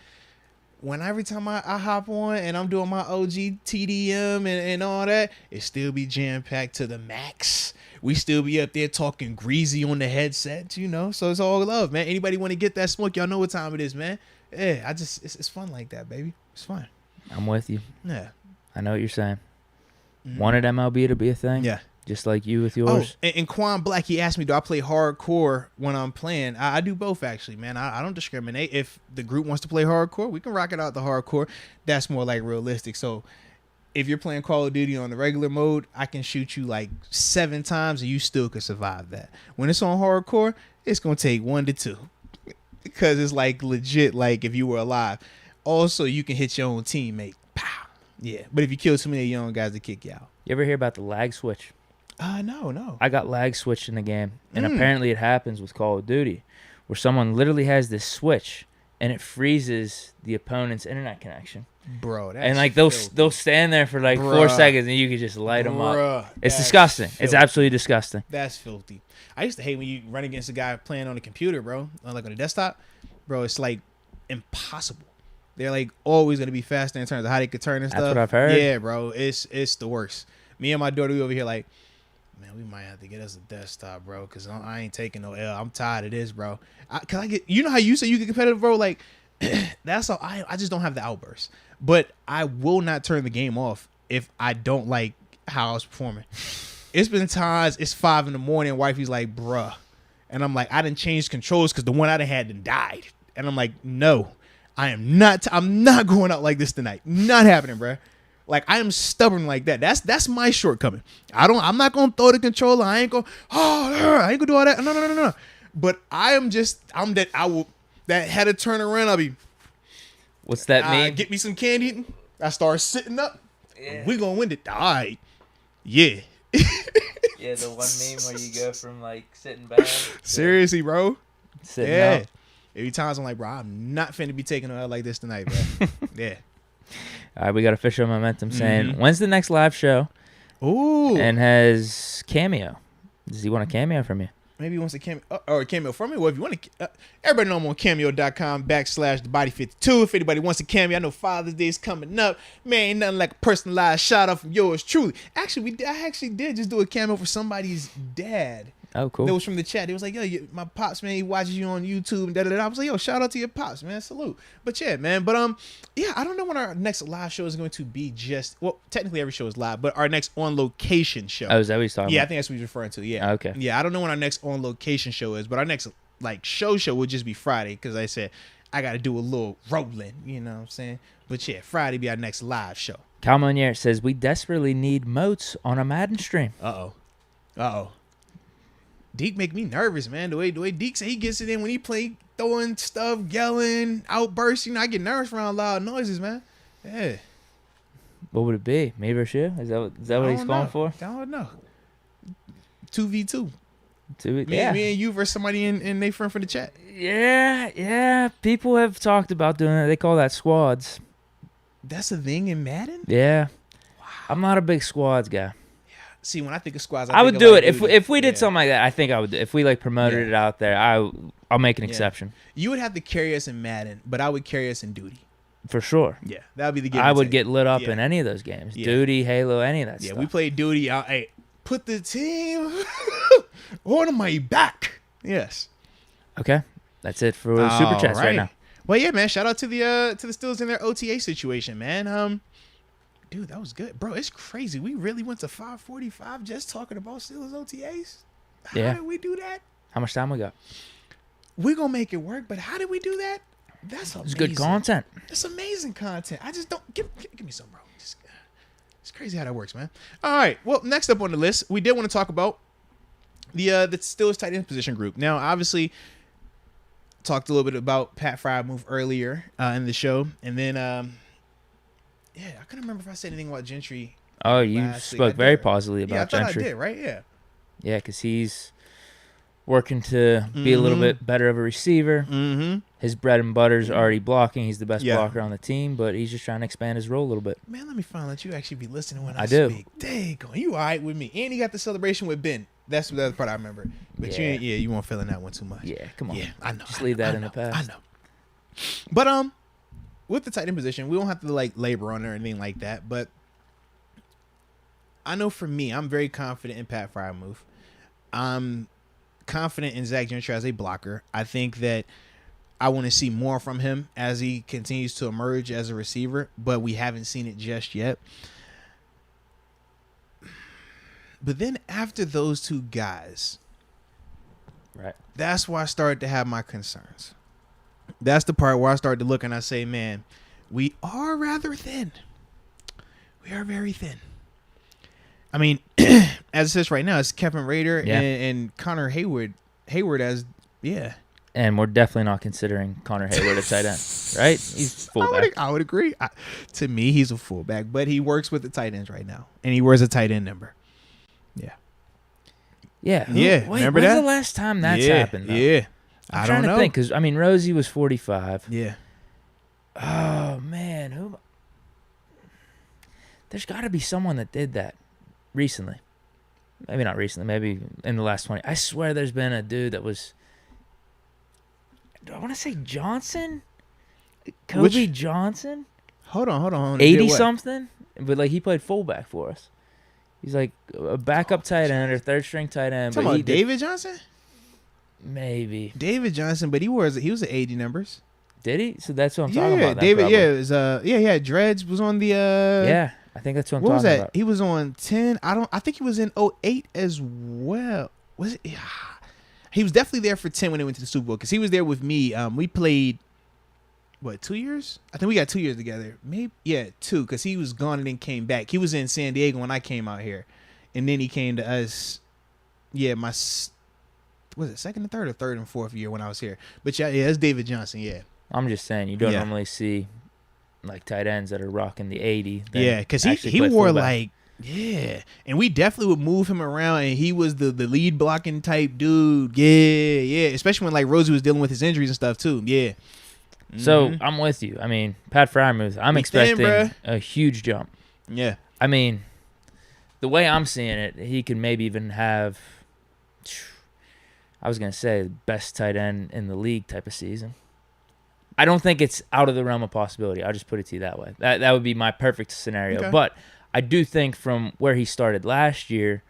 when every time I hop on and I'm doing my OG TDM and all that, it still be jam-packed to the max. We still be up there talking greasy on the headset, so it's all love, man. Anybody want to get that smoke, y'all know what time it is, man. Yeah, it's fun like that, baby. It's fun. I'm with you. Yeah. I know what you're saying. Wanted MLB to be a thing? Yeah. Just like you with yours. Oh, and Quan Black, he asked me, do I play hardcore when I'm playing? I do both, actually, man. I don't discriminate. If the group wants to play hardcore, we can rock it out the hardcore. That's more realistic. So if you're playing Call of Duty on the regular mode, I can shoot you 7 times and you still could survive that. When it's on hardcore, it's going to take 1 to 2 because it's legit if you were alive. Also, you can hit your own teammate. Pow. Yeah. But if you kill too many young guys, they kick you out. You ever hear about the lag switch? No. I got lag switched in the game, and apparently it happens with Call of Duty, where someone literally has this switch, and it freezes the opponent's internet connection. Bro, that's And like filthy. they'll stand there for like 4 Bruh. seconds, and you can just light them up. Bruh, It's that's disgusting. It's filthy. absolutely disgusting. That's filthy. I used to hate when you run against a guy playing on a computer, bro, like on a desktop. Bro, it's like impossible. They're like always gonna be faster in terms of how they could turn and stuff. That's what I've heard. Yeah, bro, it's the worst. Me and my daughter, we over here like, man, we might have to get us a desktop, bro, because I ain't taking no L. I'm tired of this, bro. Cause I get, you know how you say you get competitive, bro? Like, that's all. I just don't have the outburst. But I will not turn the game off if I don't like how I was performing. It's been times it's 5 a.m. Wifey's like, bruh. And I'm like, I didn't change controls because the one I done had done died. And I'm like, no, I'm not going out like this tonight. Not happening, bruh. Like, I am stubborn like that. That's my shortcoming. I'm not gonna throw the controller. I ain't gonna do all that. No. But I'm that that had to turn around. I'll be, What's that mean? Get me some candy. I start sitting up. Yeah. We gonna win it. All right. Yeah. Yeah, the one meme where you go from like sitting back. Seriously, bro. Sitting Yeah. up. Every times I'm like, bro, I'm not finna be taking it out like this tonight, bro. Yeah. All right, we got official momentum saying, when's the next live show? Ooh. And has cameo. Does he want a cameo from you? Maybe he wants a cameo or a cameo from me. Well, if you want to, everybody know I'm on cameo.com/thebody52. If anybody wants a cameo, I know Father's Day is coming up. Man, ain't nothing like a personalized shout out from yours truly. Actually, I actually did just do a cameo for somebody's dad. Oh, cool. That was from the chat. He was like, yo, my pops, man, he watches you on YouTube and da-da-da. I was like, yo, shout out to your pops, man. Salute. But yeah, man. But yeah, I don't know when our next live show is going to be well, technically every show is live, but our next on location show. Oh, is that what he's talking Yeah, I about? think that's what he's referring to. Yeah. Okay. Yeah, I don't know when our next on location show is, but our next like show will just be Friday because I said I got to do a little rolling, you know what I'm saying? But yeah, Friday be our next live show. Cal Monier says, we desperately need Moats on a Madden stream. Uh-oh. Deke make me nervous, man. The way Deke say he gets it in when he play, throwing stuff, yelling, outbursts. You know, I get nervous around loud noises, man. Yeah. What would it be? Me versus you? Is that what he's going for? I don't know. 2v2. Me Yeah. and you versus somebody in they friend for the chat. Yeah. People have talked about doing it. They call that squads. That's a thing in Madden? Yeah. Wow. I'm not a big squads guy. See, when I think of squads, I would think do of it like if we did something like that. I think I would. If we like promoted it out there, I'll make an exception You would have to carry us in Madden, but I would carry us in Duty. for sure. Yeah, that would be the game. I would get lit up in any of those games. Yeah. Duty, Halo, any of that Yeah, stuff. we played Duty. Hey, put the team on my back. Yes. Okay, that's it for super chats right now. Well, yeah, man. Shout out to the Steelers in their OTA situation, man. Dude, that was good, bro. It's crazy. We really went to 5:45 just talking about Steelers OTAs. How did we do that? How much time we got? We're gonna make it work, but how did we do that? That's amazing. It's good content. It's amazing content. I just don't give me some, bro. It's crazy how that works, man. All right. Well, next up on the list, we did want to talk about the Steelers tight end position group. Now, obviously, talked a little bit about Pat Freiermuth earlier in the show, and then yeah, I couldn't remember if I said anything about Gentry. Oh, you spoke very positively about Gentry. Gentry. I did, right? Yeah. Yeah, because he's working to be a little bit better of a receiver. Mm-hmm. His bread and butter's already blocking. He's the best Yeah. blocker on the team, but he's just trying to expand his role a little bit. Man, let me find out you actually be listening when I do. speak. Dang, you all right with me? And he got the celebration with Ben. That's the other part I remember. But you weren't feeling that one too much. Yeah, come on. Yeah, I know. Just leave that in the past. I know. But with the tight end position, we don't have to like labor on it or anything like that. But I know for me, I'm very confident in Pat Freiermuth. I'm confident in Zach Gentry as a blocker. I think that I want to see more from him as he continues to emerge as a receiver, but we haven't seen it just yet. But then after those two guys, Right. that's where I started to have my concerns. That's the part where I started to look and I say, man, we are rather thin. We are very thin. I mean, as it says right now, it's Kevin Rader and Connor Hayward as, And we're definitely not considering Connor Hayward a tight end, right? He's fullback. I would agree. To me, he's a fullback, but he works with the tight ends right now, and he wears a tight end number. Yeah. Yeah. Remember when's that? the last time that's happened? Though? Yeah. I trying don't know. to think because I mean Rosie was 45. Yeah. Oh man, who? There's got to be someone that did that recently. Maybe not recently. Maybe in the last 20. I swear, there's been a dude that was. Do I want to say Johnson? Kobe Johnson? Hold on. 80 something, but like he played fullback for us. He's like a backup tight end or third string tight end. Talking about David Johnson? Maybe David Johnson, but he was at 80 numbers. Did he? So that's what I'm talking about. David. Yeah, it was he had dreads. Was on the. Yeah, I think that's what I'm talking was that? about. He was on 10. I think he was in 08 as well. Was it? Yeah. He was definitely there for 10 when they went to the Super Bowl because he was there with me. We played. What, 2 years? I think we got 2 years together. Maybe, yeah, 2, because he was gone and then came back. He was in San Diego when I came out here, and then he came to us. Yeah, was it second and third or third and fourth year when I was here? But yeah, that's David Johnson. Yeah, I'm just saying you don't normally see like tight ends that are rocking the 80. Yeah, because he wore fullback. And we definitely would move him around, and he was the lead blocking type dude. Yeah, especially when like Rosie was dealing with his injuries and stuff too. Yeah. So I'm with you. I mean, Pat Freiermuth, I'm expecting a huge jump. Yeah. I mean, the way I'm seeing it, he could maybe even have, I was going to say, best tight end in the league type of season. I don't think it's out of the realm of possibility. I'll just put it to you that way. That would be my perfect scenario. Okay. But I do think from where he started last year,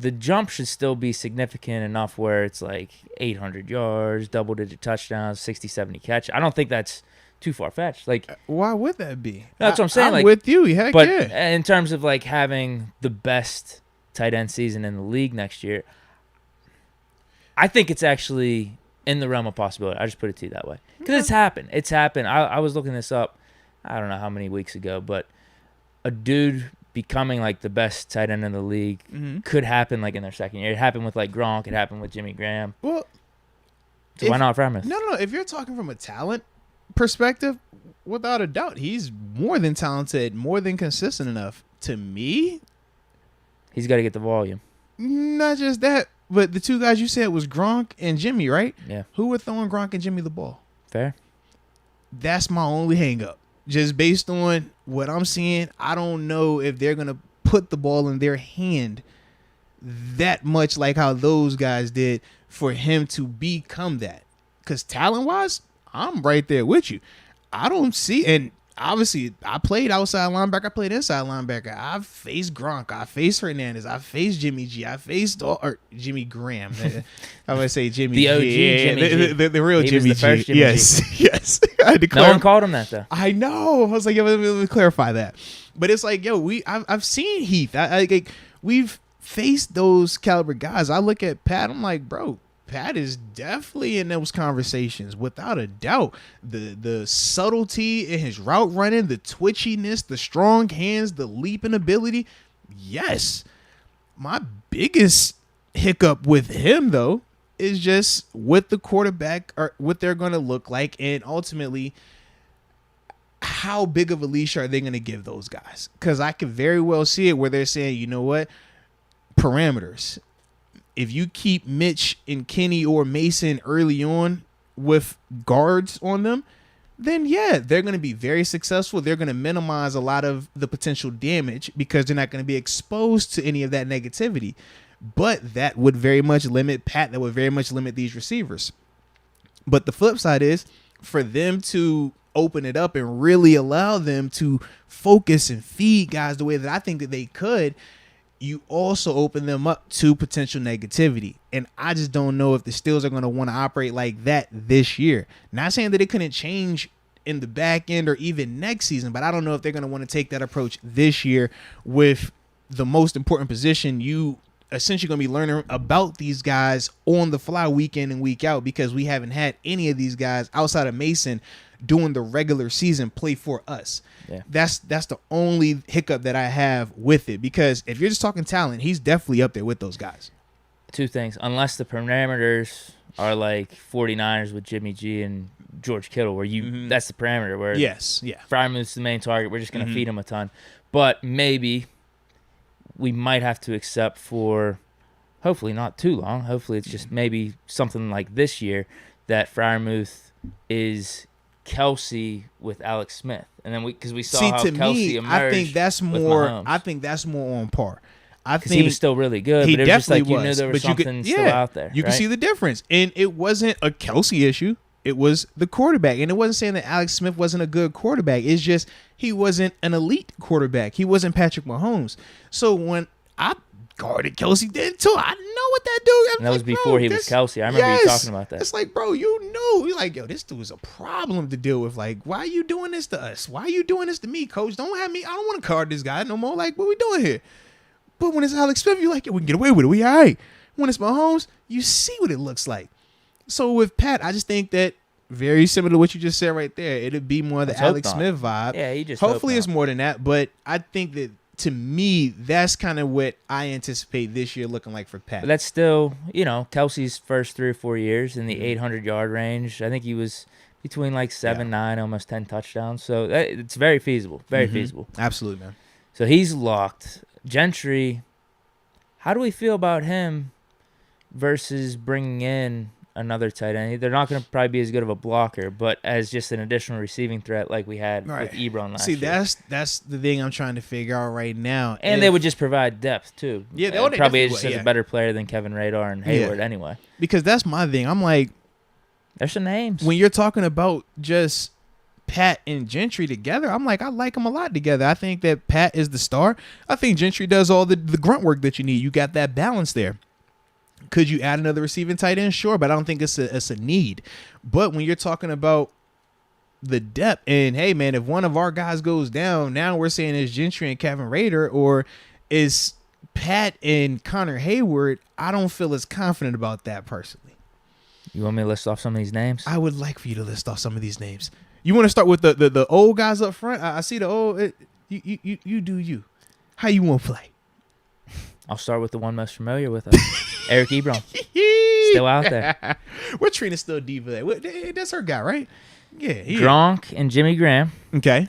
the jump should still be significant enough where it's like 800 yards, double-digit touchdowns, 60, 70 catch. I don't think that's too far-fetched. Like, why would that be? That's what I'm saying. I'm like, with you. Heck but yeah. In terms of like having the best tight end season in the league next year, I think it's actually in the realm of possibility. I just put it to you that way. Because it's happened. It's happened. I was looking this up, I don't know how many weeks ago, but a dude becoming like the best tight end in the league could happen like in their second year. It happened with like Gronk. It happened with Jimmy Graham. Well, so why not Freiermuth? No. If you're talking from a talent perspective, without a doubt, he's more than talented, more than consistent enough. To me, he's got to get the volume. Not just that, but the two guys you said was Gronk and Jimmy, right? Yeah. Who were throwing Gronk and Jimmy the ball? Fair. That's my only hang up. Just based on what I'm seeing, I don't know if they're going to put the ball in their hand that much like how those guys did for him to become that. Because talent-wise, I'm right there with you. I don't see, and obviously, I played outside linebacker. I played inside linebacker. I've faced Gronk. I faced Hernandez. I faced Jimmy G. I faced Jimmy Graham. I would say Jimmy the OG G. Jimmy G. The real he Jimmy was the first G. Jimmy Yes, G. yes. I had to no one called him that, though. I know. I was like, let me clarify that. But it's like, yo, I've seen Heath. We've faced those caliber guys. I look at Pat. I'm like, bro, Pat is definitely in those conversations without a doubt. The subtlety in his route running, the twitchiness, the strong hands, the leaping ability. Yes. My biggest hiccup with him, though, is just with the quarterback or what they're going to look like, and ultimately how big of a leash are they going to give those guys? Because I could very well see it where they're saying, you know what, parameters. If you keep Mitch and Kenny or Mason early on with guards on them, then yeah, they're going to be very successful. They're going to minimize a lot of the potential damage because they're not going to be exposed to any of that negativity. But that would very much limit Pat. That would very much limit these receivers. But the flip side is for them to open it up and really allow them to focus and feed guys the way that I think that they could, you also open them up to potential negativity. And I just don't know if the Steelers are going to want to operate like that this year. Not saying that it couldn't change in the back end or even next season, but I don't know if they're going to want to take that approach this year with the most important position you essentially going to be learning about these guys on the fly week in and week out, because we haven't had any of these guys outside of Mason doing the regular season play for us. Yeah. That's the only hiccup that I have with it, because if you're just talking talent, he's definitely up there with those guys. Two things. Unless the parameters are like 49ers with Jimmy G and George Kittle, where you that's the parameter where Freiermuth's the main target. We're just going to feed him a ton. But maybe we might have to accept for hopefully not too long. Hopefully it's just maybe something like this year that Freiermuth is Kelsey with Alex Smith, and then because we saw how Kelsey emerged. I think that's more. Mahomes. I think that's more on par. Because he was still really good, but it was just like you knew there was something still out there. You can see the difference, and it wasn't a Kelsey issue. It was the quarterback, and it wasn't saying that Alex Smith wasn't a good quarterback. It's just he wasn't an elite quarterback. He wasn't Patrick Mahomes. So when I guarded Kelsey then too, I know what that dude. And that was before he was Kelsey. I remember you talking about that. It's like, bro, you know, you're like, yo, this dude is a problem to deal with. Like, why are you doing this to us? Why are you doing this to me, coach? Don't have me. I don't want to guard this guy no more. Like, what we doing here? But when it's Alex Smith, you're like, yo, we can get away with it. We all right. When it's Mahomes, you see what it looks like. So with Pat, I just think that very similar to what you just said right there. It'd be more the Alex Smith vibe. Yeah, he just hopefully it's more than that. But I think that to me, that's kind of what I anticipate this year looking like for Pat. But that's still, Kelsey's first 3 or 4 years in the 800-yard range. I think he was between like 7, 9, almost 10 touchdowns. So it's very feasible. Very feasible. Absolutely, man. So he's locked. Gentry, how do we feel about him versus bringing in another tight end? They're not going to probably be as good of a blocker, but as just an additional receiving threat like we had with Ebron last year. See, that's the thing I'm trying to figure out right now. And they would just provide depth, too. Yeah, they probably just a better player than Kevin Radar and Hayward anyway. Because that's my thing. I'm like, there's some names. When you're talking about just Pat and Gentry together, I'm like, I like them a lot together. I think that Pat is the star. I think Gentry does all the grunt work that you need. You got that balance there. Could you add another receiving tight end? Sure, but I don't think it's a need. But when you're talking about the depth, and hey, man, if one of our guys goes down, now we're saying it's Gentry and Kevin Rader, or is Pat and Connor Hayward, I don't feel as confident about that personally. You want me to list off some of these names? I would like for you to list off some of these names. You want to start with the old guys up front? I see the old. You do you. How you want to play? I'll start with the one most familiar with us, Eric Ebron. Still out there. We're Trina's still diva there. That's her guy, right? Yeah. Gronk and Jimmy Graham. Okay.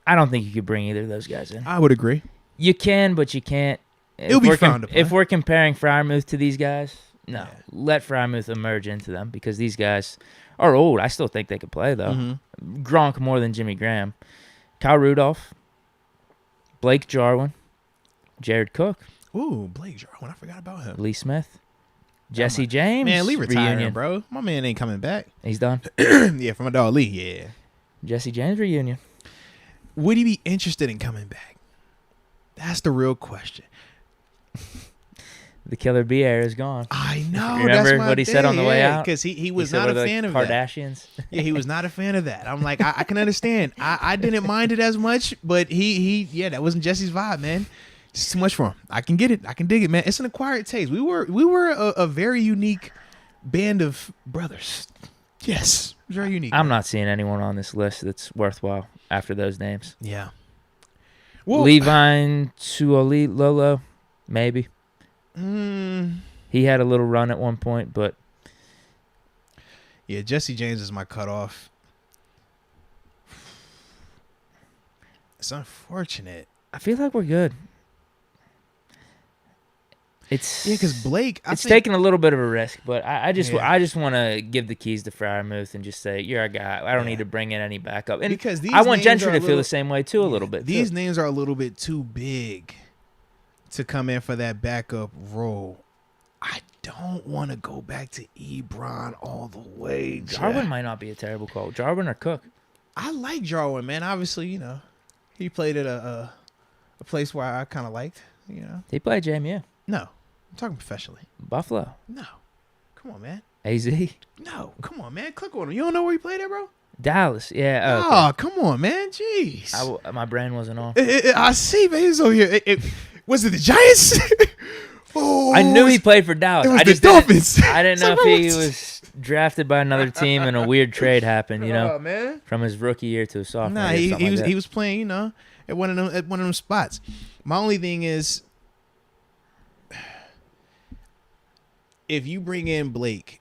I don't think you could bring either of those guys in. I would agree. You can, but you can't. It'll be frowned upon. If we're comparing Freiermuth to these guys, no. Yeah. Let Freiermuth emerge into them because these guys are old. I still think they could play, though. Mm-hmm. Gronk more than Jimmy Graham. Kyle Rudolph. Blake Jarwin. Jared Cook. Ooh, Blake Jarwin. I forgot about him. Lee Smith. Jesse James. Man, Lee retiring, bro. My man ain't coming back. He's done? Yeah, from my dog Lee, yeah. Jesse James reunion. Would he be interested in coming back? That's the real question. The Killer Bee era is gone. I know. Remember what he said on the way out? Because he was not a fan of Kardashians. That. Yeah, he was not a fan of that. I'm like, I can understand. I didn't mind it as much, but that wasn't Jesse's vibe, man. It's too much for him. I can get it. I can dig it, man. It's an acquired taste. We were a very unique band of brothers. Yes, very unique. I'm not seeing anyone on this list that's worthwhile after those names. Yeah. Well, Levine, Suoli, Lolo, maybe. He had a little run at one point, but yeah, Jesse James is my cutoff. It's unfortunate. I feel like we're good. It's because Blake. It's taking a little bit of a risk, but I just want to give the keys to Freiermuth and just say you're a guy. I don't need to bring in any backup. And because I want Gentry to feel the same way too, a little bit. These names are a little bit too big to come in for that backup role. I don't want to go back to Ebron all the way. Jarwin might not be a terrible call. Jarwin or Cook? I like Jarwin, man. Obviously, he played at a place where I kind of liked. He played JMU. No, I'm talking professionally. Buffalo. No, come on, man. AZ. No, come on, man. Click on him. You don't know where he played at, bro? Dallas. Yeah. Okay. Oh, come on, man. Jeez. My brain wasn't on. I see, man. He's over here. Was it the Giants? I knew he played for Dallas. It was the Dolphins. I didn't know if he was drafted by another team and a weird trade happened, man. From his rookie year to his sophomore. Nah, he was playing, at one of them spots. My only thing is, if you bring in Blake,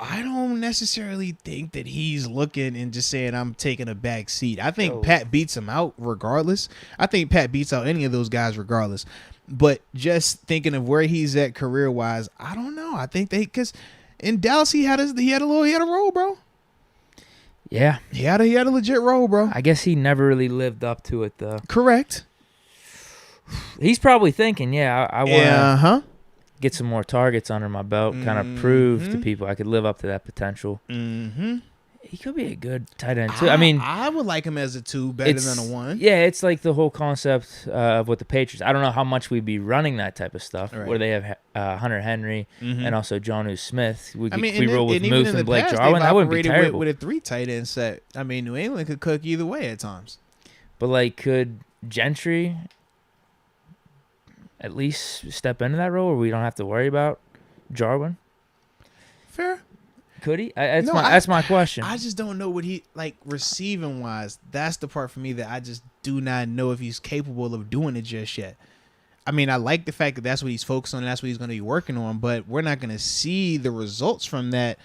I don't necessarily think that he's looking and just saying I'm taking a back seat. I think Pat beats him out regardless. I think Pat beats out any of those guys regardless. But just thinking of where he's at career-wise, I don't know. I think because in Dallas, he had a role, bro. Yeah. He had a legit role, bro. I guess he never really lived up to it, though. Correct. He's probably thinking, I want to get some more targets under my belt, kind of prove to people I could live up to that potential. Mm-hmm. He could be a good tight end, too. I mean, I would like him as a 2 better than a 1. Yeah, it's like the whole concept of what the Patriots. I don't know how much we'd be running that type of stuff, where they have Hunter Henry and also Jonnu Smith. We roll with Moose and Blake Jarwin. That wouldn't be terrible. With a 3 tight end set. I mean, New England could cook either way at times. But, like, could Gentry at least step into that role where we don't have to worry about Jarwin? Fair. Could he? That's my question. I just don't know what he, like, receiving wise. That's the part for me that I just do not know if he's capable of doing it just yet. I mean, I like the fact that that's what he's focused on and that's what he's going to be working on, but we're not going to see the results from that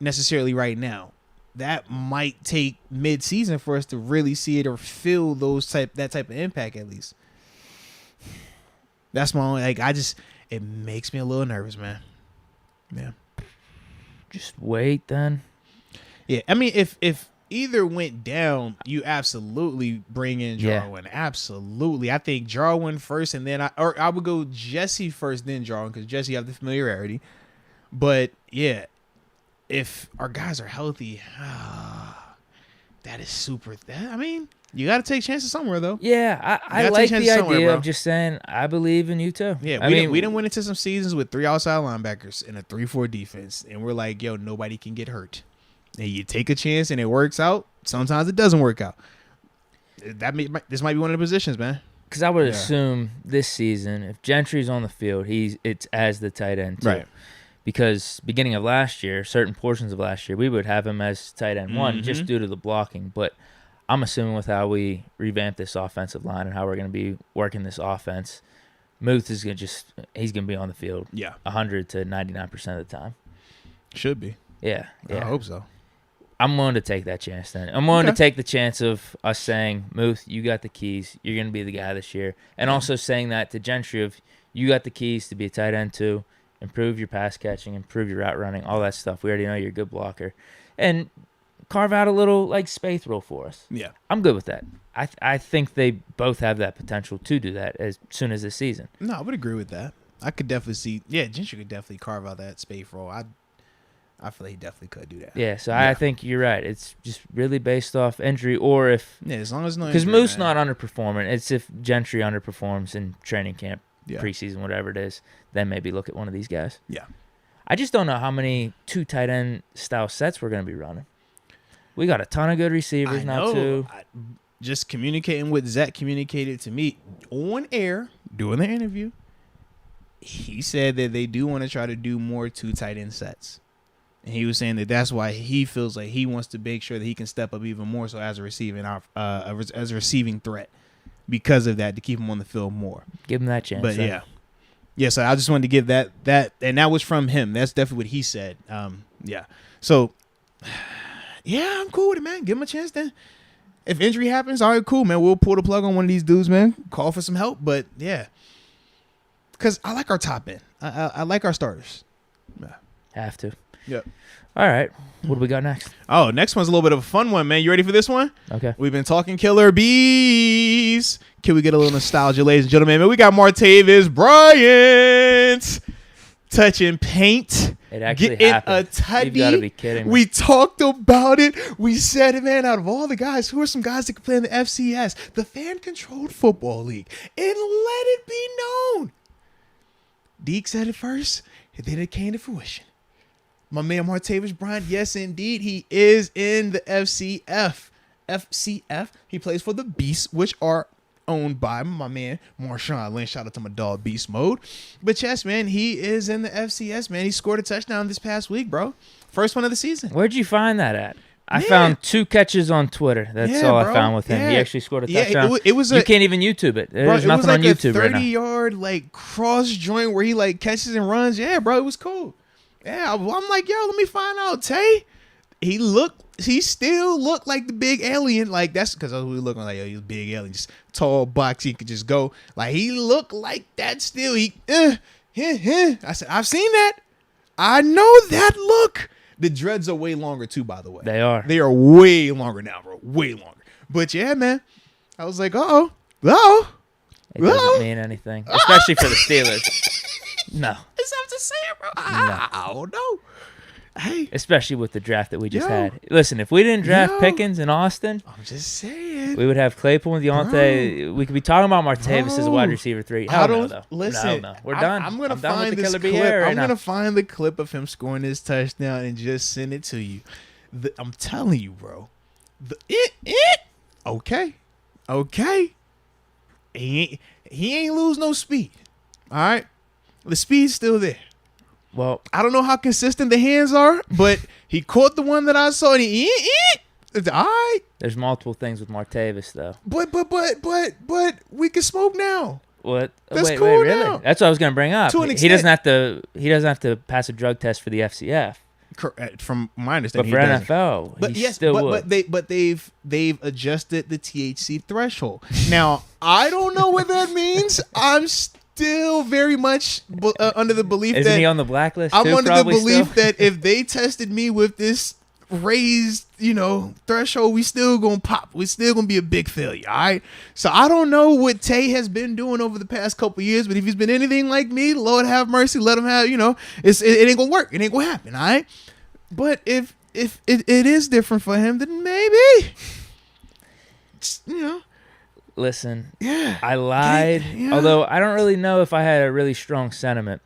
necessarily right now. That might take mid-season for us to really see it or feel that type of impact at least. That's my only, it makes me a little nervous, man. Yeah. Just wait then. Yeah, I mean, if either went down, you absolutely bring in Jarwin. Yeah. Absolutely. I think Jarwin first, and then I would go Jesse first, then Jarwin, because Jesse have the familiarity. But yeah, if our guys are healthy, that is super. I mean, you got to take chances somewhere, though. Yeah, I like the idea of just saying, I believe in you, too. Yeah, we didn't win into some seasons with 3 outside linebackers and a 3-4 defense, and we're like, yo, nobody can get hurt. And you take a chance, and it works out. Sometimes it doesn't work out. This might be one of the positions, man. Because I would assume this season, if Gentry's on the field, it's as the tight end, too. Right. Because beginning of last year, certain portions of last year, we would have him as tight end 1 just due to the blocking, but I'm assuming with how we revamp this offensive line and how we're going to be working this offense, Moats is going to he's going to be on the field 100 to 99% of the time. Should be. Yeah. I hope so. I'm willing to take that chance then. I'm willing to take the chance of us saying, Moats, you got the keys. You're going to be the guy this year. And also saying that to Gentry of, you got the keys to be a tight end too. Improve your pass catching, improve your route running, all that stuff. We already know you're a good blocker. And carve out a little, like, space role for us. Yeah. I'm good with that. I think they both have that potential to do that as soon as this season. No, I would agree with that. I could definitely see, Gentry could definitely carve out that space role. I feel like he definitely could do that. Yeah, so I think you're right. It's just really based off injury or if... Yeah, as long as no because Moose not underperforming. It's if Gentry underperforms in training camp, preseason, whatever it is, then maybe look at one of these guys. Yeah. I just don't know how many 2 tight end style sets we're going to be running. We got a ton of good receivers now, too. Just communicating what Zach communicated to me on air, doing the interview, he said that they do want to try to do more 2 tight end sets. And he was saying that that's why he feels like he wants to make sure that he can step up even more so as a receiving threat because of that, to keep him on the field more. Give him that chance. But yeah, so I just wanted to give that, and that was from him. That's definitely what he said. Yeah. So, yeah, I'm cool with it, man. Give him a chance then. If injury happens, all right, cool, man. We'll pull the plug on one of these dudes, man. Call for some help, but yeah. Because I like our top end. I like our starters. Yeah. Have to. Yep. All right. What do we got next? Oh, next one's a little bit of a fun one, man. You ready for this one? Okay. We've been talking killer bees. Can we get a little nostalgia, ladies and gentlemen? Man, we got Martavis Bryant touching paint. It actually happened. You've got to be kidding me. We talked about it. We said it, man. Out of all the guys, who are some guys that can play in the FCS, the Fan-Controlled Football League, and let it be known. Deke said it first, and then it came to fruition. My man Martavis Bryant, yes, indeed, he is in the FCF. He plays for the Beasts, which are owned by my man Marshawn Lynch. Shout out to my dog Beast Mode. But yes, man, he is in the FCS, man. He scored a touchdown this past week, bro. First one of the season. Where'd you find that at? I found 2 catches on Twitter. That's all I found with him. Yeah. He actually scored a touchdown. It was you can't even YouTube it. There's nothing on YouTube right now. It was like a 30-yard like cross joint where he like catches and runs. Yeah, bro, it was cool. Yeah, I'm like, yo, let me find out, Tay. He still looked like the big alien. Like, that's because we looking like, yo, he's a big alien, just tall box. He could just go. Like, he looked like that still. I said, I've seen that. I know that look. The dreads are way longer too, by the way. They are. They are way longer now, bro. Way longer. But yeah, man. I was like, oh. It doesn't mean anything, especially for the Steelers. No. It's have to say it, bro. I don't know. Hey. Especially with the draft that we just had. Listen, if we didn't draft Pickens in Austin, I'm just saying. We would have Claypool and Deontay. We could be talking about Martavis as a wide receiver 3. Hell no, though. Listen. No. We're done. I'm gonna done find with the this Killer clip. Bee era I'm gonna find the clip of him scoring this touchdown and just send it to you. I'm telling you, bro. Okay. He ain't lose no speed. All right. The speed's still there. Well, I don't know how consistent the hands are, but he caught the one that I saw and it's all right. There's multiple things with Martavis though. But we can smoke now. What? That's wait, cool really? now. That's what I was gonna bring up. To an He extent. doesn't have to pass a drug test for the FCF. From my But understanding, for he doesn't. NFL, But he yes, still but would. they've adjusted the THC threshold. Now I don't know what that means. I'm still very much under the belief Isn't that he on the blacklist? I'm too, under the probably belief still? that if they tested me with this raised, threshold, we still gonna pop. We still gonna be a big failure. All right. So I don't know what Tay has been doing over the past couple of years, but if he's been anything like me, Lord have mercy, let him have. It ain't gonna work. It ain't gonna happen. All right. But if it is different for him, then maybe, Listen, yeah. I lied. Yeah. Although I don't really know if I had a really strong sentiment.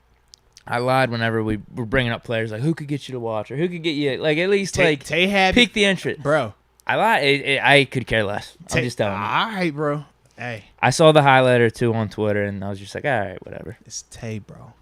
I lied whenever we were bringing up players like who could get you to watch or who could get you like at least Tay had pique the interest. bro. I lied. I could care less. I'm just telling you. All right, bro. Hey, I saw the highlight or two on Twitter and I was just like, all right, whatever. it's Tay, bro.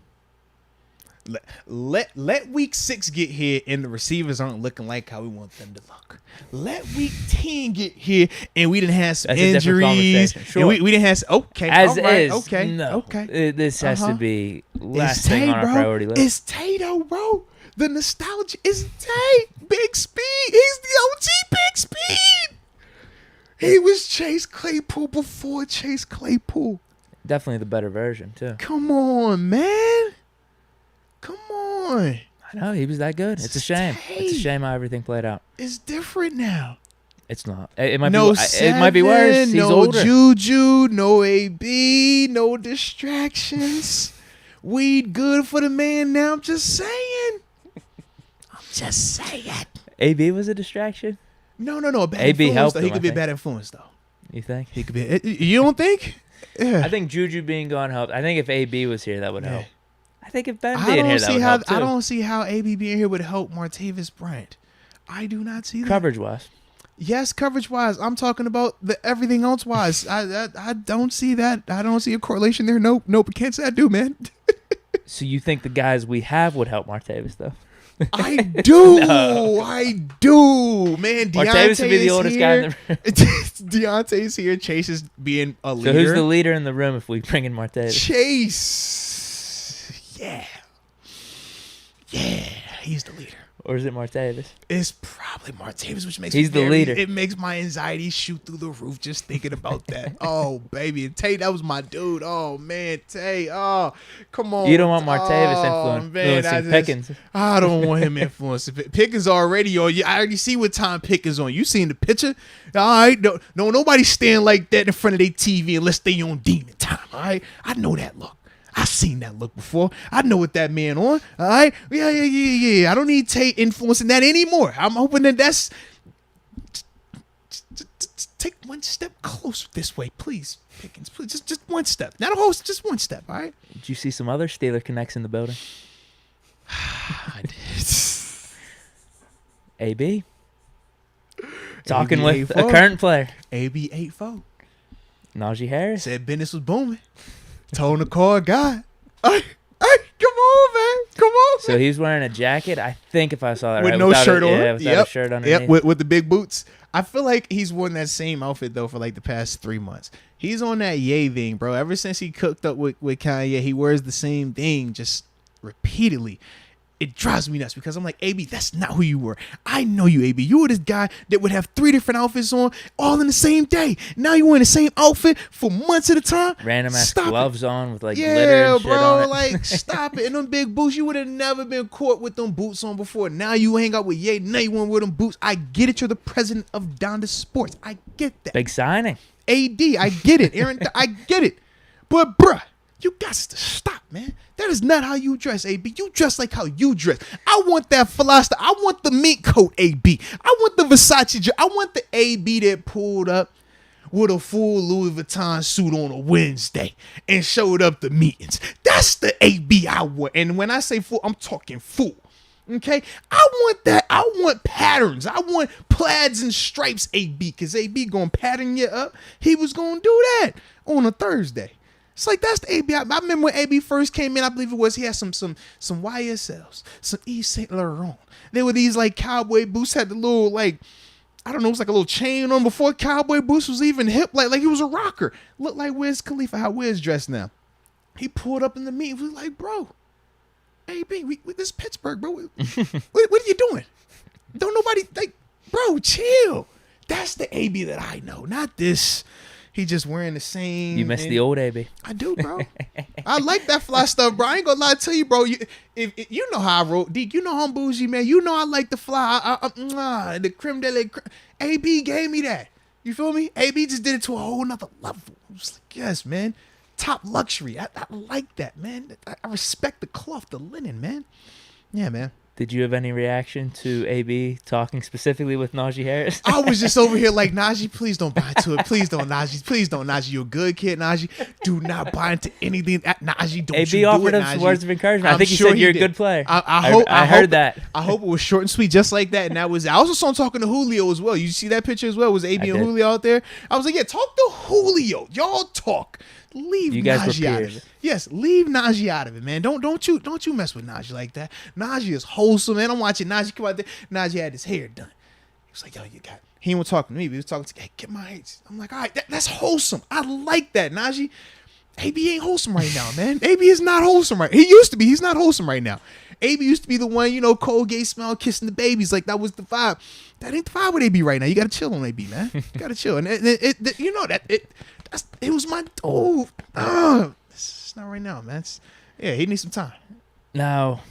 Let week 6 get here and the receivers aren't looking like how we want them to look. Let week 10 get here and we didn't have some That's a different injuries. conversation. Sure. And we didn't have okay. As all right, is. okay. No. Okay. This has to be last It's thing Tay, on bro. our priority list. It's Tay though, bro. The nostalgia is Tay. Big speed. He's the OG big speed. He was Chase Claypool before Chase Claypool. Definitely the better version, too. Come on, man. Come on. I know, he was that good. It's a shame. It's a shame how everything played out. It's different now. It's not. It might No be. It might be worse. He's no older. Juju, no AB, no distractions. Weed good for the man now. I'm just saying. AB was a distraction. No. Bad AB influence, helped though. He him, could I be a think. bad influence, though. You think? He could be. You don't think? Yeah. I think Juju being gone helped. I think if AB was here, that would help. I think if Ben I being don't here, that see would how help too. I don't see how AB being here would help Martavis Bryant. I do not see that. Coverage wise. Yes, coverage wise. I'm talking about the everything else wise. I don't see that. I don't see a correlation there. Nope. I can't say I do, man. So you think the guys we have would help Martavis though? I do. No. I do, man. Martavis would be the oldest guy in the room. Deontay's here. Chase is being a leader. So who's the leader in the room if we bring in Martavis? Chase. Yeah. He's the leader. Or is it Martavis? It's probably Martavis, which makes He's the leader. It makes my anxiety shoot through the roof just thinking about that. Oh, baby. And Tay, that was my dude. Oh, man. Tay. Oh, come on. You don't want Martavis influencing Pickens. I don't want him influencing. Pickens already on you. I already see what time Pickens on. You seen the picture? All right. No, nobody stand like that in front of their TV unless they on demon time. All right. I know that look. I've seen that look before. I know what that man on. All right. Yeah. I don't need Tate influencing that anymore. I'm hoping that's take one step closer this way, please, Pickens. Please, just one step. Not a whole, just one step. All right. Did you see some other Steeler connects in the building? I did. AB talking AB with a current player. AB 8-4 Najee Harris. said business was booming. Told the car guy, hey, come on, man. Come on. So he was wearing a jacket. I think if I saw that With right, no without shirt on. without a shirt underneath. Yep, with the big boots. I feel like he's worn that same outfit though for like the past 3 months. He's on that Ye thing, bro. Ever since he cooked up with Kanye, he wears the same thing just repeatedly. it drives me nuts because I'm like, AB, that's not who you were. I know you, AB. You were this guy that would have 3 different outfits on all in the same day. Now you wearing the same outfit for months at a time. Random ass Stop gloves it. on with like glitter and shit on it. Like stop it. And them big boots, you would have never been caught with them boots on before. Now you hang out with Ye. Now you want to wear them boots. I get it. You're the president of Donda Sports. I get that. Big signing. AD, I get it. Aaron, I get it. But bruh, you got to stop, man. That is not how you dress, AB. You dress like how you dress. I want that philosophy. I want the mink coat, AB. I want the Versace dress. I want the AB that pulled up with a full Louis Vuitton suit on a Wednesday and showed up to meetings. That's the AB I want. And when I say full, I'm talking full. Okay? I want that. I want patterns. I want plaids and stripes, AB, because AB gonna pattern you up. He was gonna do that on a Thursday. It's like that's the AB. I remember when AB first came in, I believe it was, he had some YSLs, some Yves Saint Laurent. They were these like cowboy boots, had the little like, I don't know, it was like a little chain on before cowboy boots was even hip, like he was a rocker. Looked like Wiz Khalifa, how Wiz dressed now. He pulled up in the meeting, was like, bro, AB, this is Pittsburgh, bro. What are you doing? Don't nobody, like, bro, chill. That's the AB that I know, not this. He just wearing the same. You miss the old AB. I do, bro. I like that fly stuff, bro. I ain't gonna lie to you, bro. If you know how I wrote, Deke. You know how I'm bougie, man. You know I like the fly. The creme de la creme. AB gave me that. You feel me? AB just did it to a whole nother level. I was like, yes, man. Top luxury. I like that, man. I respect the cloth, the linen, man. Yeah, man. Did you have any reaction to AB talking specifically with Najee Harris? I was just over here like, Najee, please don't buy into it. Please don't, Najee. Please don't, Najee. You're a good kid, Najee. Do not buy into anything. Najee, don't AB you do offered it, him Najee. some words of encouragement. I think he sure said you're a did. good player. I heard that. I hope it was short and sweet just like that. And that was, I also saw him talking to Julio as well. You see that picture as well? Was AB and Julio out there? I was like, yeah, talk to Julio. Y'all talk. Leave Najee out of it. Yes, leave Najee out of it, man. Don't you mess with Najee like that. Najee is wholesome, man. I'm watching Najee come out there. Najee had his hair done. He was like, yo, you got. He ain't talking to me. But he was talking to, hey, get my age. I'm like, all right, that's wholesome. I like that, Najee. AB ain't wholesome right now, man. AB is not wholesome right. He used to be. He's not wholesome right now. AB used to be the one, you know, Colgate smell, kissing the babies. Like that was the vibe. That ain't the vibe with AB right now. You gotta chill on AB, man. You gotta chill. And you know that it was my dude. It's not right now, man. Yeah, he needs some time. Now,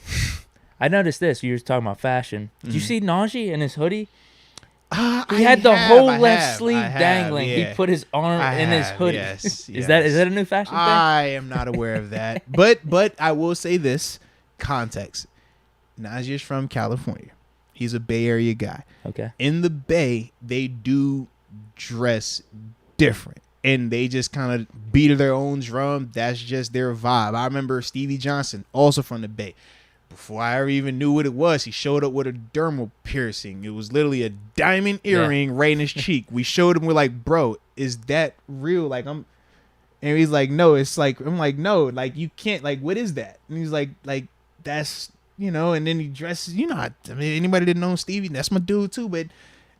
I noticed this. You were talking about fashion. Did you see Najee in his hoodie? He had the whole left sleeve dangling. Yeah. He put his arm in his hoodie. Yes, Is that a new fashion thing? I am not aware of that. But I will say this. Context. Najee is from California. He's a Bay Area guy. Okay. In the Bay, they do dress different. And they just kind of beat their own drum. That's just their vibe. I remember Stevie Johnson, also from the Bay. Before I ever even knew what it was, he showed up with a dermal piercing. It was literally a diamond earring right in his cheek. We showed him. We're like, bro, is that real? Like, and he's like, no. It's like, I'm like, no. Like, you can't. Like, what is that? And he's like, that's, you know. And then he dresses. You know, I mean, anybody that knows Stevie, that's my dude too. But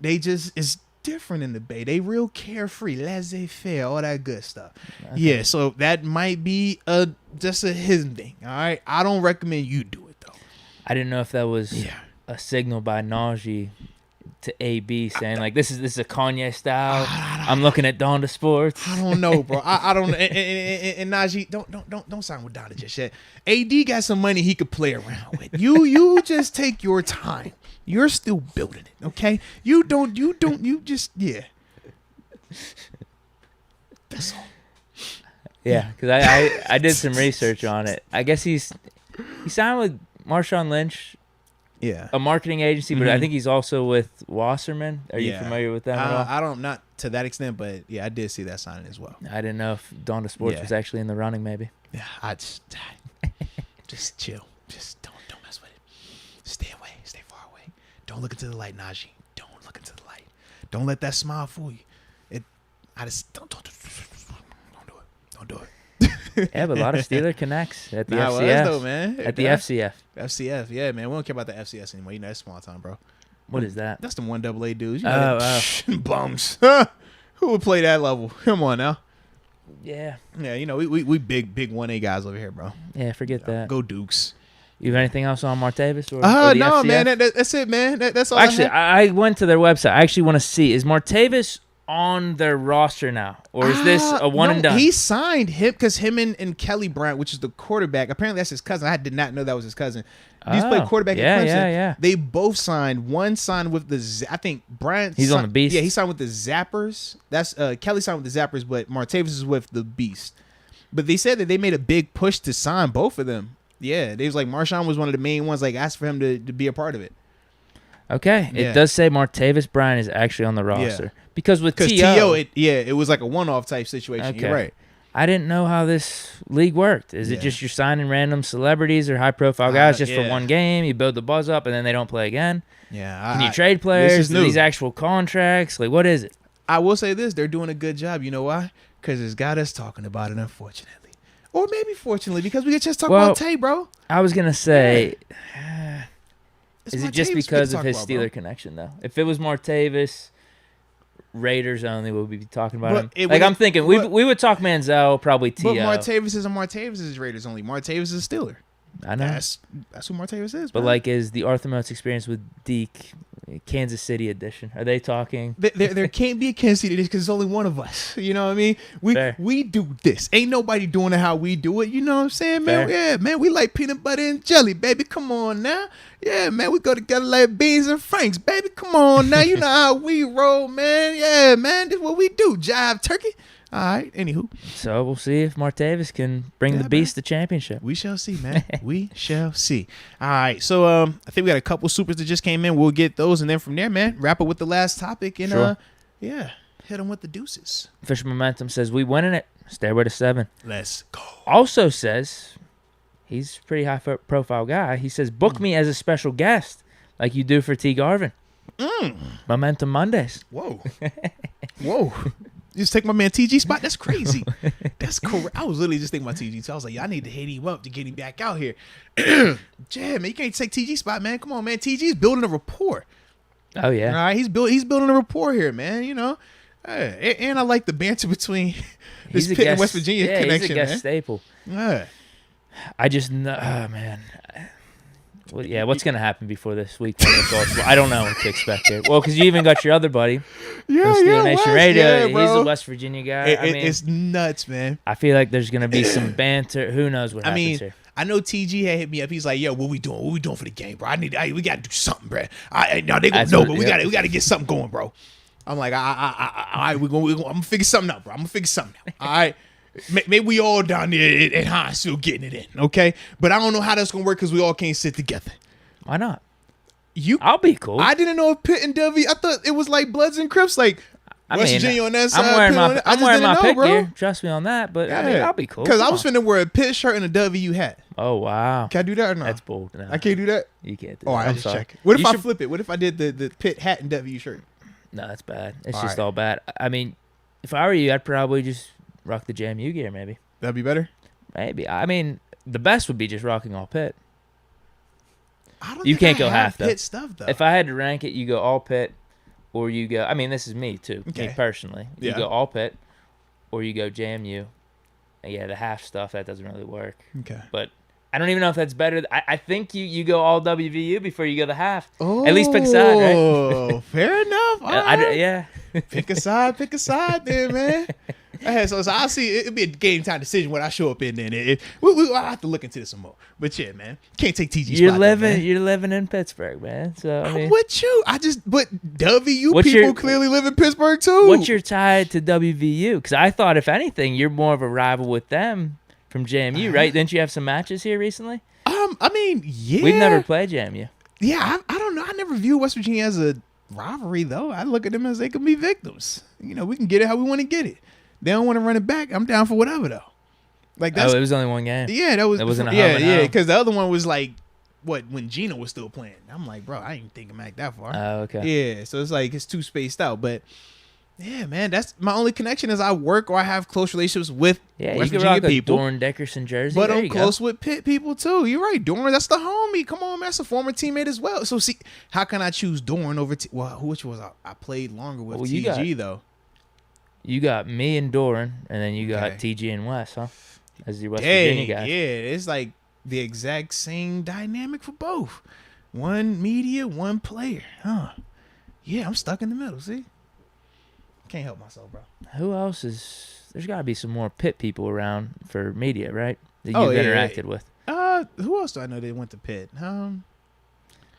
they just, it's different in the Bay. They real carefree, laissez-faire, all that good stuff. Okay. Yeah, so that might be just a his thing. All right, I don't recommend you do it though. I didn't know if that was a signal by Najee to AB saying like this is a Kanye style. I'm looking at Donda Sports. I don't know, bro. I don't. And Najee, don't sign with Donda just yet. AD got some money he could play around with. You just take your time. You're still building it, okay? You just That's all. Yeah, because I did some research on it. I guess he signed with Marshawn Lynch, a marketing agency, but I think he's also with Wasserman. Are you familiar with them at all? I don't, not to that extent, but yeah, I did see that signing as well. I didn't know if Donda Sports was actually in the running, maybe. Yeah, I just chill. Just don't mess with it. Stay away. Stay far away. Don't look into the light, Najee. Don't look into the light. Don't let that smile fool you. Don't do it. Don't do it. Yeah, but a lot of Steeler connects at the FCF. Well, though, man. At the FCF. FCF, yeah, man. We don't care about the FCS anymore. You know, that's small time, bro. What is that? That's the 1AA dudes. You know bums. Who would play that level? Come on now. Yeah. Yeah, you know, we big 1A guys over here, bro. Yeah, forget that. Go Dukes. You have anything else on Martavis or the no, FCF? man. That's it, man. That's all. Actually, I have. I went to their website. I actually want to see, is Martavis on their roster now, or is this a one and done? He signed him because him and Kelly Bryant, which is the quarterback. Apparently, that's his cousin. I did not know that was his cousin. These play quarterback at Clemson. Yeah. They both signed. One signed with I think Bryant. He's on the Beast. Yeah, he signed with the Zappers. That's Kelly signed with the Zappers, but Martavis is with the Beast. But they said that they made a big push to sign both of them. Yeah, they was like Marshawn was one of the main ones. Like asked for him to be a part of it. Okay, Yeah. it does say Martavis Bryant is actually on the roster because with T.O. it was like a one-off type situation. Okay. You're right. I didn't know how this league worked. Is it just you're signing random celebrities or high-profile guys just for one game? You build the buzz up and then they don't play again. Yeah. Can you trade players? Do these actual contracts? Like, what is it? I will say this: they're doing a good job. You know why? Because it's got us talking about it. Unfortunately. Or maybe fortunately, because we get just talk about Tay, bro. I was going to say, is it just Martavis because of his Steeler connection, though? If it was Martavis, Raiders only, would we be talking about him? I'm thinking, we would talk Manziel, probably T.O. But Martavis is Raiders only. Martavis is a Steeler. I know. That's who Martavis is, But, bro. is the Arthur Moats experience with Deke, Kansas City edition, are they talking? There can't be a Kansas City edition because there's only one of us. You know what I mean? We do this. Ain't nobody doing it how we do it. You know what I'm saying, man? Fair. Yeah, man. We like peanut butter and jelly, baby. Come on now. Yeah, man. We go together like beans and franks, baby. Come on now. You know how we roll, man. Yeah, man. This is what we do. Jive turkey. All right. Anywho. So we'll see if Martavis can bring the Beast the championship. We shall see, man. We shall see. All right. So I think we got a couple supers that just came in. We'll get those, and then from there, man, wrap up with the last topic and hit them with the deuces. Fisher Momentum says we winning it. Stairway to 7. Let's go. Also says he's a pretty high profile guy. He says book me as a special guest like you do for T. Garvin. Momentum Mondays. Whoa. You just take my man TG spot? That's crazy. That's correct. I was literally just thinking about TG. So I was like, I need to hit him up to get him back out here. Yeah, man, you can't take TG spot, man. Come on, man. TG's building a rapport. Oh, yeah. All right, he's building a rapport here, man. You know, and I like the banter between this Pitt and West Virginia connection. He's a guest staple. Yeah. I just know, man. Well, yeah, what's going to happen before this week? I don't know what to expect here. Well, because you even got your other buddy. Steeler Nation Radio. He's a West Virginia guy. It's nuts, man. I feel like there's going to be some banter. Who knows what happens here? I know TG had hit me up. He's like, "Yo, what we doing? What we doing for the game, bro? We got to do something, bro. No, they gonna know, but we got to get something going, bro." I'm like, "All right, I'm gonna figure something out, bro. I'm gonna figure something out. All right." Maybe we all down there at Hinesville getting it in, okay? But I don't know how that's gonna work because we all can't sit together. Why not? I'll be cool. I didn't know if Pitt and W. I thought it was like Bloods and Crips, like West Virginia on that side. I'm wearing my Pitt gear. Trust me on that. But I'll be cool. Because I was finna wear a Pitt shirt and a W hat. Oh wow! Can I do that or not? That's bold. No. I can't do that. You can't do that. I just check it. What if I flip it? What if I did the Pitt hat and W shirt? No, that's bad. It's just all bad. I mean, if I were you, I'd probably just rock the JMU gear, maybe. That'd be better? Maybe. I mean, the best would be just rocking all Pitt. You can't go half, though. Pitt stuff, though. If I had to rank it, you go all Pitt, or you go... I mean, this is me, too. Okay. Me personally. You go all Pitt, or you go JMU. And yeah, the half stuff, that doesn't really work. Okay. But I don't even know if that's better. I think you go all WVU before you go the half. Oh, at least pick a side, right? Oh, fair enough. Yeah. Pick a side there, man. So I'll see. It'll be a game time decision when I show up in there. I'll have to look into this some more. But yeah, man, can't take TG. You're living in Pittsburgh, man. So I mean, I'm with you. But WU people clearly live in Pittsburgh too. What's your tie to WVU? Because I thought, if anything, you're more of a rival with them from JMU, right? Didn't you have some matches here recently? I mean, yeah. We've never played JMU. Yeah, I don't know. I never view West Virginia as a rivalry, though. I look at them as they can be victims. You know, we can get it how we want to get it. They don't want to run it back. I'm down for whatever, though. Like it was only one game. Yeah, that wasn't a because the other one was like when Gino was still playing. I'm like, bro, I ain't thinking back that far. Oh, okay. Yeah, so it's like it's too spaced out, but yeah, man, that's my only connection is I work or I have close relationships with West Virginia people. Dorn Dickerson jersey, but I'm close with Pitt people too. You're right, Dorn. That's the homie. Come on, man, that's a former teammate as well. So see, how can I choose Dorn over? Which was I played longer with TG though. You got me and Doran, and then you got TG and Wes, huh? As your West Virginia guy. Yeah, it's like the exact same dynamic for both. One media, one player. Huh. Yeah, I'm stuck in the middle, see? Can't help myself, bro. Who else is... There's got to be some more Pitt people around for media, right? That you've interacted with. Who else do I know that went to Pitt?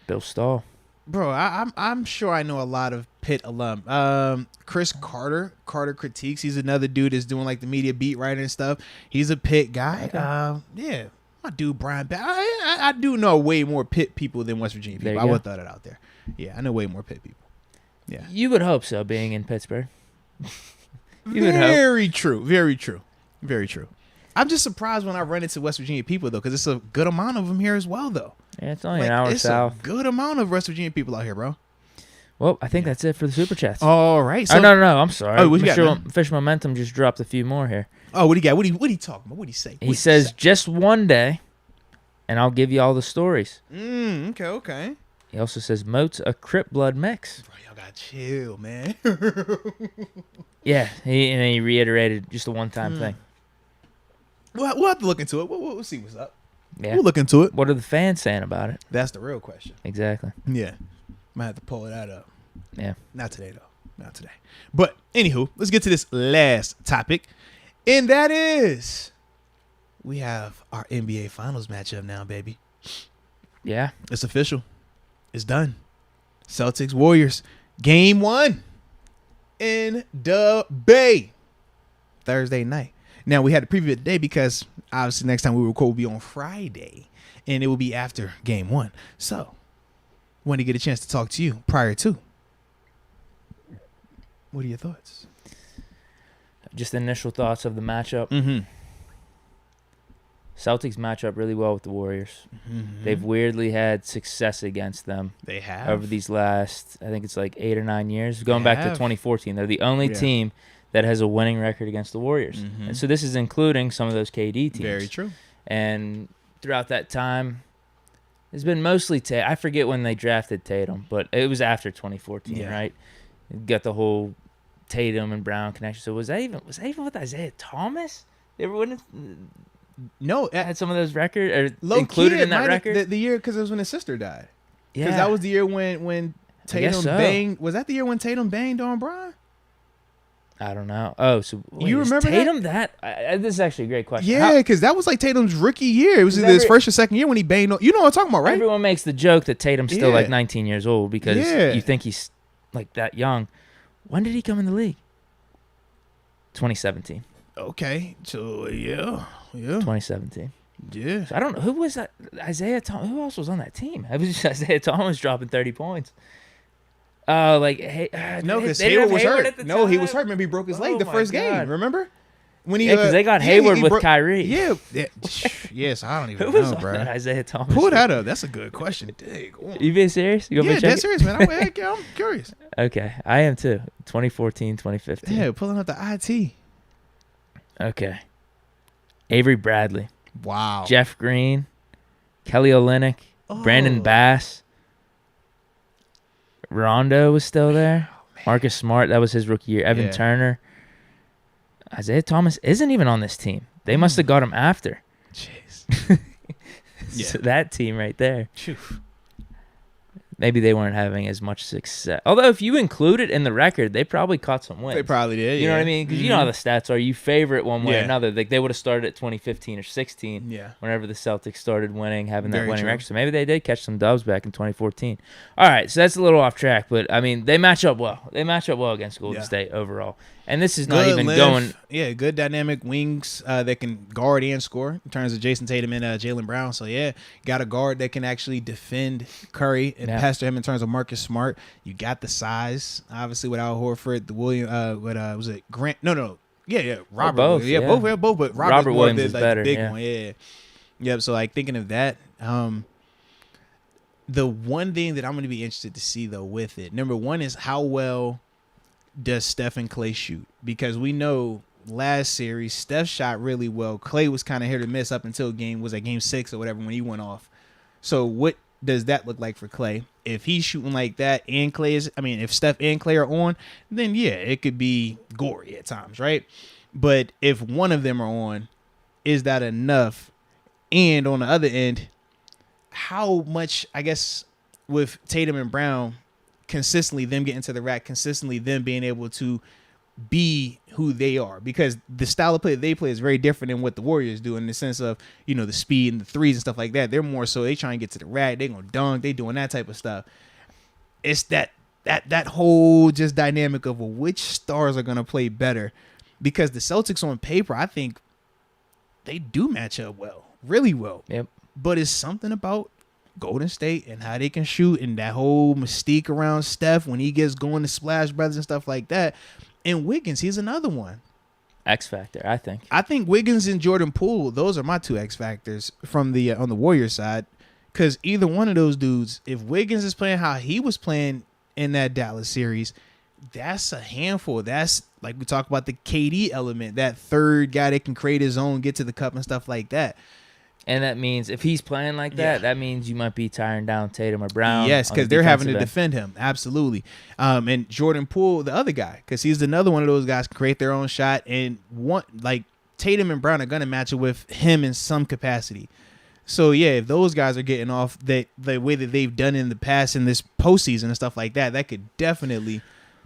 Bill Stahl. Bro, I'm sure I know a lot of Pitt alum. Chris Carter Critiques. He's another dude that's doing like the media beat writer and stuff. He's a Pitt guy. Okay. Yeah, my dude Brian. I do know way more Pitt people than West Virginia people. I would throw that out there. Yeah, I know way more Pitt people. Yeah, you would hope so, being in Pittsburgh. Very true. Very true. Very true. I'm just surprised when I run into West Virginia people though, because it's a good amount of them here as well though. Yeah, it's only an hour south. It's a good amount of West Virginia people out here, bro. Well, I think that's it for the Super Chats. All right. So, no. I'm sorry. Oh, what you got, Fish Momentum just dropped a few more here. Oh, what do you got? What do you talking about? What do you say? He says, just one day, and I'll give you all the stories. Okay. He also says, Moats, a Crip blood mix. Bro, y'all got chill, man. Yeah, he reiterated just a one-time thing. We'll have to look into it. We'll see what's up. Yeah. We'll look into it. What are the fans saying about it? That's the real question. Exactly. Yeah. Might have to pull that up. Yeah. Not today, though. Not today. But, anywho, let's get to this last topic. And that is, we have our NBA Finals matchup now, baby. Yeah. It's official. It's done. Celtics, Warriors. Game 1 in the Bay. Thursday night. Now, we had to preview it today because, obviously, next time we record will be on Friday. And it will be after Game 1. So, want to get a chance to talk to you prior to. What are your thoughts? Just initial thoughts of the matchup. Celtics match up really well with the Warriors. They've weirdly had success against them. They have. Over these last, I think it's like 8 or 9 years. Going back to 2014. They're the only team that has a winning record against the Warriors. And so this is including some of those KD teams. Very true. And throughout that time, it's been mostly I forget when they drafted Tatum, but it was after 2014, right? Got the whole Tatum and Brown connection. So was that even with Isaiah Thomas? They ever wouldn't No, had some of those records included in that record. The year because it was when his sister died. Yeah, because that was the year when Tatum banged. Was that the year when Tatum banged on Bron? I don't know. Oh, so wait, you remember Tatum? This is actually a great question. Yeah, because that was like Tatum's rookie year. It was either his first or second year when he banged on. You know what I'm talking about, right? Everyone makes the joke that Tatum's still like 19 years old because you think he's like that young. When did he come in the league? 2017. Okay, so yeah. 2017. Yeah. So I don't know who was that. Isaiah Thomas. Who else was on that team? It was just Isaiah Thomas dropping 30 points. No, because Hayward was hurt. No, he was hurt. Remember, he broke his leg the first game. Remember? When he, because they got Hayward with Kyrie. Yeah. Yes, I don't even Who know, was bro. That Isaiah Thomas? Pull that up. That's a good question. You being serious? You yeah, dead serious, man. I'm curious. Okay, I am too. 2014, 2015. Yeah, pulling up the IT. Okay. Avery Bradley. Wow. Jeff Green. Kelly Olynyk. Brandon Bass. Rondo was still there. Marcus Smart, that was his rookie year. Evan Turner. Isaiah Thomas isn't even on this team. They must have got him after. Jeez. So that team right there. Phew. Maybe they weren't having as much success. Although if you include it in the record, they probably caught some wins. They probably did. You know what I mean? Because you know how the stats are. You favorite one way or another. Like they would have started at 2015 or 16. Yeah. Whenever the Celtics started winning, having that Very winning true. record. So maybe they did catch some dubs back in 2014. All right, so that's a little off track, but I mean they match up well. They match up well against Golden State overall. And this is not even going. Yeah, good dynamic wings that can guard and score in terms of Jason Tatum and Jaylen Brown. So yeah, got a guard that can actually defend Curry and pester him in terms of Marcus Smart. You got the size, obviously with Al Horford, the William, was it Grant? No. Yeah, Robert. Both, both, but Robert Williams is better. The big one. Yeah. Yep. So like thinking of that, the one thing that I'm going to be interested to see though with it, number one is how well does Steph and Klay shoot? Because we know last series Steph shot really well. Klay was kind of hit or miss up until game 6 or whatever when he went off. So what does that look like for Klay? If he's shooting like that and if Steph and Klay are on, then yeah, it could be gory at times, right? But if one of them are on, is that enough? And on the other end, how much, I guess, with Tatum and Brown, consistently them getting to the rack, consistently them being able to be who they are, because the style of play that they play is very different than what the Warriors do in the sense of, you know, the speed and the threes and stuff like that. They're more so they trying to get to the rack, they gonna dunk, they doing that type of stuff. It's that whole just dynamic of, well, which stars are gonna play better, because the Celtics on paper, I think they do match up well, really well. Yep. But it's something about Golden State and how they can shoot and that whole mystique around Steph when he gets going to Splash Brothers and stuff like that. And Wiggins, he's another one. X factor, I think. I think Wiggins and Jordan Poole, those are my two X factors from the on the Warriors side. Because either one of those dudes, if Wiggins is playing how he was playing in that Dallas series, that's a handful. That's like we talk about the KD element, that third guy that can create his own, get to the cup and stuff like that. And that means if he's playing like that, that means you might be tiring down Tatum or Brown. Yes, because they're having to defend him. Absolutely. And Jordan Poole, the other guy, because he's another one of those guys can create their own shot. And like Tatum and Brown are going to match it with him in some capacity. So, yeah, if those guys are getting off the way that they've done in the past in this postseason and stuff like that, that could definitely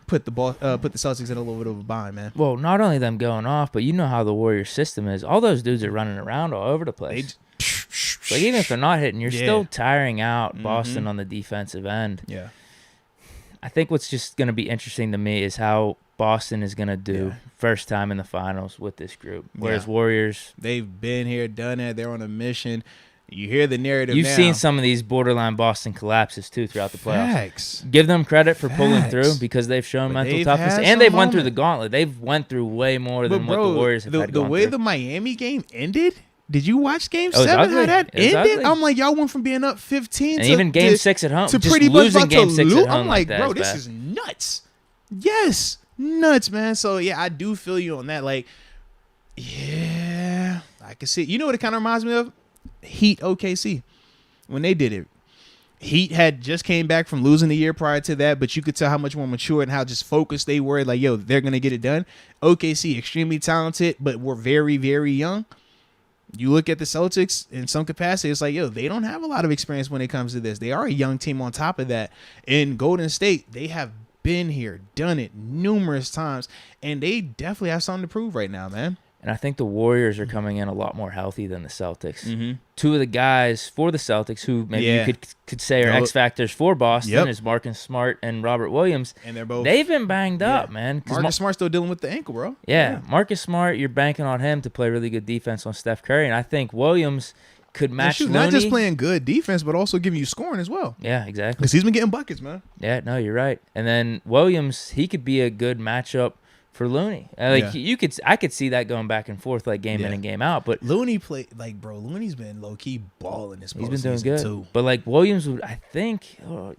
put the Celtics in a little bit of a bind, man. Well, not only them going off, but you know how the Warriors system is. All those dudes are running around all over the place. Like, even if they're not hitting, you're still tiring out Boston on the defensive end. Yeah. I think what's just going to be interesting to me is how Boston is going to do first time in the finals with this group. Whereas Warriors, they've been here, done it. They're on a mission. You hear the narrative You've now. seen some of these borderline Boston collapses, too, throughout the playoffs. Facts. Give them credit for pulling through because they've shown mental toughness. And they've went through the gauntlet. They've went through way more than what the Warriors have had gone through. The way the Miami game ended, did you watch Game 7? How that ended? Ugly. I'm like, y'all went from being up 15 and even Game 6 at home. To just pretty much losing Game 6 at home. I'm like, bro, this is nuts. Yes. Nuts, man. So, yeah, I do feel you on that. Like, yeah, I can see it. You know what it kind of reminds me of? Heat OKC. When they did it, Heat had just came back from losing the year prior to that, but you could tell how much more mature and how just focused they were. Like, yo, they're going to get it done. OKC, extremely talented, but we're very, very young. You look at the Celtics in some capacity, it's like, yo, they don't have a lot of experience when it comes to this. They are a young team on top of that. In Golden State, they have been here, done it numerous times, and they definitely have something to prove right now, man. And I think the Warriors are coming in a lot more healthy than the Celtics. Mm-hmm. Two of the guys for the Celtics who maybe you could say are X factors for Boston is Marcus Smart and Robert Williams. And they've been banged up, man. Marcus Smart's still dealing with the ankle, bro. Yeah, Marcus Smart, you're banking on him to play really good defense on Steph Curry. And I think Williams could match Looney. Not just playing good defense, but also giving you scoring as well. Yeah, exactly. Because he's been getting buckets, man. Yeah, no, you're right. And then Williams, he could be a good matchup for Looney. I could see that going back and forth like game in and game out. But Looney Looney's been low key balling this postseason. He's been doing good too. But like Williams would, I think, out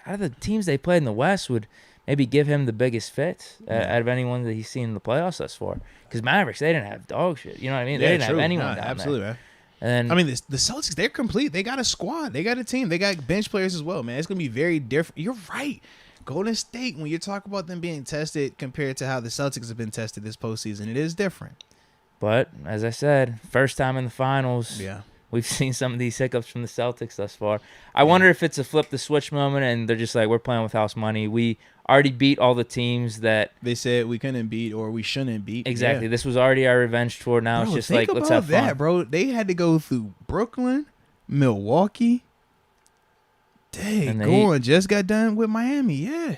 of the teams they played in the West, would maybe give him the biggest fit out of anyone that he's seen in the playoffs thus far. Because Mavericks, they didn't have dog shit. You know what I mean? They didn't have anyone down absolutely, there. Man. And I mean, the Celtics, they're complete. They got a squad. They got a team. They got bench players as well, man. It's gonna be very different. You're right. Golden State, when you talk about them being tested compared to how the Celtics have been tested this postseason, it is different. But, as I said, first time in the finals. Yeah. We've seen some of these hiccups from the Celtics thus far. I wonder if it's a flip the switch moment and they're just like, we're playing with house money. We already beat all the teams that they said we couldn't beat or we shouldn't beat. Exactly. Yeah. This was already our revenge tour. Now it's just like, let's have fun. That, bro. They had to go through Brooklyn, Milwaukee. Dang, just got done with Miami. Yeah.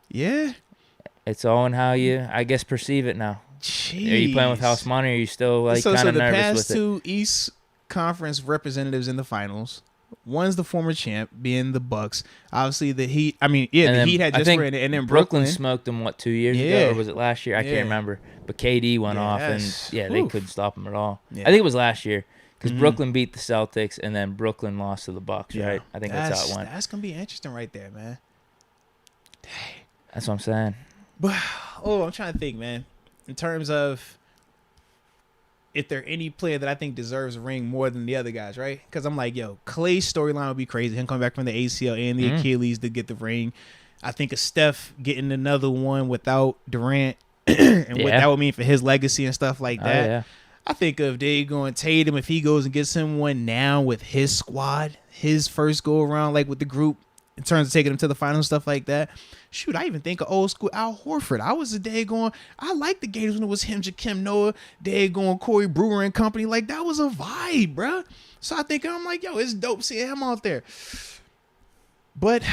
Yeah. It's all in how you, I guess, perceive it now. Jeez. Are you playing with house money or are you still like kind of nervous with it? So the past two East Conference representatives in the finals, one's the former champ, being the Bucks. Obviously, the Heat. I mean, the Heat had just ran it, and then Brooklyn smoked them 2 years ago, or was it last year? I can't remember. But KD went off, and they couldn't stop them at all. Yeah. I think it was last year because Brooklyn beat the Celtics, and then Brooklyn lost to the Bucks. Right? I think that's how it went. That's gonna be interesting, right there, man. Dang. That's what I'm saying. But I'm trying to think, man. In terms of if there any player that I think deserves a ring more than the other guys, right? Because I'm like, yo, Clay's storyline would be crazy. Him coming back from the ACL and the Achilles to get the ring. I think of Steph getting another one without Durant and what that would mean for his legacy and stuff like that. Yeah. I think of Dagon Tatum, if he goes and gets him one now with his squad, his first go around, like with the group, in terms of taking them to the finals, stuff like that. Shoot, I even think of old school Al Horford. I was a Dagon. I liked the Gators when it was him, Jakim Noah, Dagon, Corey Brewer and company. Like, that was a vibe, bruh. So I'm like, yo, it's dope seeing him out there. But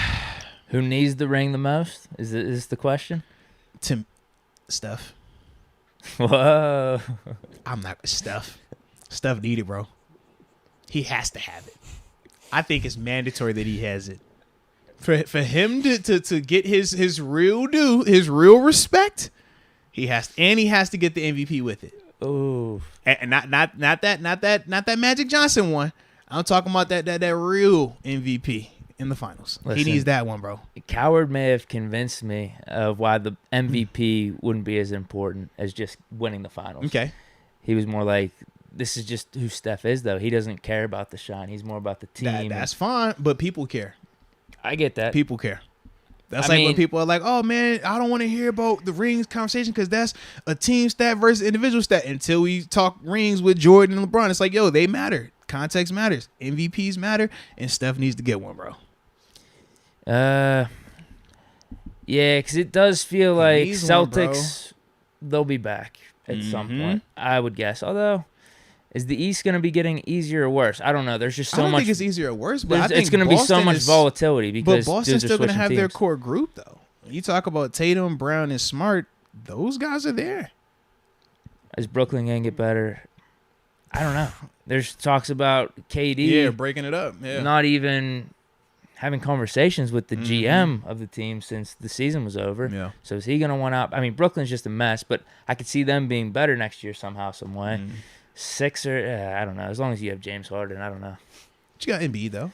who needs the ring the most? Is this the question? Steph. Whoa. I'm not Steph. Steph need it, bro. He has to have it. I think it's mandatory that he has it. For him to get his real due, his real respect, he has to get the MVP with it. Ooh. And not that Magic Johnson one. I'm talking about that real MVP in the finals. Listen, he needs that one, bro. Coward may have convinced me of why the MVP wouldn't be as important as just winning the finals. Okay. He was more like, this is just who Steph is, though. He doesn't care about the shine. He's more about the team. That's fine, but people care. I get that. People care. That's when people are like, oh, man, I don't want to hear about the rings conversation because that's a team stat versus individual stat. Until we talk rings with Jordan and LeBron, it's like, yo, they matter. Context matters. MVPs matter, and Steph needs to get one, bro. Yeah, because it does feel like Celtics, they'll be back at some point, I would guess. Although, is the East going to be getting easier or worse? I don't know. There's just so much. I don't think it's easier or worse, but I think it's going to be so much volatility because but Boston's still going to have their core group, though. You talk about Tatum, Brown, and Smart. Those guys are there. Is Brooklyn going to get better? I don't know. There's talks about KD. Breaking it up. Yeah. Not even having conversations with the GM of the team since the season was over. Yeah. So is he going to want out? I mean, Brooklyn's just a mess, but I could see them being better next year somehow, some way. Sixer, I don't know. As long as you have James Harden, I don't know. But you got Embiid, though.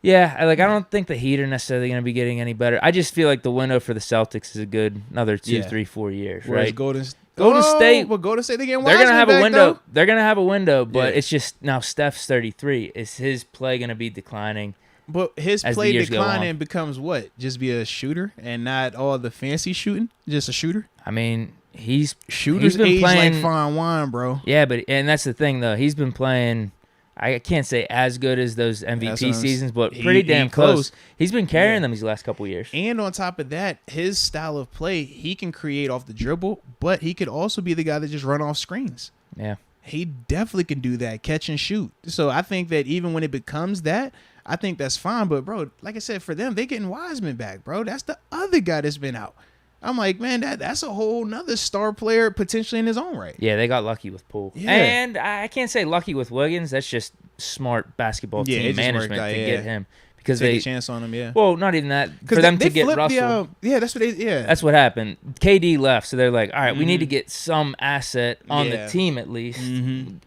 Yeah, I don't think the Heat are necessarily going to be getting any better. I just feel like the window for the Celtics is a good another 2, 3, 4 years, right? Golden State. But Golden State, they're going to have a window. Though. They're going to have a window, but it's just now Steph's 33. Is his play going to be declining? But his play declining becomes what? Just be a shooter and not all the fancy shooting? Just a shooter? I mean, he's been age playing like fine wine, bro. Yeah, and that's the thing, though. He's been playing, I can't say as good as those MVP seasons, but pretty damn close. He's been carrying them these last couple years. And on top of that, his style of play, he can create off the dribble, but he could also be the guy that just run off screens. Yeah. He definitely can do that, catch and shoot. So I think that even when it becomes that, I think that's fine. But, bro, like I said, for them, they getting Wiseman back, bro. That's the other guy that's been out. I'm like, man, that's a whole nother star player potentially in his own right. Yeah, they got lucky with Poole. Yeah. And I can't say lucky with Wiggins. That's just smart basketball team management to get him. Because take a chance on him, yeah. Well, not even that. For them to get Russell. That's what happened. KD left, so they're like, all right, we need to get some asset on the team at least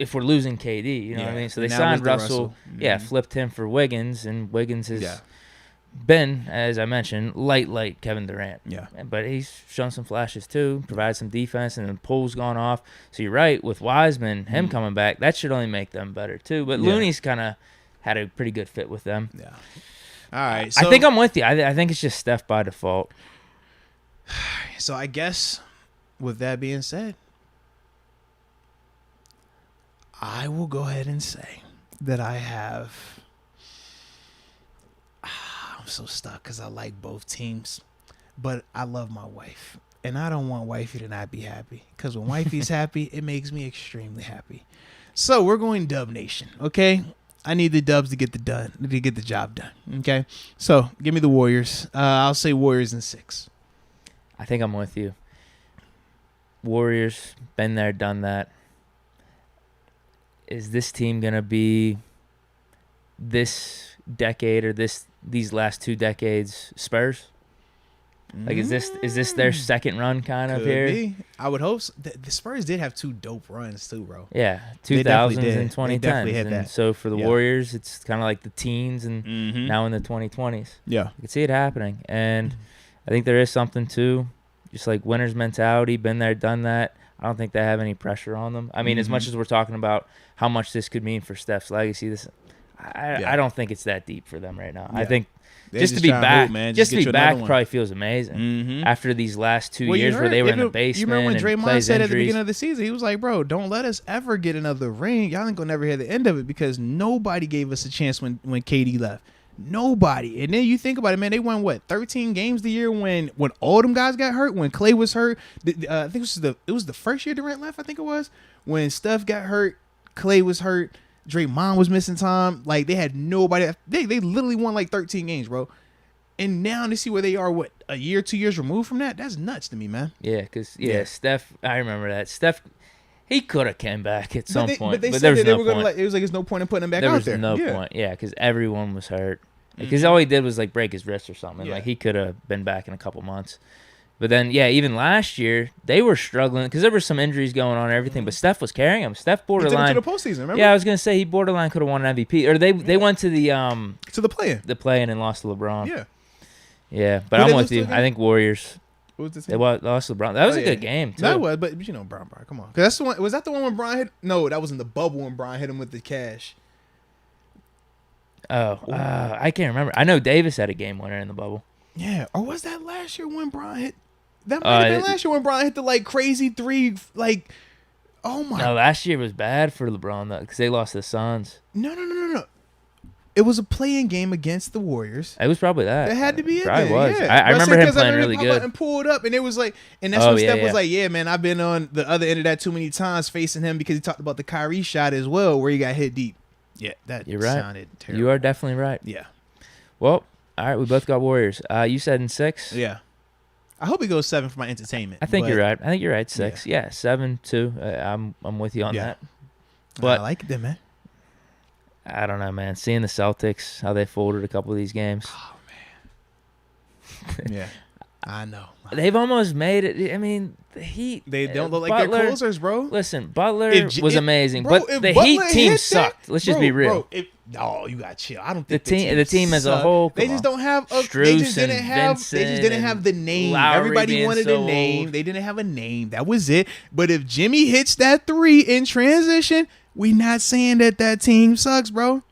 if we're losing KD. You know what I mean? So they signed Russell. Yeah, flipped him for Wiggins, and Wiggins has been, as I mentioned, light Kevin Durant. Yeah. But he's shown some flashes too, provided some defense, and then Poole's gone off. So you're right, with Wiseman, him coming back, that should only make them better too. But Looney's kind of had a pretty good fit with them. Yeah. All right. So, I think I'm with you. I think it's just Steph by default. So I guess with that being said, I will go ahead and say that I have... I'm so stuck because I like both teams, but I love my wife. And I don't want wifey to not be happy because when wifey's happy, it makes me extremely happy. So we're going Dub Nation, okay? I need the Dubs to get the job done. Okay, so give me the Warriors. I'll say Warriors in 6. I think I'm with you. Warriors, been there, done that. Is this team gonna be this decade or these last 2 decades Spurs? Like, is this their second run kind of here? Be. I would hope so. The Spurs did have 2 dope runs too, bro. Yeah, 2000s and 2010s. Had that. So for the Warriors, it's kind of like the teens and now in the 2020s. Yeah. You can see it happening. And I think there is something too, just like winner's mentality, been there, done that. I don't think they have any pressure on them. I mean, as much as we're talking about how much this could mean for Steph's legacy, I don't think it's that deep for them right now. Yeah. I think just to be back, man. Just to be back probably feels amazing after these last 2 years where they were in the basement. You remember when Draymond said injuries. At the beginning of the season, he was like, "Bro, don't let us ever get another ring. Y'all ain't gonna never hear the end of it because nobody gave us a chance when KD left. Nobody." And then you think about it, man. They won what 13 games the year when all them guys got hurt. When Clay was hurt, I think it was the first year Durant left. I think it was when Steph got hurt, Clay was hurt. Draymond was missing time. Like, they had nobody. They literally won like 13 games, bro. And now to see where they are, what, a year, 2 years removed from that? That's nuts to me, man. Yeah, because, Steph, I remember that. Steph, he could have came back at some point. But they said there was they no were point. Like, it was like, there's no point in putting him back there out was there. No point, because everyone was hurt. Because all he did was, like, break his wrist or something. Like, he could have been back in a couple months. But then, even last year, they were struggling because there were some injuries going on and everything. But Steph was carrying them. Steph borderline. He took him to the postseason, remember? Yeah, I was going to say he borderline could have won an MVP. Or they went to the play-in. The play-in and lost to LeBron. Yeah. Yeah, but I'm with you. I think Warriors. What was the team? They lost to LeBron. That was a good game, too. That was, but Brian, come on. 'Cause that's the one. Was that the one when Brian hit? No, that was in the bubble when Brian hit him with the cash. Oh, I can't remember. I know Davis had a game winner in the bubble. Yeah, or was that last year when Brian hit? That might have been last year when Brian hit the like crazy three. Like, oh my! No, last year was bad for LeBron though because they lost to the Suns. No. It was a play-in game against the Warriors. It was probably that. It had to be it. Probably then. was. Yeah. I remember him playing really good. And pulled up, and it was like, and that's when Steph was like, "Yeah, man, I've been on the other end of that too many times facing him because he talked about the Kyrie shot as well, where he got hit deep." Yeah, that You're right. Sounded terrible. You are definitely right. Yeah. Well, all right, we both got Warriors. You said in 6. Yeah. I hope it goes 7 for my entertainment. I think you're right. 6. Yeah, 7-2. I'm with you on that. But I like them, man. I don't know, man. Seeing the Celtics, how they folded a couple of these games. Oh, man. Yeah, I know. They've almost made it. I mean, the Heat. They don't look like they're closers, bro. Listen, Butler was amazing, but the Heat team sucked. Let's just be real. No, you got to chill. I don't think the team as a whole. They just don't have. They just didn't have the name. Lowry Everybody wanted a name. They didn't have a name. That was it. But if Jimmy hits that 3 in transition, we not saying that team sucks, bro.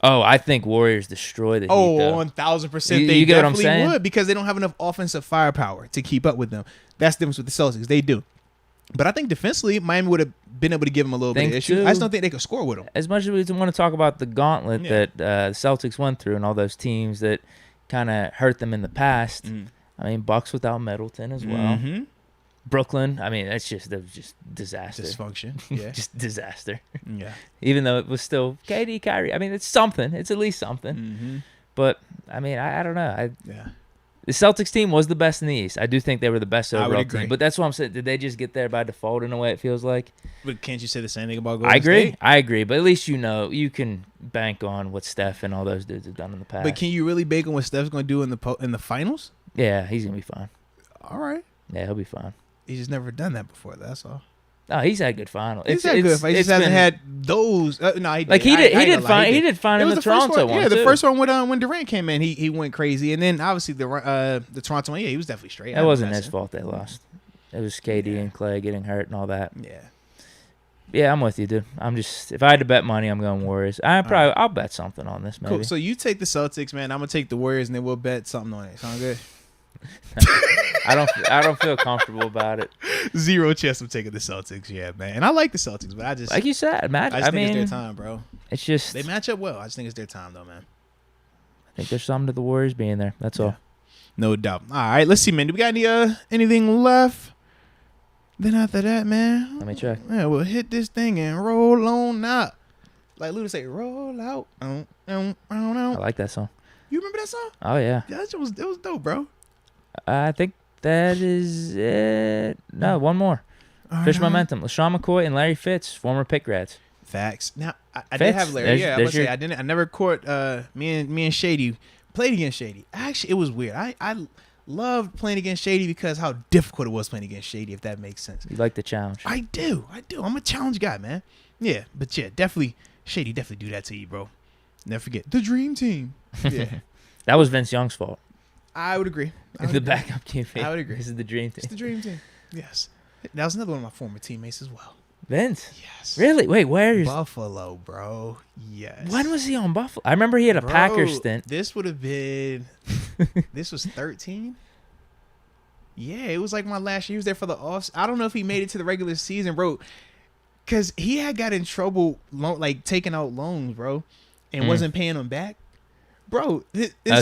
Oh, I think Warriors destroy the Heat. Oh, 1,000%. They get what I'm definitely saying? would because they don't have enough offensive firepower to keep up with them. That's the difference with the Celtics. They do. But I think defensively, Miami would have been able to give them a little bit of issue. I just don't think they could score with them. As much as we want to talk about the gauntlet that the Celtics went through and all those teams that kind of hurt them in the past, I mean, Bucks without Middleton as well. Mm-hmm. Brooklyn, I mean, that was just disaster. Dysfunction. Yeah. Just disaster. Yeah. Even though it was still KD, Kyrie. I mean, it's something. It's at least something. Mm-hmm. But, I mean, I don't know. Yeah. The Celtics team was the best in the East. I do think they were the best overall agree. team. But that's what I'm saying. Did they just get there by default in a way it feels like? But can't you say the same thing about Golden State? I agree. But at least you can bank on what Steph and all those dudes have done in the past. But can you really bank on what Steph's going to do in the finals? Yeah, he's going to be fine. All right. Yeah, he'll be fine. He's just never done that before. That's all. No, he's had good finals. He's had good. He just hasn't had those. No, he did. He did fine in the Toronto one. Yeah, the first one when Durant came in, he went crazy, and then obviously the Toronto one. Yeah, he was definitely straight. It wasn't his fault they lost. It was KD and Clay getting hurt and all that. Yeah. Yeah, I'm with you, dude. I'm just if I had to bet money, I'm going Warriors. I'll bet something on this. Maybe. Cool. So you take the Celtics, man. I'm gonna take the Warriors, and then we'll bet something on it. Sound good? I don't feel comfortable about it. 0 chance of taking the Celtics, yeah, man. And I like the Celtics, but I just like you said, Matt. I think it's their time, bro. It's just they match up well. I just think it's their time, though, man. I think there's something to the Warriors being there. That's all. No doubt. All right, let's see, man. Do we got anything left? Then after that, man, let me check. Yeah, we'll hit this thing and roll on out. Like Luda say, roll out. I like that song. You remember that song? Oh yeah. Yeah, it was dope, bro. I think that is it. No, one more. Fish Momentum. LaShawn McCoy and Larry Fitz, former pick grads. Facts. Now I did have Larry. I would say I didn't. I never caught me and Shady played against Shady. Actually, it was weird. I loved playing against Shady because how difficult it was playing against Shady. If that makes sense. You like the challenge. I do. I'm a challenge guy, man. Yeah, but yeah, definitely Shady definitely do that to you, bro. Never forget the Dream Team. Yeah, that was Vince Young's fault. I would agree. The backup team. I would agree. This is the Dream Team. It's the Dream Team. Yes. That was another one of my former teammates as well. Vince. Yes. Really? Wait, where's Buffalo, bro? Yes. When was he on Buffalo? I remember he had a Packers stint. This would have been. This was 13. Yeah, it was like my last year. He was there for the off. I don't know if he made it to the regular season, bro. Because he had got in trouble, like taking out loans, bro, and wasn't paying them back. Bro,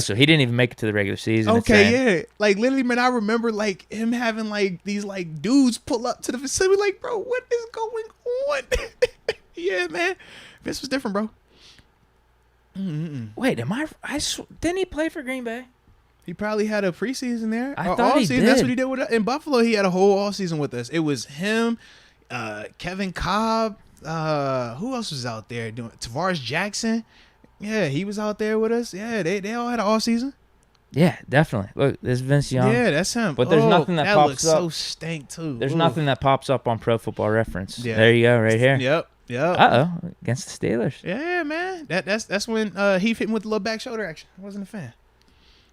so he didn't even make it to the regular season. Okay, yeah. Like, literally, man, I remember, like, him having, like, these, like, dudes pull up to the facility, like, bro, what is going on? Yeah, man. This was different, bro. Wait, didn't he play for Green Bay? He probably had a preseason there. I thought he did. That's what he did with us. In Buffalo, he had a whole offseason with us. It was him, Kevin Cobb. Who else was out there doing? Tavares Jackson. Yeah, he was out there with us. Yeah, they all had an off season. Yeah, definitely. Look, there's Vince Young. Yeah, that's him. But there's nothing that pops looks up. So stank too. There's nothing that pops up on Pro Football Reference. Yeah. There you go, right here. Yep. Against the Steelers. Yeah, man. That's when he hit me with the little back shoulder action. I wasn't a fan.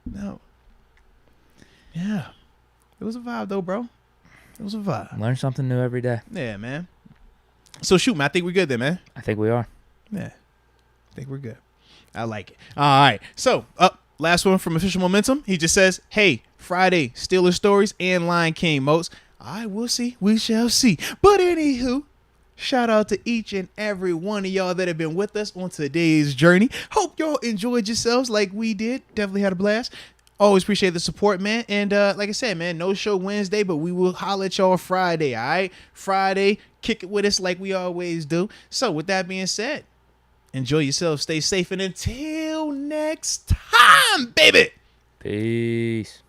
No. Yeah. It was a vibe though, bro. It was a vibe. Learn something new every day. Yeah, man. So shoot, man. I think we're good there, man. I think we are. Yeah. I think we're good. I like it. All right. So, last one from Official Momentum. He just says, hey, Friday, Steelers stories and Lion King Moats. We'll see. We shall see. But anywho, shout out to each and every one of y'all that have been with us on today's journey. Hope y'all enjoyed yourselves like we did. Definitely had a blast. Always appreciate the support, man. And like I said, man, no show Wednesday, but we will holler at y'all Friday, all right? Friday, kick it with us like we always do. So with that being said, enjoy yourself, stay safe, and until next time, baby. Peace.